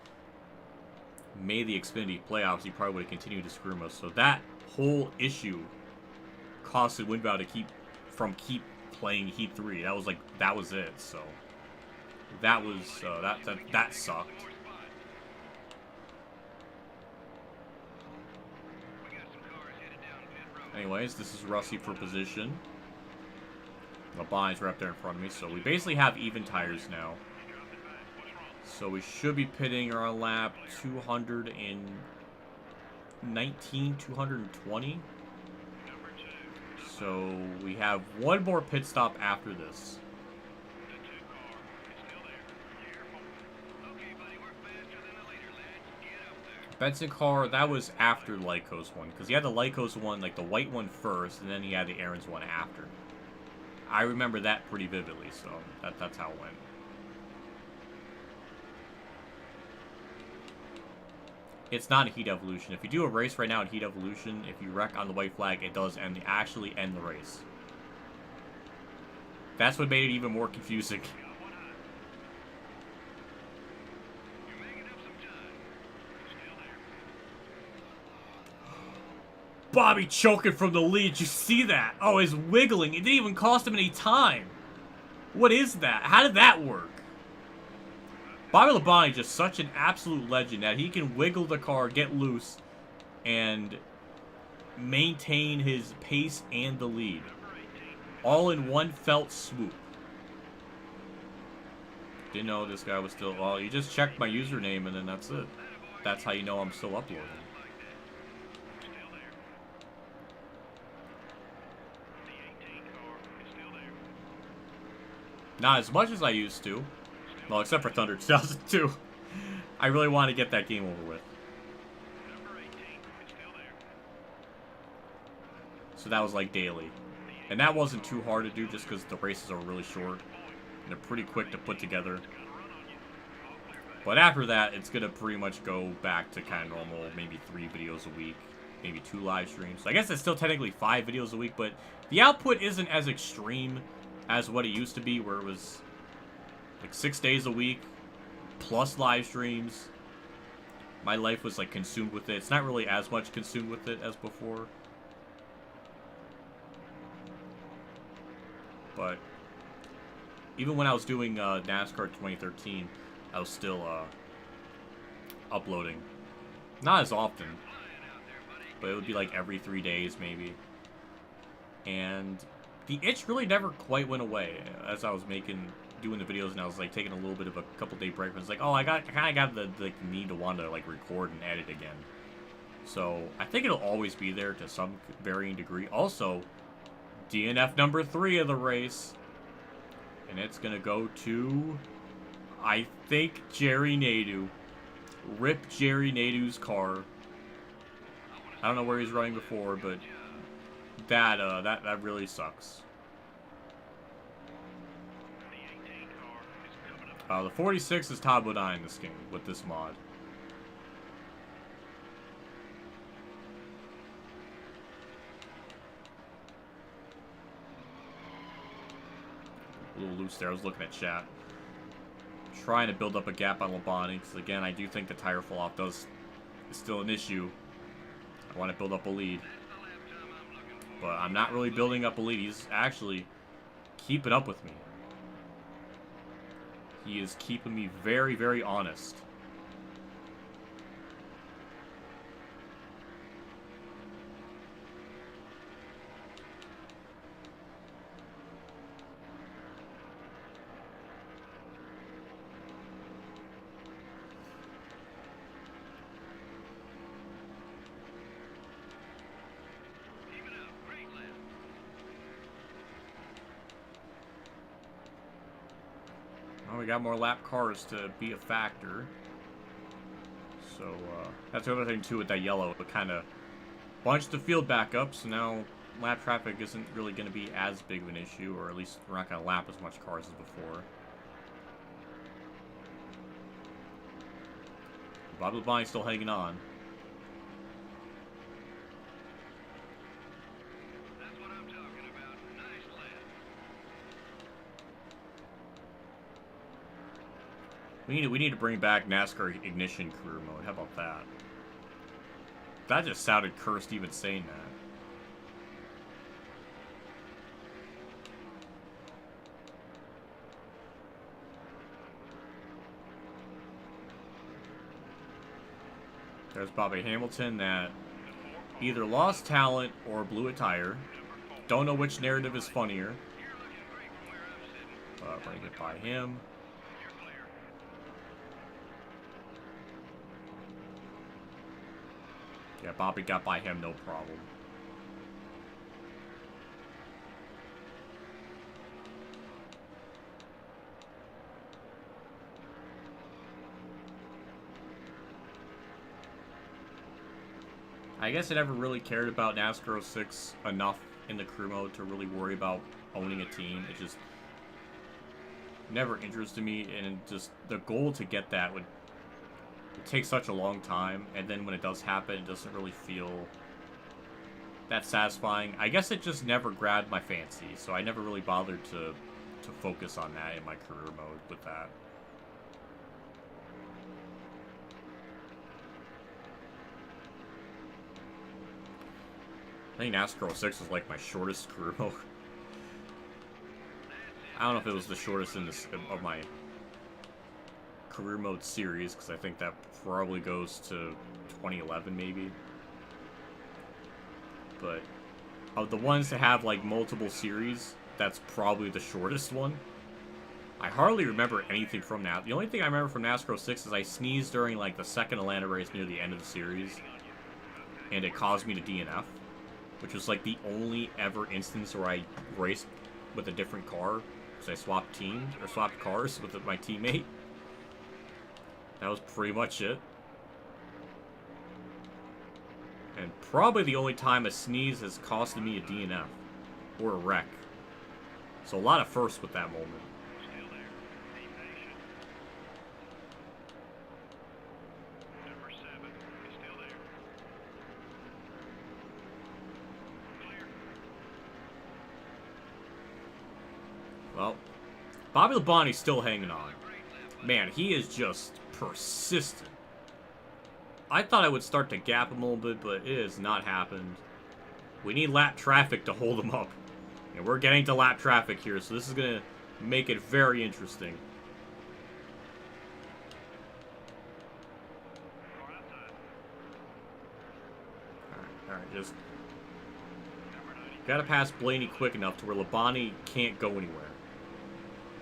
made the Xfinity playoffs, he probably would have continued to screw us. So that whole issue costed WinVal to keep playing Heat 3. That was it. So that was that sucked. Anyways, this is Rusty for position. LeBon's right up there in front of me, so we basically have even tires now. So we should be pitting around lap 219, 220. So we have 1 more pit stop after this. Benson car, that was after Lyco's one, because he had the Lyco's one, like the white one first, and then he had the Aaron's one after. I remember that pretty vividly, so that's how it went. It's not a Heat Evolution. If you do a race right now in Heat Evolution, if you wreck on the white flag, it does actually end the race. That's what made it even more confusing. Bobby choking from the lead. Did you see that? Oh, he's wiggling. It didn't even cost him any time. What is that? How did that work? Bobby Labonte is just such an absolute legend that he can wiggle the car, get loose, and maintain his pace and the lead. All in one felt swoop. Didn't know this guy was still... Well, you just check my username and then that's it. That's how you know I'm still uploading. Not as much as I used to. Well, except for Thunder 2002. I really want to get that game over with. So that was like daily. And that wasn't too hard to do just because the races are really short. And they're pretty quick to put together. But after that, it's going to pretty much go back to kind of normal. Maybe 3 videos a week. Maybe 2 live streams. So I guess it's still technically 5 videos a week. But the output isn't as extreme as what it used to be. Where it was like 6 days a week. Plus live streams. My life was like consumed with it. It's not really as much consumed with it as before. But even when I was doing NASCAR 2013, I was still uploading. Not as often, but it would be like every 3 days maybe. And the itch really never quite went away as I was doing the videos, and I was like taking a little bit of a couple-day break. And it's like, oh, I kind of got the need to want to like record and edit again. So I think it'll always be there to some varying degree. Also, DNF number 3 of the race. And it's going to go to, I think, Jerry Nadeau. Rip Jerry Nadeau's car. I don't know where he's running before, but that really sucks. The 46 is top 9 in this game with this mod. A little loose there. I was looking at chat. Trying to build up a gap on Labonte, because again, I do think the tire fall-off is still an issue. I want to build up a lead. But I'm not really building up a lead. He's actually keeping up with me. He is keeping me very, very honest. We got more lap cars to be a factor. So, that's the other thing, too, with that yellow. It kind of bunched the field back up, so now lap traffic isn't really going to be as big of an issue, or at least we're not going to lap as much cars as before. Bob Labonte's still hanging on. We need to bring back NASCAR Ignition career mode. How about that? That just sounded cursed even saying that. There's Bobby Hamilton that either lost talent or blew a tire. Don't know which narrative is funnier. We're going to get by him. Yeah, Bobby got by him, no problem. I guess I never really cared about NASCAR 06 enough in the crew mode to really worry about owning a team. It just never interested me, and just the goal to get that would take such a long time, and then when it does happen, it doesn't really feel that satisfying. I guess it just never grabbed my fancy, so I never really bothered to focus on that in my career mode with that. I think NASCAR 06 was like my shortest career mode. I don't know if it was the shortest in this of my career mode series, because I think that probably goes to 2011 maybe. But of the ones that have like multiple series, that's probably the shortest one. I hardly remember anything from that. The only thing I remember from NASCAR 6 is I sneezed during like the second Atlanta race near the end of the series, and it caused me to DNF, which was like the only ever instance where I raced with a different car because I swapped teams or swapped cars with my teammate. That was pretty much it. And probably the only time a sneeze has costed me a DNF or a wreck. So a lot of firsts with that moment.
Still there. Be patient. Number 7 is still there. Clear.
Well, Bobby Labonte's still hanging on. Man, he is just persistent. I thought I would start to gap him a little bit, but it has not happened. We need lap traffic to hold him up. And we're getting to lap traffic here, so this is going to make it very interesting.
Car outside.
Alright, just
Number 90.
gotta pass Blaney quick enough to where Labonte can't go anywhere.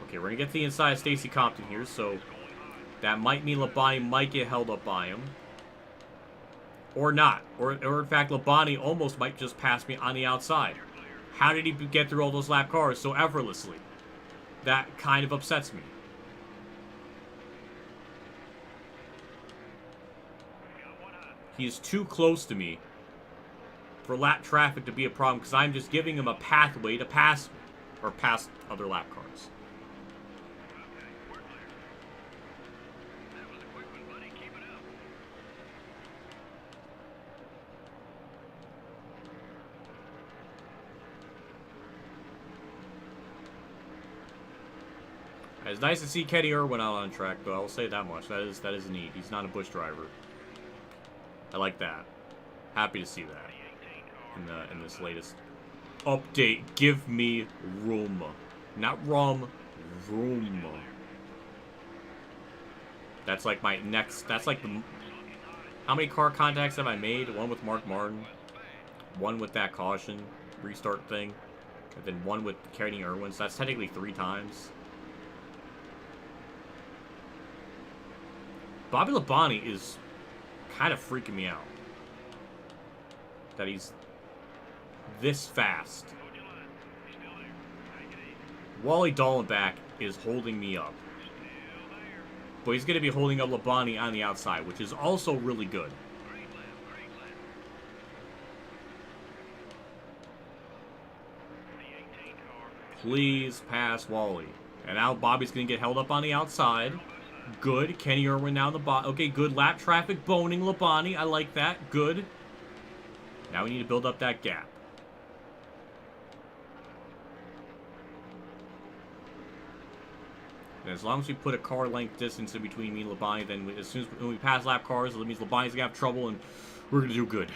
Okay, we're gonna get to the inside of Stacy Compton here, so that might mean Labonte might get held up by him. Or not. Or in fact, Labonte almost might just pass me on the outside. How did he get through all those lap cars so effortlessly? That kind of upsets me. He's too close to me for lap traffic to be a problem because I'm just giving him a pathway to pass me. Or pass other lap cars.
Okay, we're clear. That was a quick one, buddy. Keep it up.
It's nice to see Kenny Irwin out on track, though. I'll say that much. That is neat. He's not a Busch driver. I like that. Happy to see that in this latest update. Give me room, not rum, room. That's like my next. That's like the. How many car contacts have I made? One with Mark Martin, one with that caution restart thing, and then one with Kenny Irwin. So that's technically 3 times. Bobby Labonte is kind of freaking me out. That he's this fast. Wally Dallenbach is holding me up. But he's going to be holding up Labonte on the outside, which is also really good. Please pass Wally. And now Bobby's going to get held up on the outside. Good. Kenny Irwin now in the bottom. Okay, good. Lap traffic boning Labonte. I like that. Good. Now we need to build up that gap. And as long as we put a car length distance in between me and Labonte, then as soon as when we pass lap cars, that means Labonte's gonna have trouble, and we're gonna do good.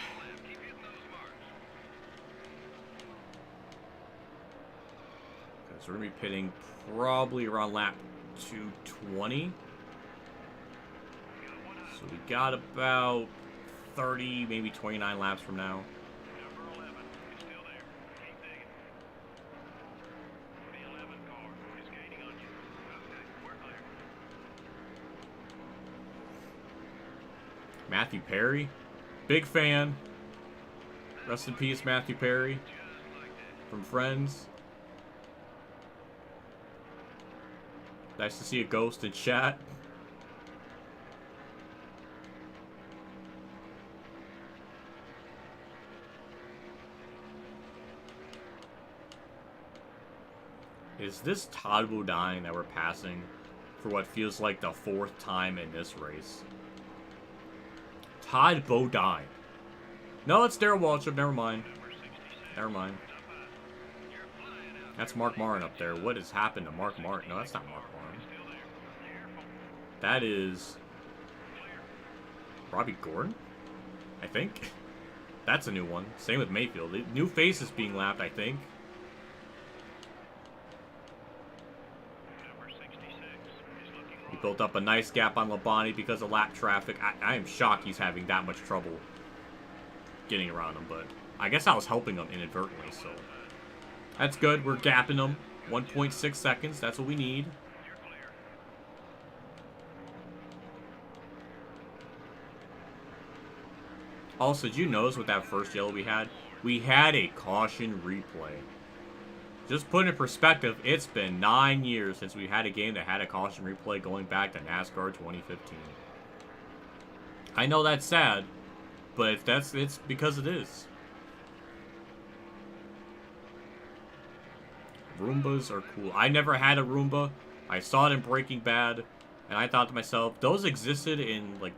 Okay, so we're gonna be pitting probably around lap 220. So we got about 30, maybe 29 laps from now.
Number 11 is still there. Keep digging. The 11 car is gaining on you. Okay, we're clear.
Matthew Perry, big fan. Rest in peace, Matthew Perry, from Friends. Nice to see a ghost in chat. Is this Todd Bodine that we're passing for what feels like the 4th time in this race? Todd Bodine. No, it's Darrell Waltrip. Never mind. Never mind. That's Mark Martin up there. What has happened to Mark Martin? No, that's not Mark Martin. That is Robbie Gordon, I think. That's a new one. Same with Mayfield. New faces being lapped, I think. He built up a nice gap on Labonte because of lap traffic. I am shocked he's having that much trouble getting around him, but I guess I was helping him inadvertently, so that's good. We're gapping him. 1.6 seconds. That's what we need. Also, did you notice with that first yellow we had? We had a caution replay. Just put in perspective, it's been 9 years since we had a game that had a caution replay going back to NASCAR 2015. I know that's sad, but it's because it is. Roombas are cool. I never had a Roomba. I saw it in Breaking Bad, and I thought to myself, those existed in like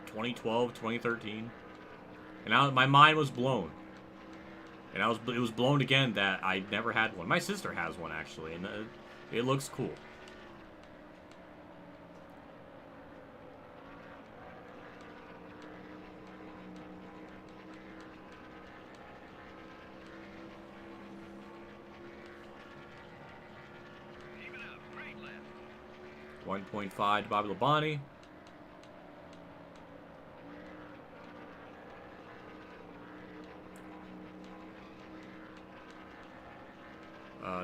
2012, 2013, and my mind was blown. And it was blown again that I never had one. My sister has one actually, and it looks cool.
Keep it up. Great lap.
1.5 to Bobby Labonte.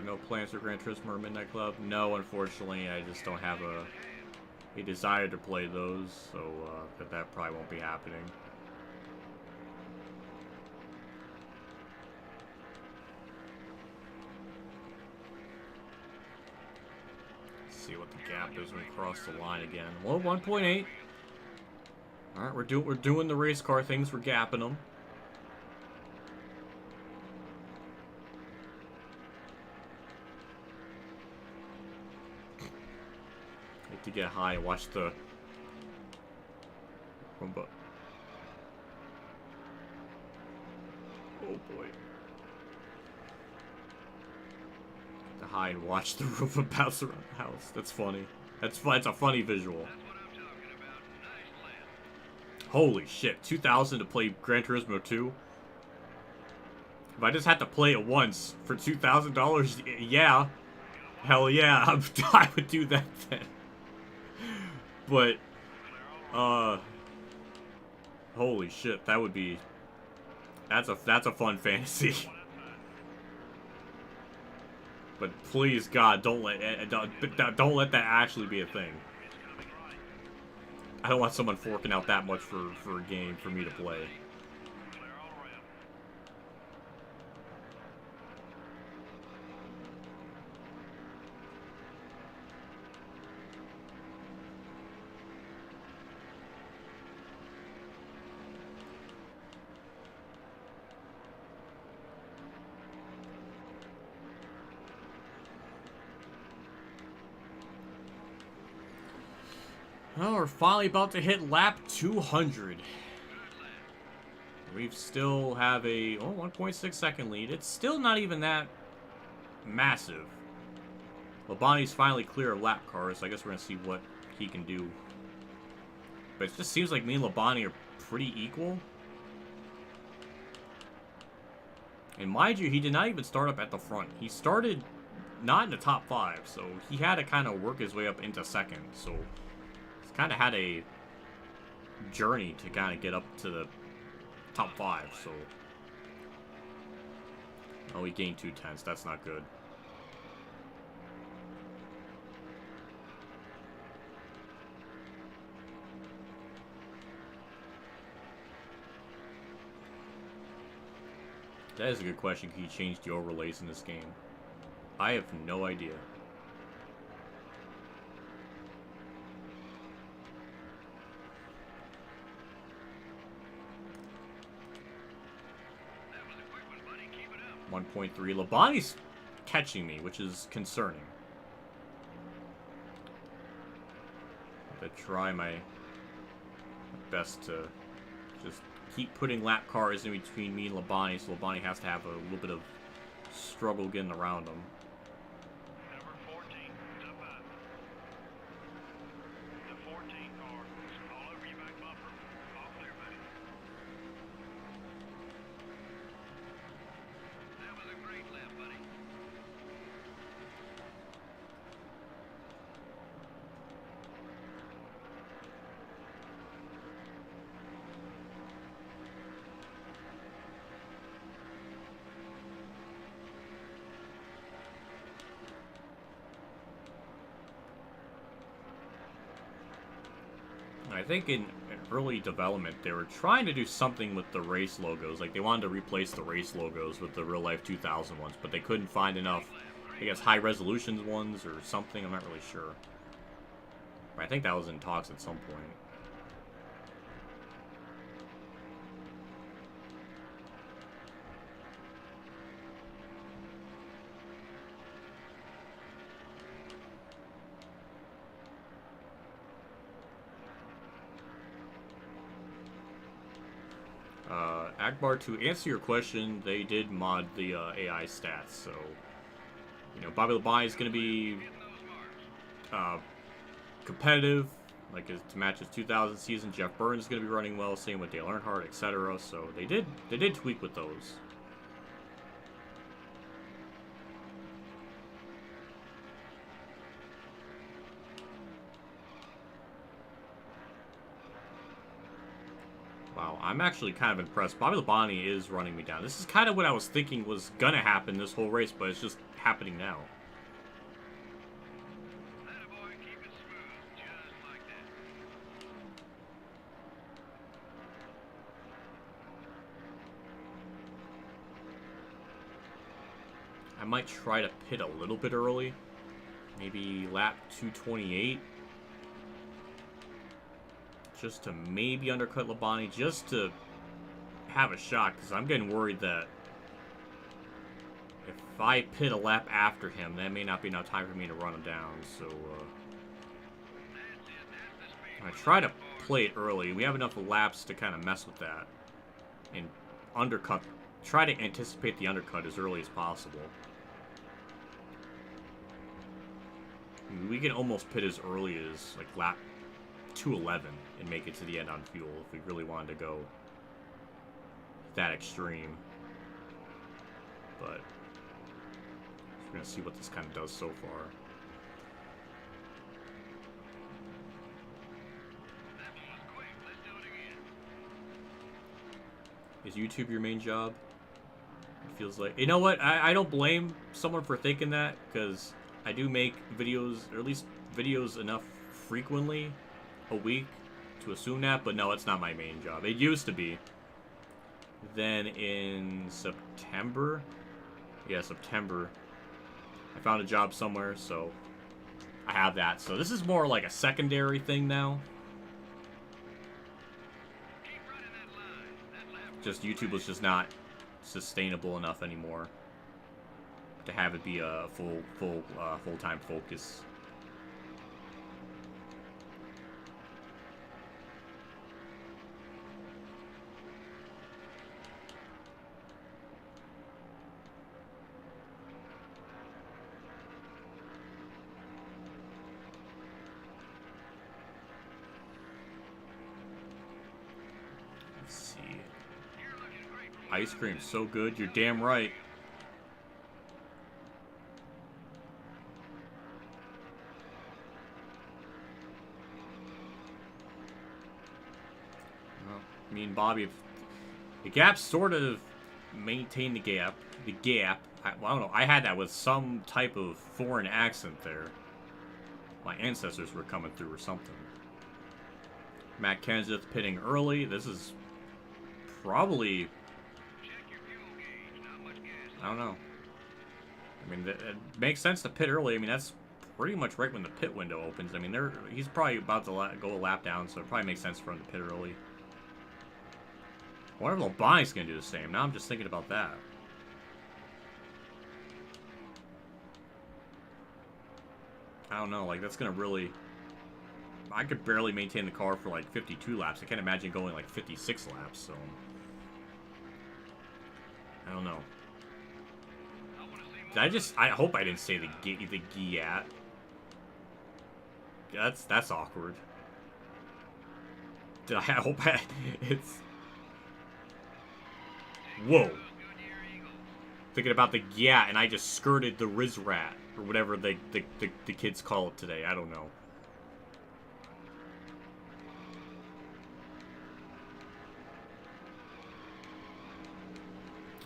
No plans for Gran Turismo or Midnight Club? No, unfortunately, I just don't have a desire to play those, so that probably won't be happening. Let's see what the gap is when we cross the line again. Well, 1.8. All right, we're doing the race car things. We're gapping them. To get high and watch the Roomba. Oh boy. To high and watch the Roomba bounce around the house. That's funny. That's fun. It's a funny visual.
That's what I'm talking about. Nice lap.
Holy shit. 2,000 to play Gran Turismo 2. If I just had to play it once for $2,000, yeah. Hell yeah. I would do that then. But, holy shit, that would be, that's a fun fantasy. But please, God, don't let that actually be a thing. I don't want someone forking out that much for a game for me to play. Well, we're finally about to hit lap 200. We still have a 1.6 second lead. It's still not even that massive. Labonte's finally clear of lap cars, so I guess we're going to see what he can do. But it just seems like me and Labonte are pretty equal. And mind you, he did not even start up at the front. He started not in the top 5, so he had to kind of work his way up into second. So he's kind of had a journey to kind of get up to the top 5. So, oh, he gained 0.2. That's not good. That is a good question. Can you change the overlays in this game? I have no idea.
That was a quick one, buddy. Keep it up.
1.3. Labonte's catching me, which is concerning. I have to try my best to just keep putting lap cars in between me and Labonte, so Labonte has to have a little bit of struggle getting around them.
Number 14, up high. The 14 car is all over your back bumper. All clear, buddy. That was a great lap, buddy.
I think early development, they were trying to do something with the race logos. Like, they wanted to replace the race logos with the real life 2000 ones, but they couldn't find enough, I guess, high resolution ones or something. I'm not really sure. But I think that was in talks at some point. Akbar, to answer your question, they did mod the AI stats, so, you know, Bobby Labonte is going to be competitive, like to match his 2000 season. Jeff Burns is going to be running well, same with Dale Earnhardt, etc. So they did tweak with those. Wow, I'm actually kind of impressed. Bobby Labonte is running me down. This is kind of what I was thinking was going to happen this whole race, but it's just happening now. I might try to pit a little bit early. Maybe lap 228. Just to maybe undercut Labonte, just to have a shot, because I'm getting worried that if I pit a lap after him, that may not be enough time for me to run him down. So, I try to play it early. We have enough laps to kind of mess with that. And undercut, try to anticipate the undercut as early as possible. I mean, we can almost pit as early as, like, lap 211 and make it to the end on fuel if we really wanted to go that extreme. But we're going to see what this kind of does so far. Is YouTube your main job? It feels like... You know what? I don't blame someone for thinking that, because I do make videos, or at least videos enough frequently a week to assume that, but no, it's not my main job. It used to be. Then in September, I found a job somewhere, so I have that. So this is more like a secondary thing now. Just YouTube was just not sustainable enough anymore to have it be a full-time focus. Ice cream's so good, you're damn right. Well, me and Bobby, the gap sort of maintained the gap. I don't know, I had that with some type of foreign accent there. My ancestors were coming through or something. Matt Kenseth pitting early. This is probably... I don't know. I mean, it makes sense to pit early. I mean, that's pretty much right when the pit window opens. I mean, he's probably about to go a lap down, so it probably makes sense for him to pit early. I wonder if Labonte's going to do the same. Now I'm just thinking about that. I don't know. Like, that's going to really... I could barely maintain the car for, like, 52 laps. I can't imagine going, like, 56 laps, so... I don't know. I hope I didn't say the Giat. That's awkward. I hope it's... Whoa. Thinking about the Giat, and I just skirted the Rizrat, or whatever the kids call it today. I don't know.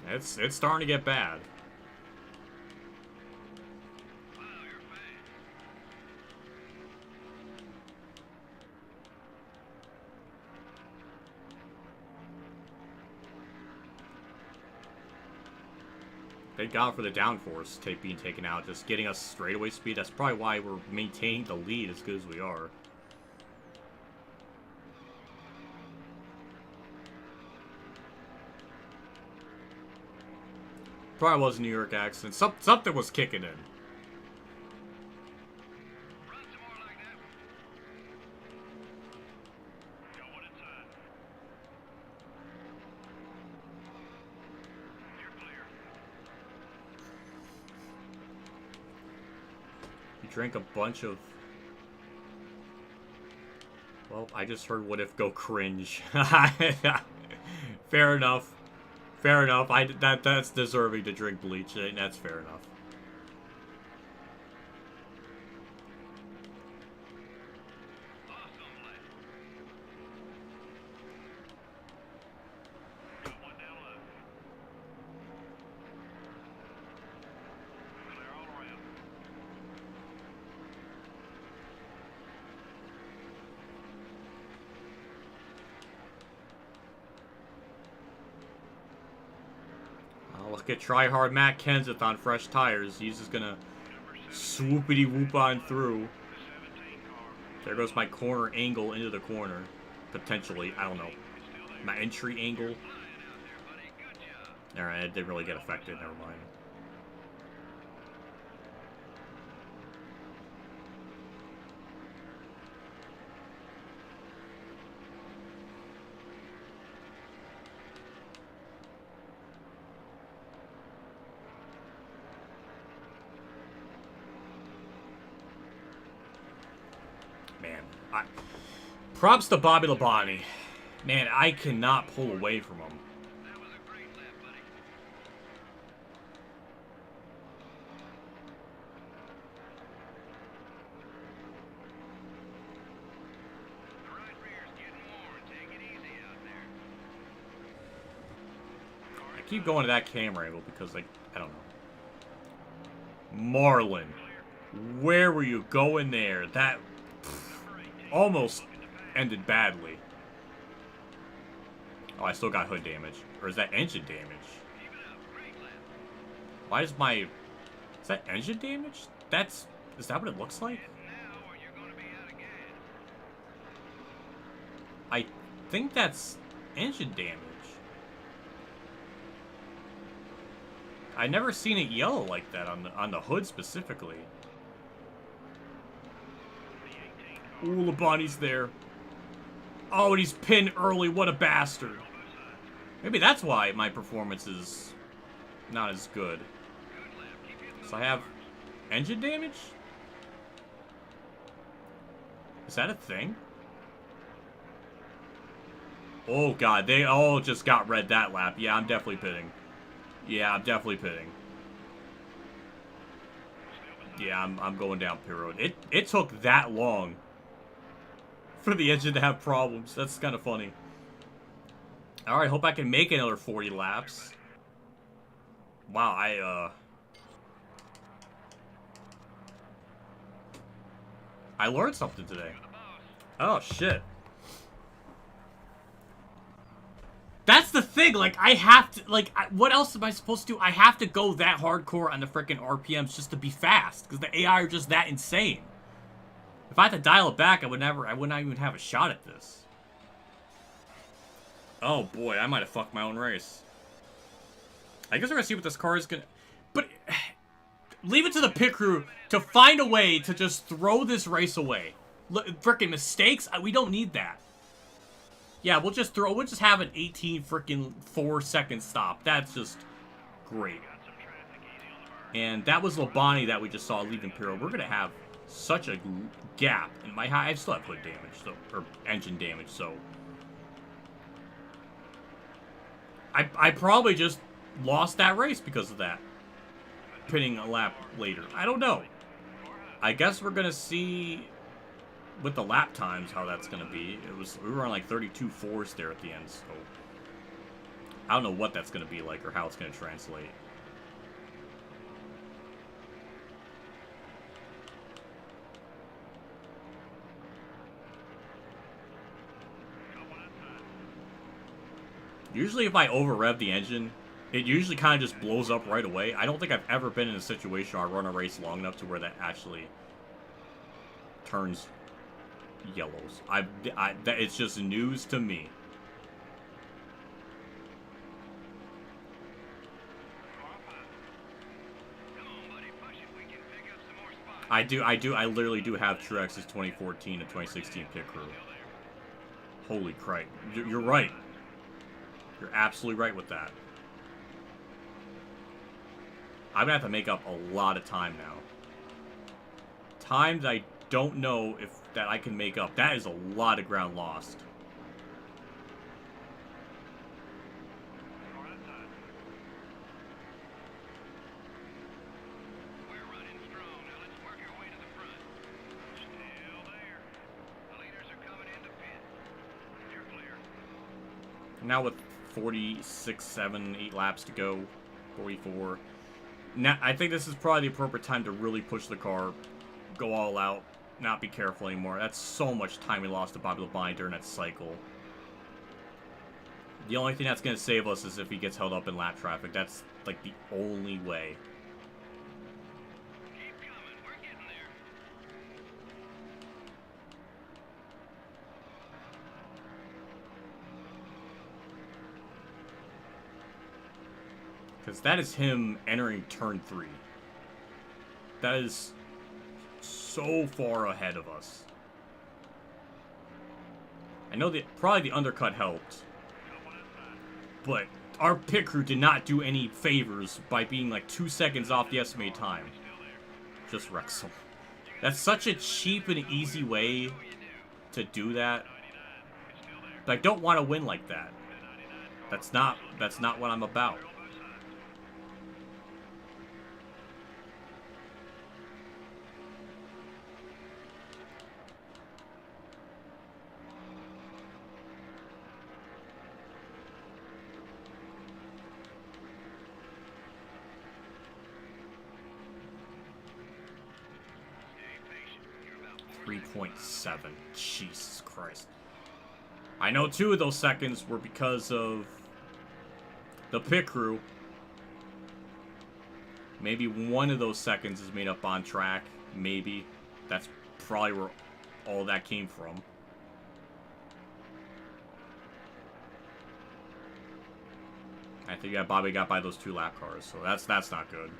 It's starting to get bad. Thank God for the downforce tape being taken out, just getting us straightaway speed. That's probably why we're maintaining the lead as good as we are. Probably was a New York accent. Something was kicking in. Drank a bunch of... Well, I just heard what if go cringe. Fair enough. Fair enough. That's deserving to drink bleach. That's fair enough. Look at tryhard Matt Kenseth on fresh tires. He's just gonna swoopity whoop on through. There goes my corner angle into the corner. Potentially, I don't know. My entry angle. Alright, it didn't really get affected, never mind. Props to Bobby Labonte. Man, I cannot pull away from him.
That was a great lap, buddy. The right rear's getting warm. Take it easy out there.
I keep going to that camera angle because, like, I don't know. Marlin. Where were you going there? That almost ended badly. Oh, I still got hood damage. Or is that engine damage? Why is my... Is that engine damage? That's... Is that what it looks like? I think that's engine damage. I never seen it yellow like that on the hood specifically. Ooh, Labonte's there. Oh, and he's pinned early. What a bastard. Maybe that's why my performance is not as good. So I have engine damage? Is that a thing? Oh, God. They all just got red that lap. Yeah, I'm definitely pitting. Yeah, I'm definitely pitting. Yeah, I'm going down pit road. It took that long for the engine to have problems. That's kind of funny. Alright, hope I can make another 40 laps. Wow, I learned something today. Oh, shit. That's the thing, like, I have to, like, what else am I supposed to do? I have to go that hardcore on the frickin' RPMs just to be fast, because the AI are just that insane. If I had to dial it back, I would not even have a shot at this. Oh boy, I might have fucked my own race. I guess we're gonna see what this car is gonna... But, leave it to the pit crew to find a way to just throw this race away. Frickin' mistakes, we don't need that. Yeah, we'll just have an 18 frickin' 4-second stop. That's just great. And that was Labonte that we just saw leaving Piro. We're gonna have such a gap in my high. I still have hood damage, so, or engine damage, so I probably just lost that race because of that. Pitting a lap later. I don't know. I guess we're gonna see with the lap times how that's gonna be. We were on like 32.4s there at the end, so I don't know what that's gonna be like or how it's gonna translate. Usually if I over rev the engine, it usually kind of just blows up right away. I don't think I've ever been in a situation where I run a race long enough to where that actually turns yellows. It's just news to me. I literally do have Truex's 2014 and 2016 pit crew. Holy crap. You're right. You're absolutely right with that. I'm gonna have to make up a lot of time now. Time that I don't know if that I can make up. That is a lot of ground lost. Now with 46, 7, 8 laps to go, 44. Now, I think this is probably the appropriate time to really push the car, go all out, not be careful anymore. That's so much time we lost to Bobby Labonte during that cycle. The only thing that's going to save us is if he gets held up in lap traffic. That's, like, the only way.
Keep coming. We're getting there.
Because that is him entering turn 3. That is so far ahead of us. I know that probably the undercut helped. But our pit crew did not do any favors by being like 2 seconds off the estimated time. Just Wrexham. That's such a cheap and easy way to do that. But I don't want to win like that. That's not what I'm about. .7. Jesus Christ. I know 2 of those seconds were because of the pit crew. Maybe 1 of those seconds is made up on track. Maybe. That's probably where all that came from. I think Bobby got by those 2 lap cars, so that's not good.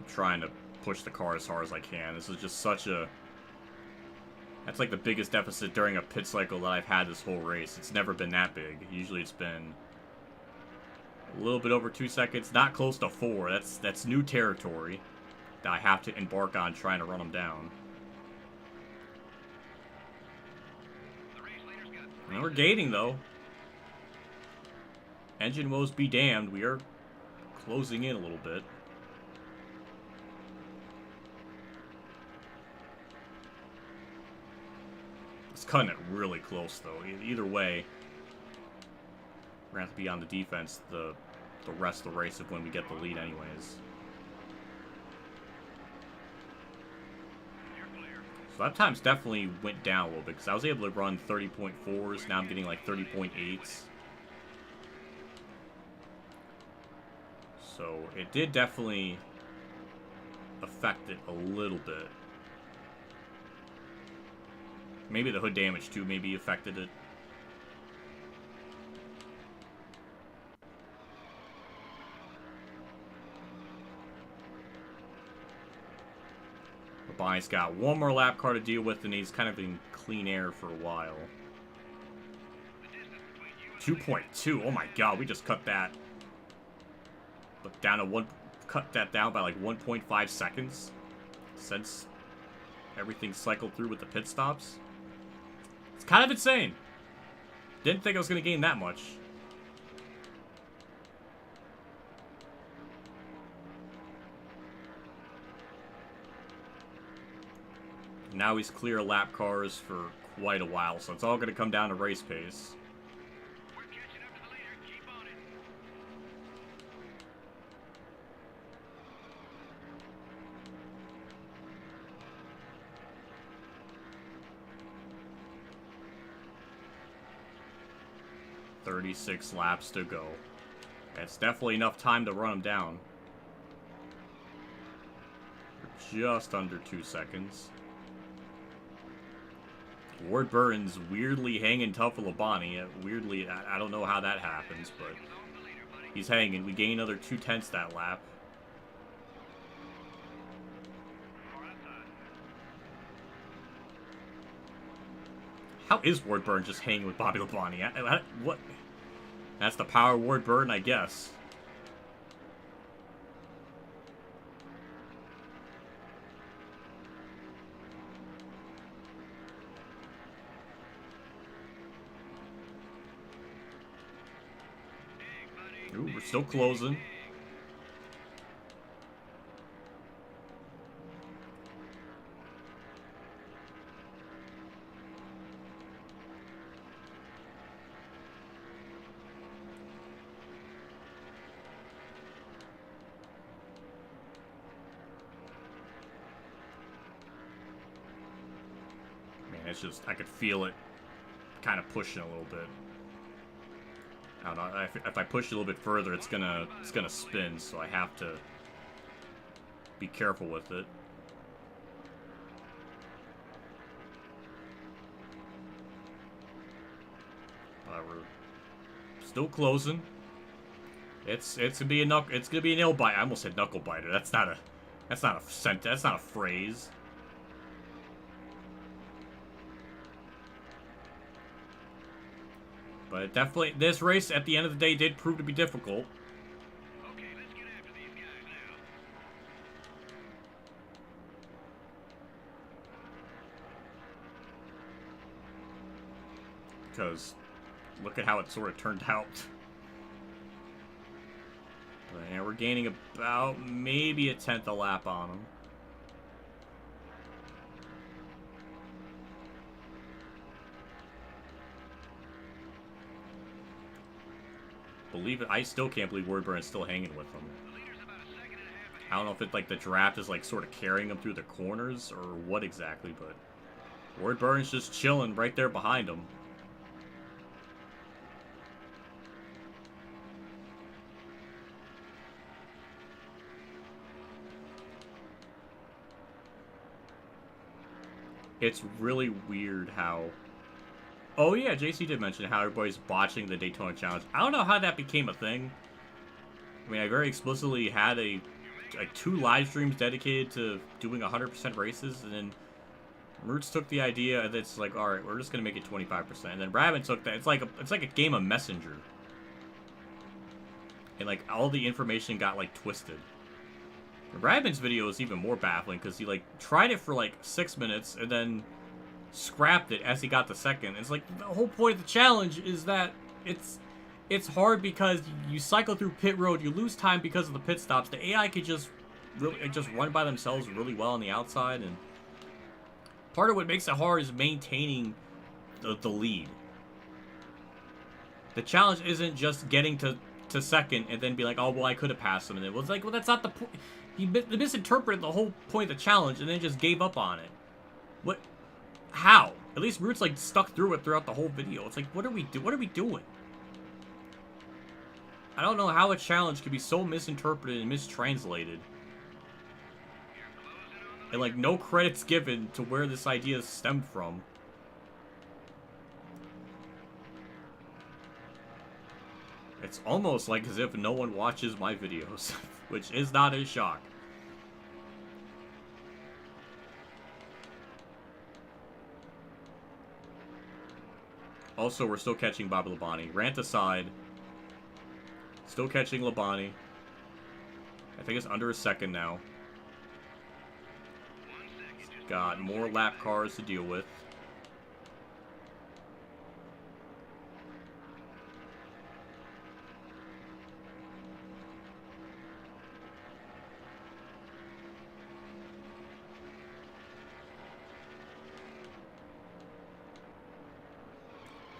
Trying to push the car as hard as I can. This is just such a... That's like the biggest deficit during a pit cycle that I've had this whole race. It's never been that big. Usually it's been a little bit over 2 seconds, not close to 4. That's new territory that I have to embark on trying to run them down. And we're gating though. Engine woes be damned. We are closing in a little bit. Cutting it really close though. Either way, we're gonna have to be on the defense the rest of the race if when we get the lead anyways. So that time's definitely went down a little bit because I was able to run 30.4s. Now I'm getting like 30.8s. So it did definitely affect it a little bit. Maybe the hood damage too maybe affected it. Labonte's got 1 more lap car to deal with, and he's kind of in clean air for a while. 2.2. Oh my god, we just cut that. Look down to 1. Cut that down by like 1.5 seconds since everything cycled through with the pit stops. It's kind of insane. Didn't think I was going to gain that much. Now he's clear lap cars for quite a while, so it's all going to come down to race pace.
We're catching up to the leader. Keep on it.
36 laps to go. That's definitely enough time to run him down. Just under 2 seconds. Ward Burton's weirdly hanging tough with Labonte. Weirdly, I don't know how that happens, but he's hanging. We gain another 2/10 that lap. How is Ward Burton just hanging with Bobby Labonte? What? That's the power of Ward Burton, I guess. Ooh, we're still closing. Man, it's just, I could feel it kind of pushing a little bit. I don't know, if I push it a little bit further, it's gonna spin, so I have to be careful with it. We're still closing. It's gonna be a nail bite. I almost said knuckle biter. That's not a phrase. But definitely, this race at the end of the day did prove to be difficult.
Okay, let's get after these guys now.
Because look at how it sort of turned out. But yeah, we're gaining about maybe a 10th a lap on them. Believe it, I still can't believe Ward Burton's still hanging with them. I don't know if it's like the draft is like sort of carrying them through the corners or what exactly, but Ward Burton's just chilling right there behind him. It's really weird how... Oh yeah, JC did mention how everybody's botching the Daytona Challenge. I don't know how that became a thing. I mean, I very explicitly had like 2 live streams dedicated to doing 100% races, and then Roots took the idea that it's like, all right, we're just gonna make it 25%, and then Rabbit took that. It's like a game of Messenger, and like all the information got like twisted. Rabbit's video is even more baffling because he like tried it for like 6 minutes and then scrapped it as he got the second. It's like the whole point of the challenge is that it's hard because you cycle through pit road, you lose time because of the pit stops. The AI could just run by themselves really well on the outside, and part of what makes it hard is maintaining the lead. The challenge isn't just getting to second and then be like, oh well, I could have passed him, and it was like, well, that's not the point. He misinterpreted the whole point of the challenge and then just gave up on it. What? How? At least Roots like stuck through it throughout the whole video. It's like, what are we doing? I don't know how a challenge could be so misinterpreted and mistranslated. And like no credits given to where this idea stemmed from. It's almost like as if no one watches my videos, which is not a shock. Also, we're still catching Bobby Labonte. Rant aside, still catching Labonte. I think it's under a second now. Got more lap cars to deal with.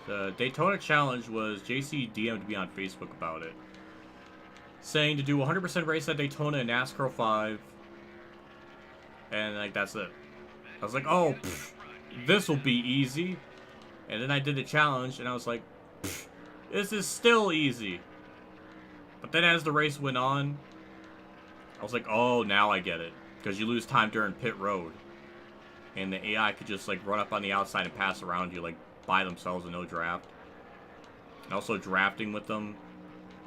The Daytona Challenge was, JC DM'd me on Facebook about it, saying to do 100% race at Daytona in NASCAR 5, and like that's it. I was like, oh, this will be easy. And then I did the challenge, and I was like, This is still easy. But then as the race went on, I was like, oh, now I get it. Because you lose time during pit road. And the AI could just, like, run up on the outside and pass around you, like, by themselves with no draft. And also, drafting with them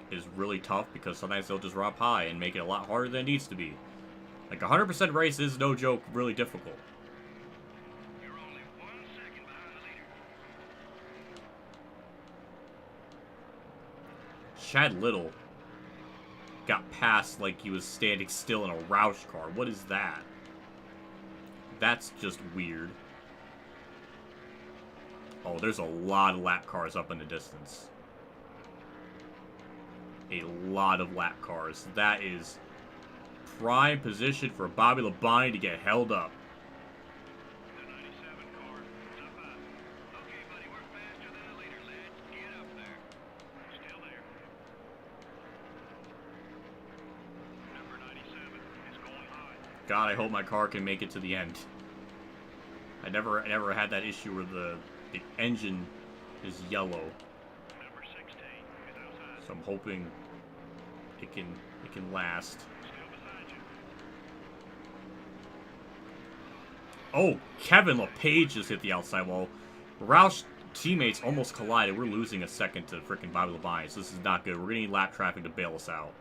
is really tough because sometimes they'll just run up high and make it a lot harder than it needs to be. Like, 100% race is, no joke, really difficult.
You're only 1 second behind the leader.
Chad Little got passed like he was standing still in a Roush car. What is that? That's just weird. Oh, there's a lot of lap cars up in the distance. A lot of lap cars. That is prime position for Bobby Labonte to get held up.
The 97 car is up high. Okay, buddy, we're faster than the leader. Let's get up there. Still there. Number 97 is going high.
God, I hope my car can make it to the end. I never had that issue where the engine is yellow.
Number 16 is outside.
So I'm hoping it can last.
Still beside you.
Oh, Kevin LePage just hit the outside wall. Roush teammates almost collided. We're losing a second to frickin' Bobby Labonte, so this is not good. We're gonna need lap traffic to bail us out.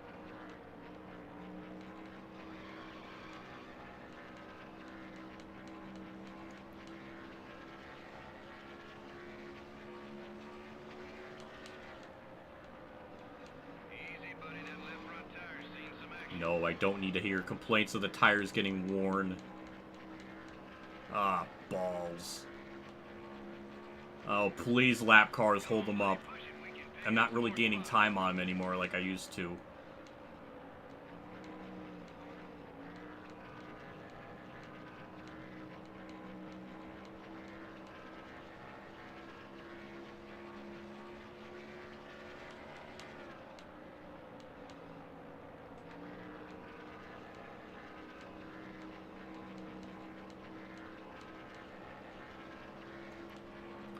Easy, buddy. That left front tire's seen some action.
No, I don't need to hear complaints of the tires getting worn. Ah, balls. Oh, please, lap cars, hold them up. I'm not really gaining time on them anymore like I used to.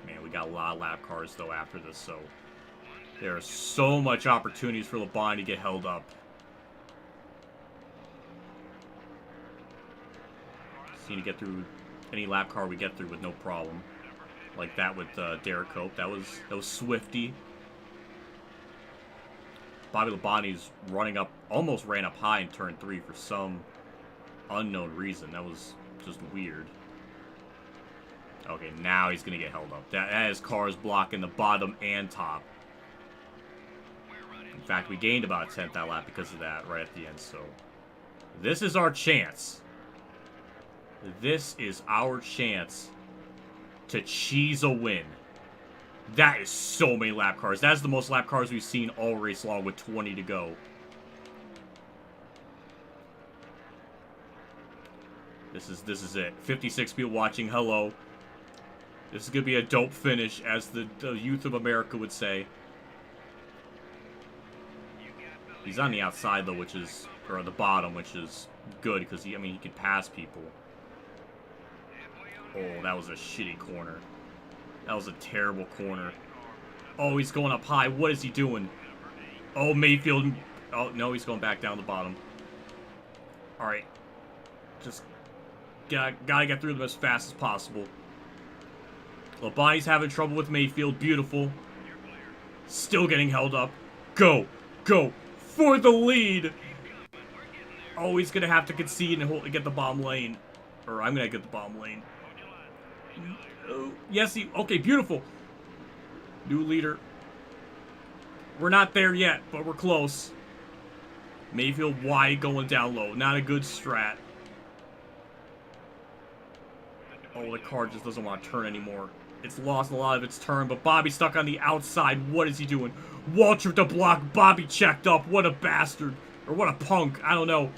Man, we got a lot of lap cars, though, after this, so there are so much opportunities for Labonte to get held up. Just need to get through any lap car we get through with no problem. Like that with Derek Cope. That was Swifty. Bobby Labonte's running up, almost ran up high in turn 3 for some unknown reason. That was just weird. Okay, now he's going to get held up. That is cars blocking the bottom and top. In fact, we gained about a 10th that lap because of that right at the end, so this is our chance. This is our chance to cheese a win. That is so many lap cars. That's the most lap cars we've seen all race long with 20 to go. This is it. 56 people watching. Hello. This is going to be a dope finish, as the youth of America would say. He's on the outside, though, which is, or the bottom, which is good, because he can pass people. Oh, that was a shitty corner. That was a terrible corner. Oh, he's going up high. What is he doing? Oh, Mayfield. Oh, no, he's going back down the bottom. Alright. Just gotta get through them as fast as possible. Labonte's having trouble with Mayfield. Beautiful. Still getting held up. Go. Go. For the lead. Oh, he's gonna have to concede and get the bottom lane. Or I'm gonna get the bottom lane. Yes, okay, beautiful. New leader. We're not there yet, but we're close. Mayfield wide going down low. Not a good strat. Oh, the car just doesn't want to turn anymore. It's lost a lot of its turn, but Bobby's stuck on the outside. What is he doing? Waltrip to block. Bobby checked up. What a bastard. Or what a punk. I don't know.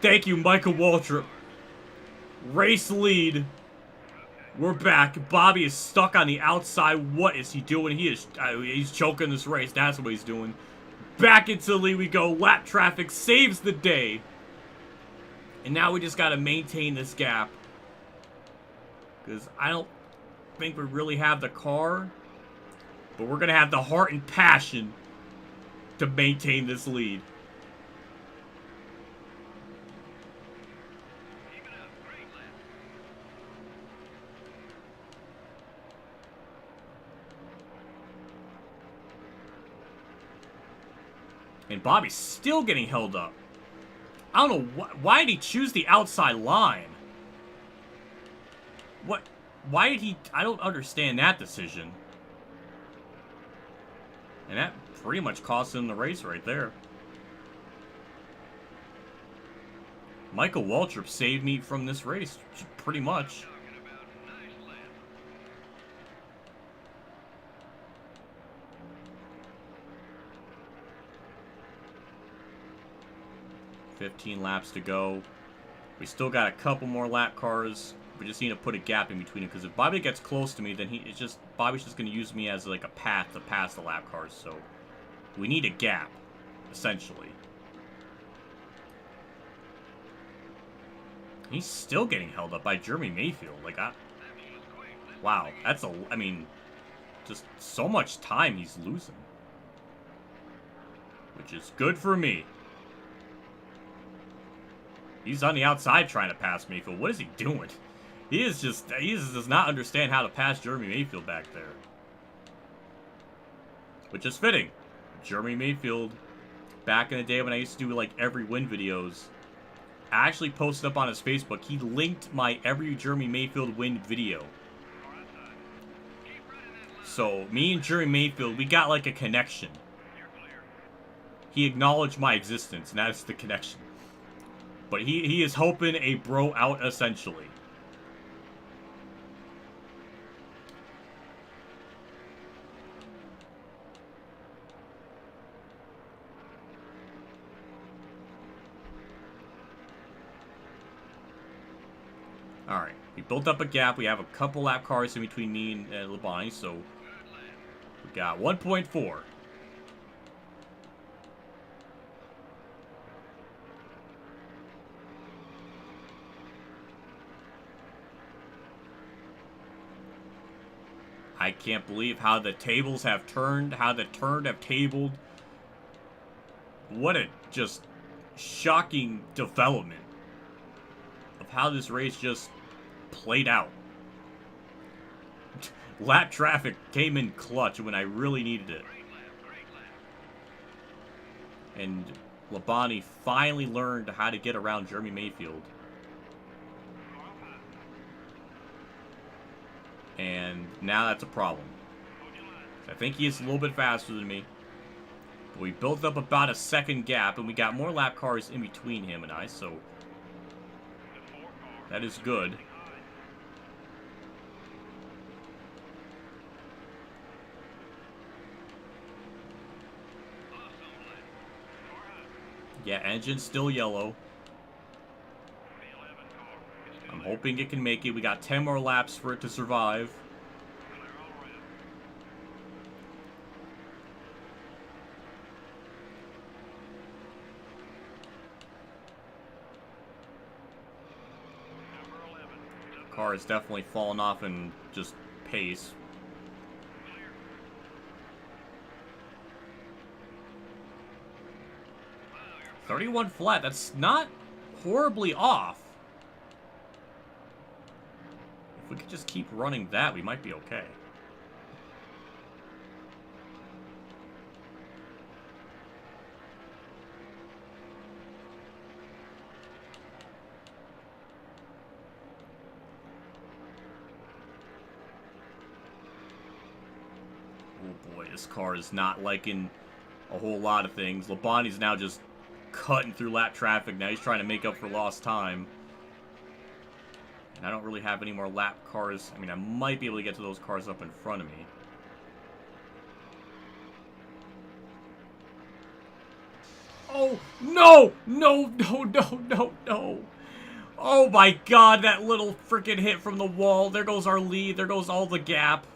Thank you, Michael Waltrip. Race lead. We're back. Bobby is stuck on the outside. What is he doing? He's choking this race. That's what he's doing. Back into the lead we go. Lap traffic saves the day. And now we just got to maintain this gap. Because I don't think we really have the car. But we're going to have the heart and passion to maintain this lead. And Bobby's still getting held up. I don't know, why did he choose the outside line? What? Why did he... I don't understand that decision. And that pretty much cost him the race right there. Michael Waltrip saved me from this race, pretty much. 15 laps to go. We still got a couple more lap cars. We just need to put a gap in between them, because if Bobby gets close to me, then Bobby's just going to use me as like a path to pass the lap cars. So we need a gap, essentially. He's still getting held up by Jeremy Mayfield. Like, wow, that's I mean, just so much time he's losing, which is good for me. He's on the outside trying to pass Mayfield. What is he doing? He does not understand how to pass Jeremy Mayfield back there. Which is fitting. Jeremy Mayfield, back in the day when I used to do like every win videos, I actually posted up on his Facebook. He linked my every Jeremy Mayfield win video. So me and Jeremy Mayfield, we got like a connection. He acknowledged my existence, and that's the connection. But he is hoping a bro out, essentially. Alright, we built up a gap. We have a couple lap cars in between me and Labonte, so we got 1.4. I can't believe how the tables have turned, how the turned have tabled. What a just shocking development of how this race just played out. Lap traffic came in clutch when I really needed it. And Labonte finally learned how to get around Jeremy Mayfield. And now that's a problem. I think he is a little bit faster than me. But we built up about a second gap, and we got more lap cars in between him and I, so that is good. Yeah, engine's still yellow. I'm hoping it can make it. We got 10 more laps for it to survive. Car is definitely fallen off in just pace. .31 flat. That's not horribly off. If we could just keep running that, we might be okay. Oh boy, this car is not liking a whole lot of things. Labonte's now just cutting through lap traffic. Now he's trying to make up for lost time. And I don't really have any more lap cars. I mean, I might be able to get to those cars up in front of me. Oh, no! No, no, no, no, no. Oh my god, that little freaking hit from the wall. There goes our lead. There goes all the gap.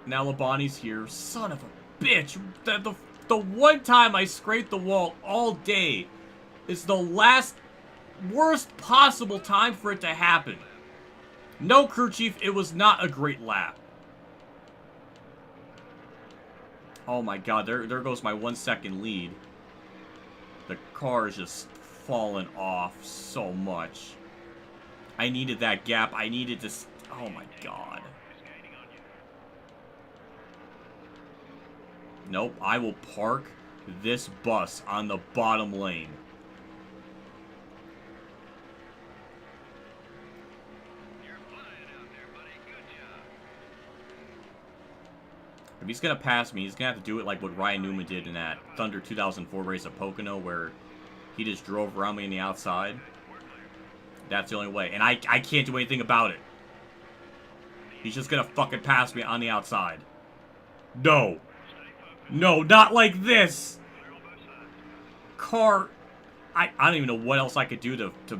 Now Labonte's here. Son of a bitch. The one time I scraped the wall all day is the last worst possible time for it to happen. No, crew chief, it was not a great lap. Oh my god, there goes my 1 second lead. The car is just falling off so much. I needed that gap. I needed to... Oh my god. Nope, I will park this bus on the bottom lane. If he's gonna pass me, he's gonna have to do it like what Ryan Newman did in that Thunder 2004 race at Pocono, where he just drove around me on the outside. That's the only way. And I can't do anything about it. He's just gonna fucking pass me on the outside. No. No, not like this! Car... I don't even know what else I could do to...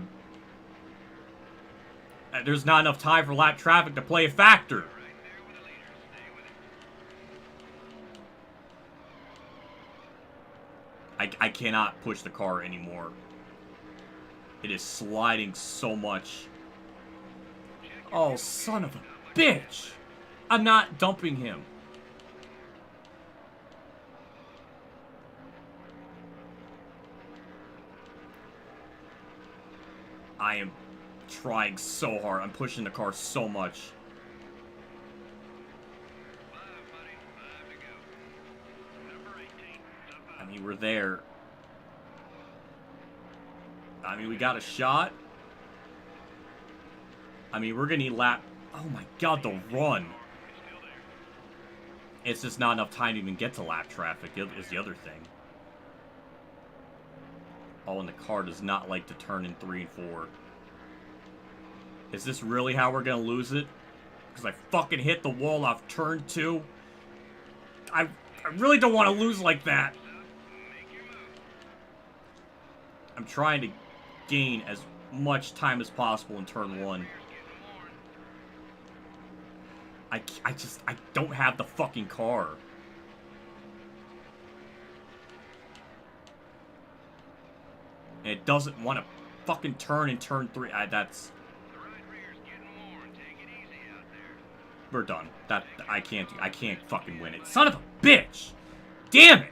There's not enough time for lap traffic to play a factor. I cannot push the car anymore. It is sliding so much. Oh, son of a bitch! I'm not dumping him. I am trying so hard. I'm pushing the car so much. I mean, we're there. I mean, we got a shot. I mean, we're gonna need lap... Oh my god, the run. It's just not enough time to even get to lap traffic, is the other thing. Oh, and the car does not like to turn in 3 and 4. Is this really how we're gonna lose it? Because I fucking hit the wall off turn 2. I really don't want to lose like that. I'm trying to gain as much time as possible in turn 1. I don't have the fucking car. And it doesn't want to fucking turn in turn 3. That's... We're done. I can't fucking win it. Son of a bitch! Damn it!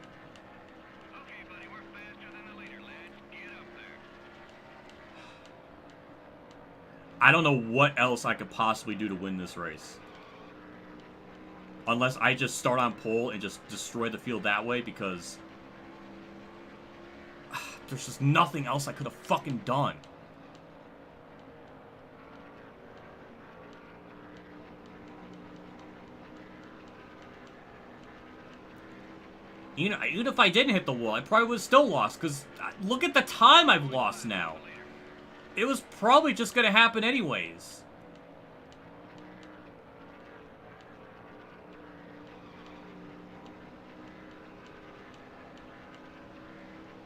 I don't know what else I could possibly do to win this race. Unless I just start on pole and just destroy the field that way, because... there's just nothing else I could have fucking done. Even if I didn't hit the wall, I probably would have still lost, because look at the time I've lost now. It was probably just going to happen anyways.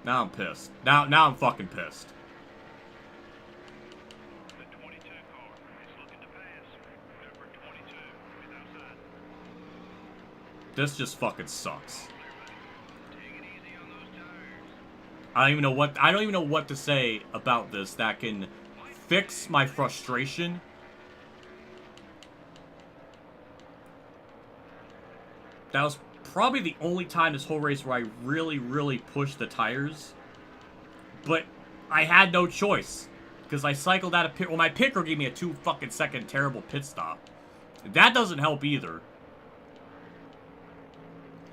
Now I'm pissed. Now I'm fucking pissed.
The 22 car is looking to pass. Number 22 is outside.
This just fucking sucks.
Take it easy on those tires.
I don't even know what to say about this that can fix my frustration. That was probably the only time this whole race where I really pushed the tires. But I had no choice. Because I cycled out of pit. Well, my pit crew gave me a 2 fucking second terrible pit stop. That doesn't help either.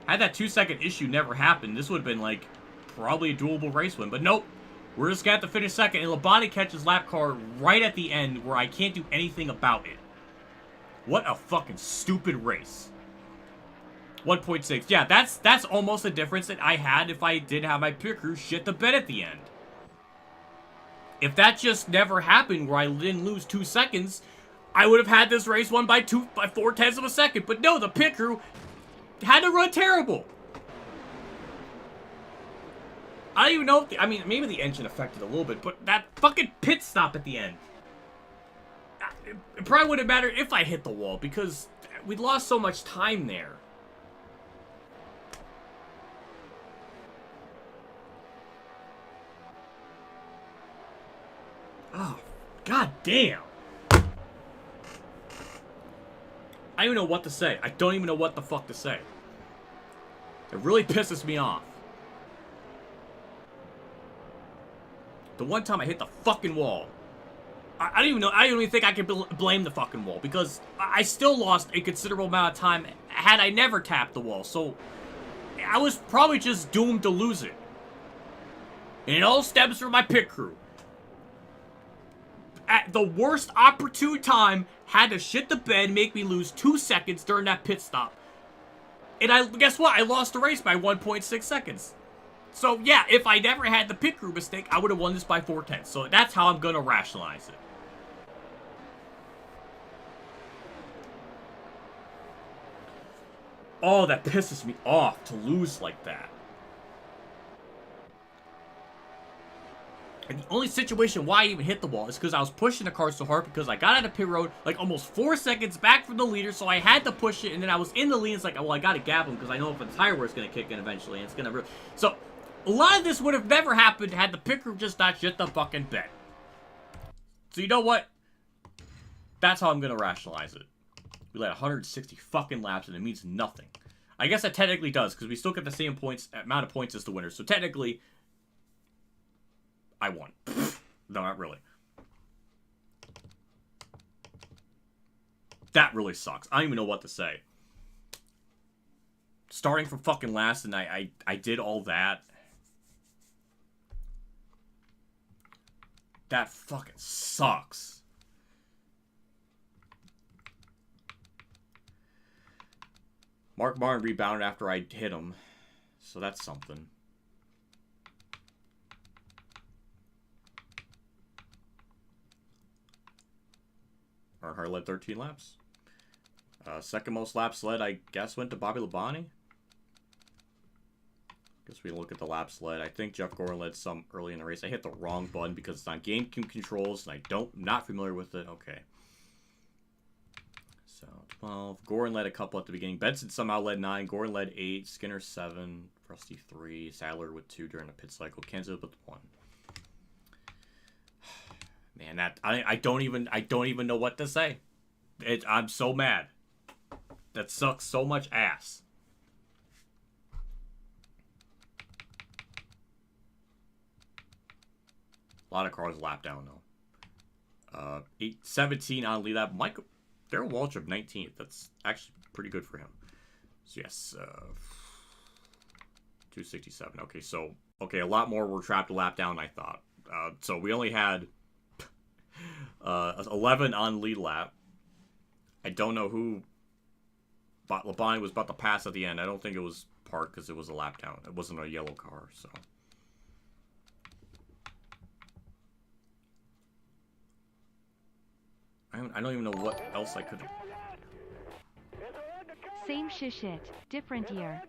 Had that 2 second issue never happened, this would have been like probably a doable race win. But nope. We're just gonna have to finish second. And Labonte catches lap car right at the end where I can't do anything about it. What a fucking stupid race. 1.6. Yeah, that's almost the difference that I had if I didn't have my pit crew shit the bed at the end. If that just never happened where I didn't lose 2 seconds, I would have had this race won by 4/10 of a second. But no, the pit crew had to run terrible. I don't even know if I mean, maybe the engine affected a little bit, but that fucking pit stop at the end. It probably wouldn't matter if I hit the wall, because we'd lost so much time there. Oh, god damn. I don't even know what to say. I don't even know what the fuck to say. It really pisses me off. The one time I hit the fucking wall. I don't even know. I don't even think I can blame the fucking wall, because I still lost a considerable amount of time had I never tapped the wall. So I was probably just doomed to lose it. And it all stems from my pit crew. At the worst opportune time, had to shit the bed, make me lose 2 seconds during that pit stop. And guess what? I lost the race by 1.6 seconds. So yeah, if I never had the pit crew mistake, I would have won this by 4/10. So that's how I'm gonna rationalize it. Oh, that pisses me off to lose like that. And the only situation why I even hit the wall is because I was pushing the car so hard, because I got out of pit road like almost 4 seconds back from the leader, so I had to push it, and then I was in the lead. It's like, well, I gotta gap him because I know if the tire wear is gonna kick in eventually, and it's gonna. So a lot of this would have never happened had the pit crew just not shit the fucking bed. So you know what? That's how I'm gonna rationalize it. We led 160 fucking laps, and it means nothing. I guess that technically does, because we still get the same amount of points as the winner. So technically, I won. No, not really. That really sucks. I don't even know what to say. Starting from fucking last, and I did all that. That fucking sucks. Mark Martin rebounded after I hit him, so that's something. Earnhardt led 13 laps. Second most laps led, I guess, went to Bobby Labonte. Guess we look at the laps led. I think Jeff Gordon led some early in the race. I hit the wrong button because it's on game controls, and I'm not familiar with it. Okay. So, 12. Gordon led a couple at the beginning. Benson somehow led 9. Gordon led 8. Skinner 7. Frosty 3. Sadler with 2 during the pit cycle. Kansas with 1. Man, that I don't even know what to say. I'm so mad. That sucks so much ass. A lot of cars lap down though. 17 on lead lap. Michael Darrell Waltrip 19th. That's actually pretty good for him. So yes, 267. Okay, so a lot more were trapped a lap down than I thought. So we only had 11 on lead lap. I don't know who Labonte was about to pass at the end. I don't think it was Park because it was a lap down. It wasn't a yellow car, so. I don't even know what else I could have.
Same shit, different year.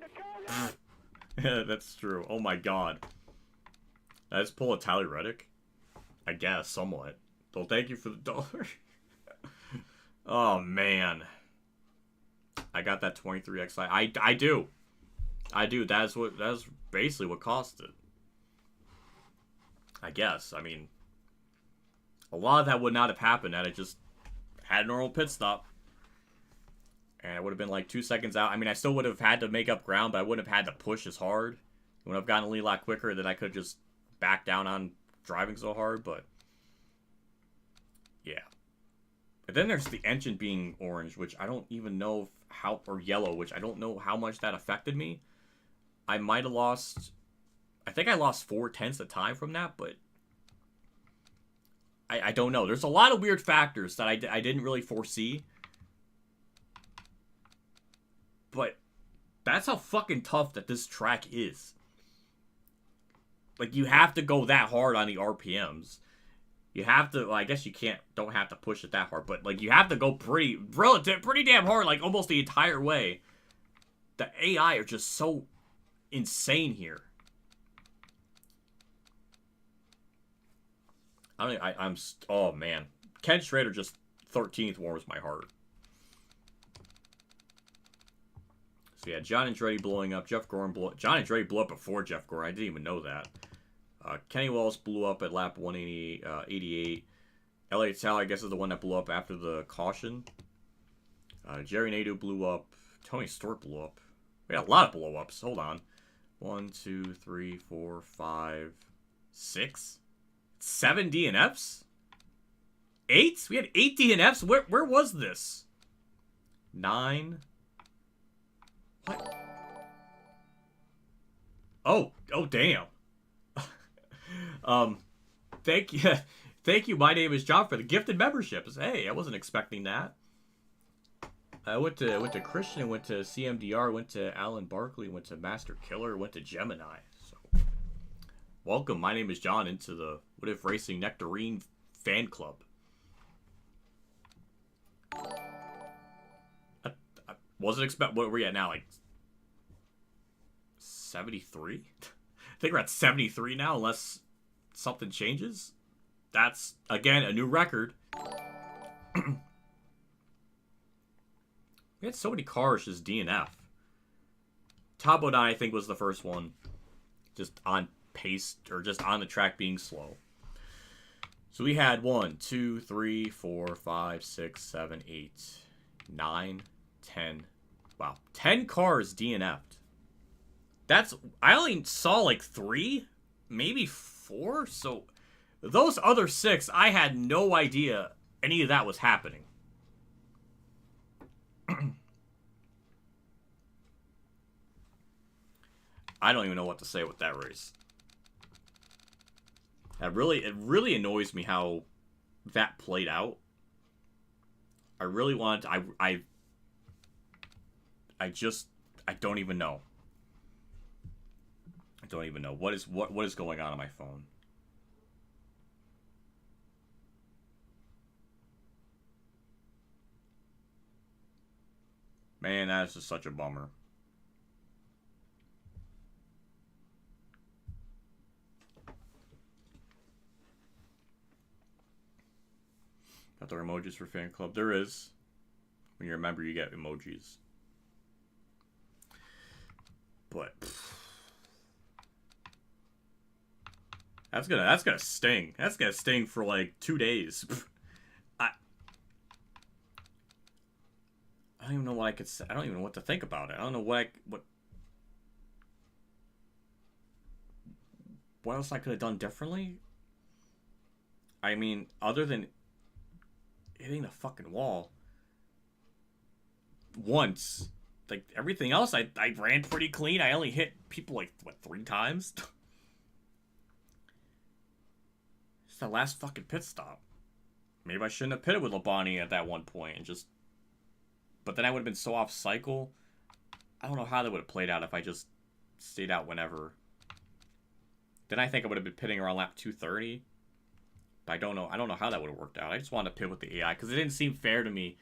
Yeah, that's true. Oh my god. Did I just pull a Tyler Reddick? I guess, somewhat. Well, thank you for the $1. Oh, man. I got that 23XI. I do. That's basically what cost it. I guess. I mean, a lot of that would not have happened had I just had a normal pit stop. And it would have been like 2 seconds out. I mean, I still would have had to make up ground, but I wouldn't have had to push as hard. I would have gotten a lead lot quicker, then I could just back down on driving so hard, but yeah. But then there's the engine being orange, which I don't even know how, or yellow, which I don't know how much that affected me. I might have lost, I think I lost 4/10 of time from that, but I don't know. There's a lot of weird factors that I didn't really foresee. But that's how fucking tough that this track is. Like, you have to go that hard on the RPMs. You have to, well, I guess you don't have to push it that hard, but, like, you have to go pretty damn hard, like, almost the entire way. The AI are just so insane here. Oh, man. Ken Schrader just 13th warms my heart. So, yeah, John Andretti blowing up. Jeff Gordon blew up. John Andretti blew up before Jeff Gordon. I didn't even know that. Kenny Wallace blew up at lap 188. Elliott Sal, I guess, is the one that blew up after the caution. Jerry Nadeau blew up. Tony Stewart blew up. We got a lot of blow-ups. Hold on. 1, 2, 3, 4, 5, 6, 7 DNFs? 8? We had 8 DNFs? Where was this? 9. What? Oh, damn. Thank you. Thank you. My name is John for the gifted memberships. Hey, I wasn't expecting that. I went to Christian, went to CMDR, went to Alan Barkley, went to Master Killer, went to Gemini. So, welcome. My name is John into the WhatiFRacing Nectarine fan club. I wasn't expect. What are we at now? Like 73? I think we're at 73 now, unless something changes. That's again a new record. We had so many cars just DNF. Tabo 9, I think, was the first one. Just on pace, or just on the track being slow. So we had 1, 2, 3, 4, 5, 6, 7, 8, 9, 10. Wow. 10 cars DNF'd. That's... I only saw like 3, maybe 4. So those other 6, I had no idea any of that was happening. I don't even know what to say with that race. It really annoys me how that played out. I really want I don't even know. I don't even know what is going on my phone. Man, that's just such a bummer. Got there emojis for fan club? There is. When you're a member, you get emojis. But that's gonna sting. That's gonna sting for like 2 days. I don't even know what I could say. I don't even know what to think about it. I don't know what else I could have done differently. I mean, other than hitting the fucking wall once, like everything else, I ran pretty clean. I only hit people like what 3 times. It's the last fucking pit stop. Maybe I shouldn't have pitted with Labonte at that one point and just. But then I would have been so off cycle. I don't know how that would have played out if I just stayed out whenever. Then I think I would have been pitting around lap 230. But I don't know how that would have worked out. I just wanted to pit with the AI because it didn't seem fair to me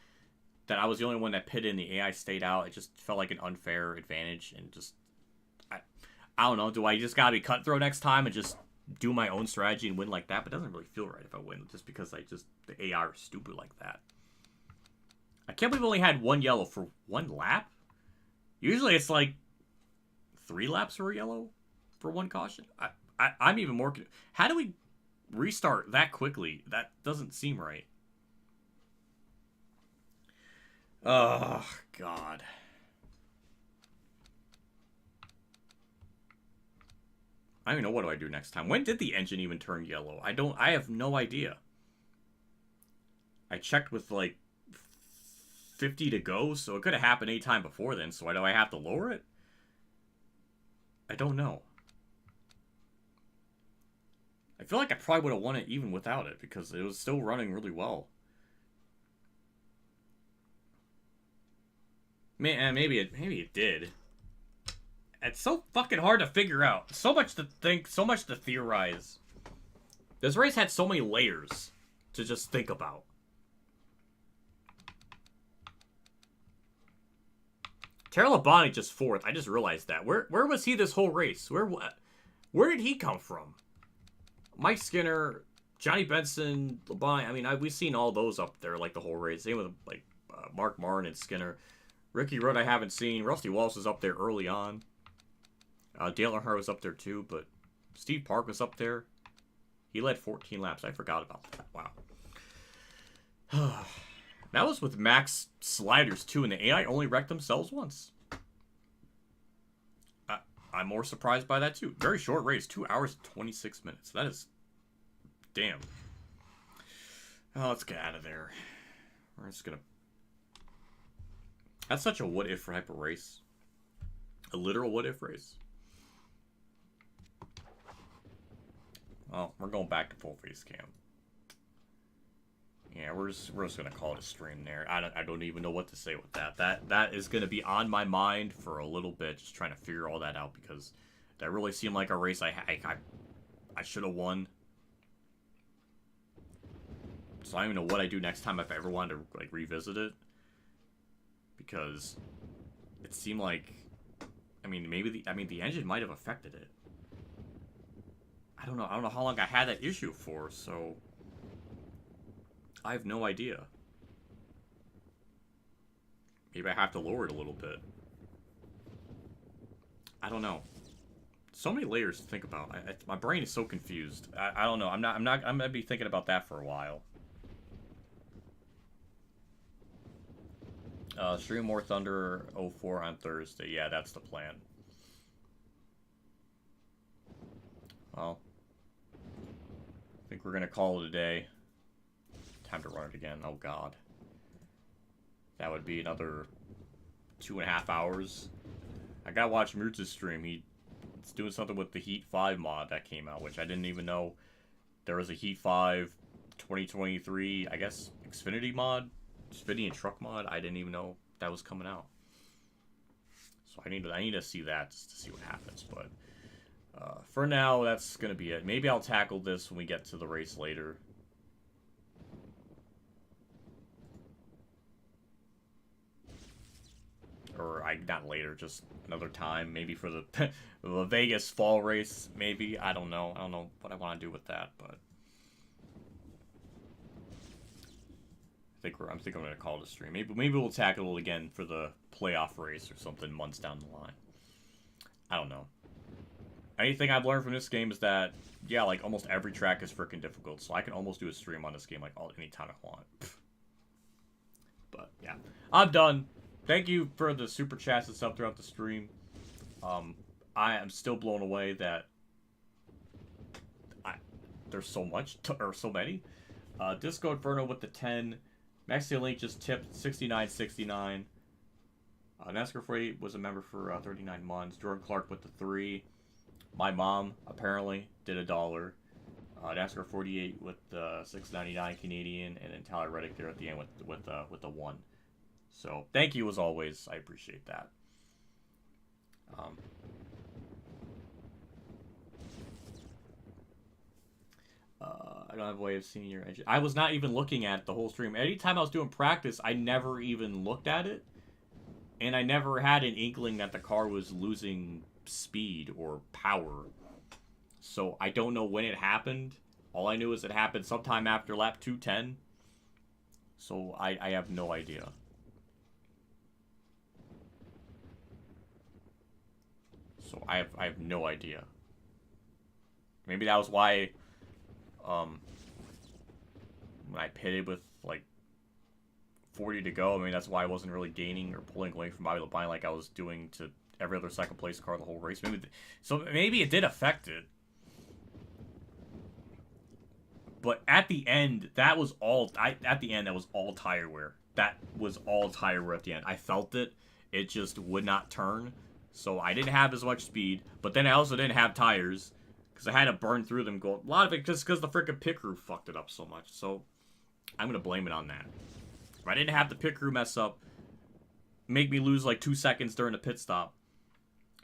that I was the only one that pitted and the AI stayed out. It just felt like an unfair advantage, and just I don't know. Do I just gotta be cutthroat next time and just do my own strategy and win like that? But it doesn't really feel right if I win just because the AI are stupid like that. I can't believe we only had 1 yellow for 1 lap. Usually it's like 3 laps for a yellow for 1 caution. I'm even more. How do we restart that quickly? That doesn't seem right. Oh, God. I don't even know what do I do next time. When did the engine even turn yellow? I have no idea. I checked with like 50 to go, so it could have happened any time before then, so do I have to lower it? I don't know. I feel like I probably would have won it even without it, because it was still running really well. Man, maybe it did. It's so fucking hard to figure out. So much to think, so much to theorize. This race had so many layers to just think about. Terrell Labonte just 4th. I just realized that. Where was he this whole race? Where did he come from? Mike Skinner, Johnny Benson, Labonte. I mean, we've seen all those up there like the whole race. Same with like Mark Martin and Skinner. Ricky Rudd I haven't seen. Rusty Walsh was up there early on. Dale Earnhardt was up there too, but Steve Park was up there. He led 14 laps. I forgot about that. Wow. That was with max sliders too, and the AI only wrecked themselves once. I'm more surprised by that too. Very short race, 2 hours and 26 minutes. That is, damn. Oh, let's get out of there. We're just gonna. That's such a what if type of race. A literal what if race. Well, we're going back to full face cam. Yeah, we're just gonna call it a stream there. I don't even know what to say with that. That is gonna be on my mind for a little bit, just trying to figure all that out, because that really seemed like a race I should have won. So I don't even know what I do next time if I ever wanted to like revisit it, because it seemed like, I mean, maybe the engine might have affected it. I don't know how long I had that issue for, so I have no idea. Maybe I have to lower it a little bit. I don't know. So many layers to think about. My brain is so confused. I don't know. I'm gonna be thinking about that for a while. Stream more Thunder 04 on Thursday. Yeah, that's the plan. Well, I think we're gonna call it a day. Time to run it again. Oh god, that would be another 2.5 hours. I gotta watch Moots' stream. He's doing something with the Heat 5 mod that came out, which I didn't even know there was a Heat 5 2023, I guess, Xfinity mod, Xfinity and Truck mod. I didn't even know that was coming out. So I need to see that just to see what happens. But for now, that's gonna be it. Maybe I'll tackle this when we get to the race later. Or not later, just another time, maybe for the the Vegas fall race. Maybe, I don't know. I don't know what I want to do with that, but I think I'm gonna call it a stream. Maybe we'll tackle it again for the playoff race or something months down the line. I don't know. Anything I've learned from this game is that, yeah, like almost every track is freaking difficult, so I can almost do a stream on this game like anytime I want. But yeah, I'm done. Thank you for the super chats and stuff throughout the stream. I am still blown away that there's so much, or so many. Disco Inferno with the 10. Maxi Link just tipped 69.69. NASCAR 48 was a member for 39 months. Jordan Clark with the 3. My mom apparently did $1. NASCAR 48 with the 6.99 Canadian, and then Tyler Reddick there at the end with the 1. So, thank you as always. I appreciate that. I don't have a way of seeing your engine. I was not even looking at the whole stream. Anytime I was doing practice, I never even looked at it. And I never had an inkling that the car was losing speed or power. So, I don't know when it happened. All I knew is it happened sometime after lap 210. So, I have no idea. So I have no idea. Maybe that was why when I pitted with like 40 to go, I mean that's why I wasn't really gaining or pulling away from Bobby Labine like I was doing to every other second place car the whole race. Maybe it did affect it. But at the end, that was all that was all tire wear. That was all tire wear at the end. I felt it. It just would not turn. So I didn't have as much speed, but then I also didn't have tires because I had to burn through them. A lot of it just because the freaking pit crew fucked it up so much. So I'm gonna blame it on that. If I didn't have the pit crew mess up, make me lose like 2 seconds during the pit stop,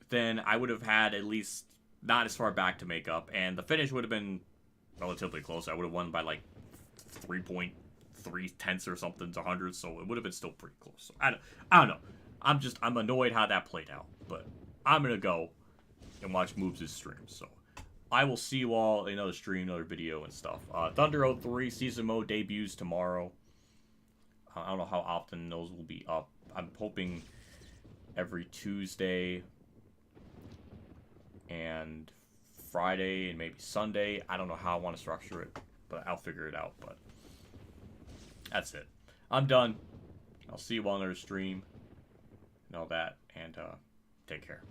then I would have had at least not as far back to make up, and the finish would have been relatively close. I would have won by like 3.3 tenths or something to 100, so it would have been still pretty close. So I don't know. I'm annoyed how that played out, but I'm gonna go and watch Moves' stream. So I will see you all in another stream, another video and stuff. Thunder 03 season mode debuts tomorrow. I don't know how often those will be up. I'm hoping every Tuesday and Friday and maybe Sunday. I don't know how I want to structure it, but I'll figure it out. But that's it. I'm done. I'll see you all in another stream and all that, and take care.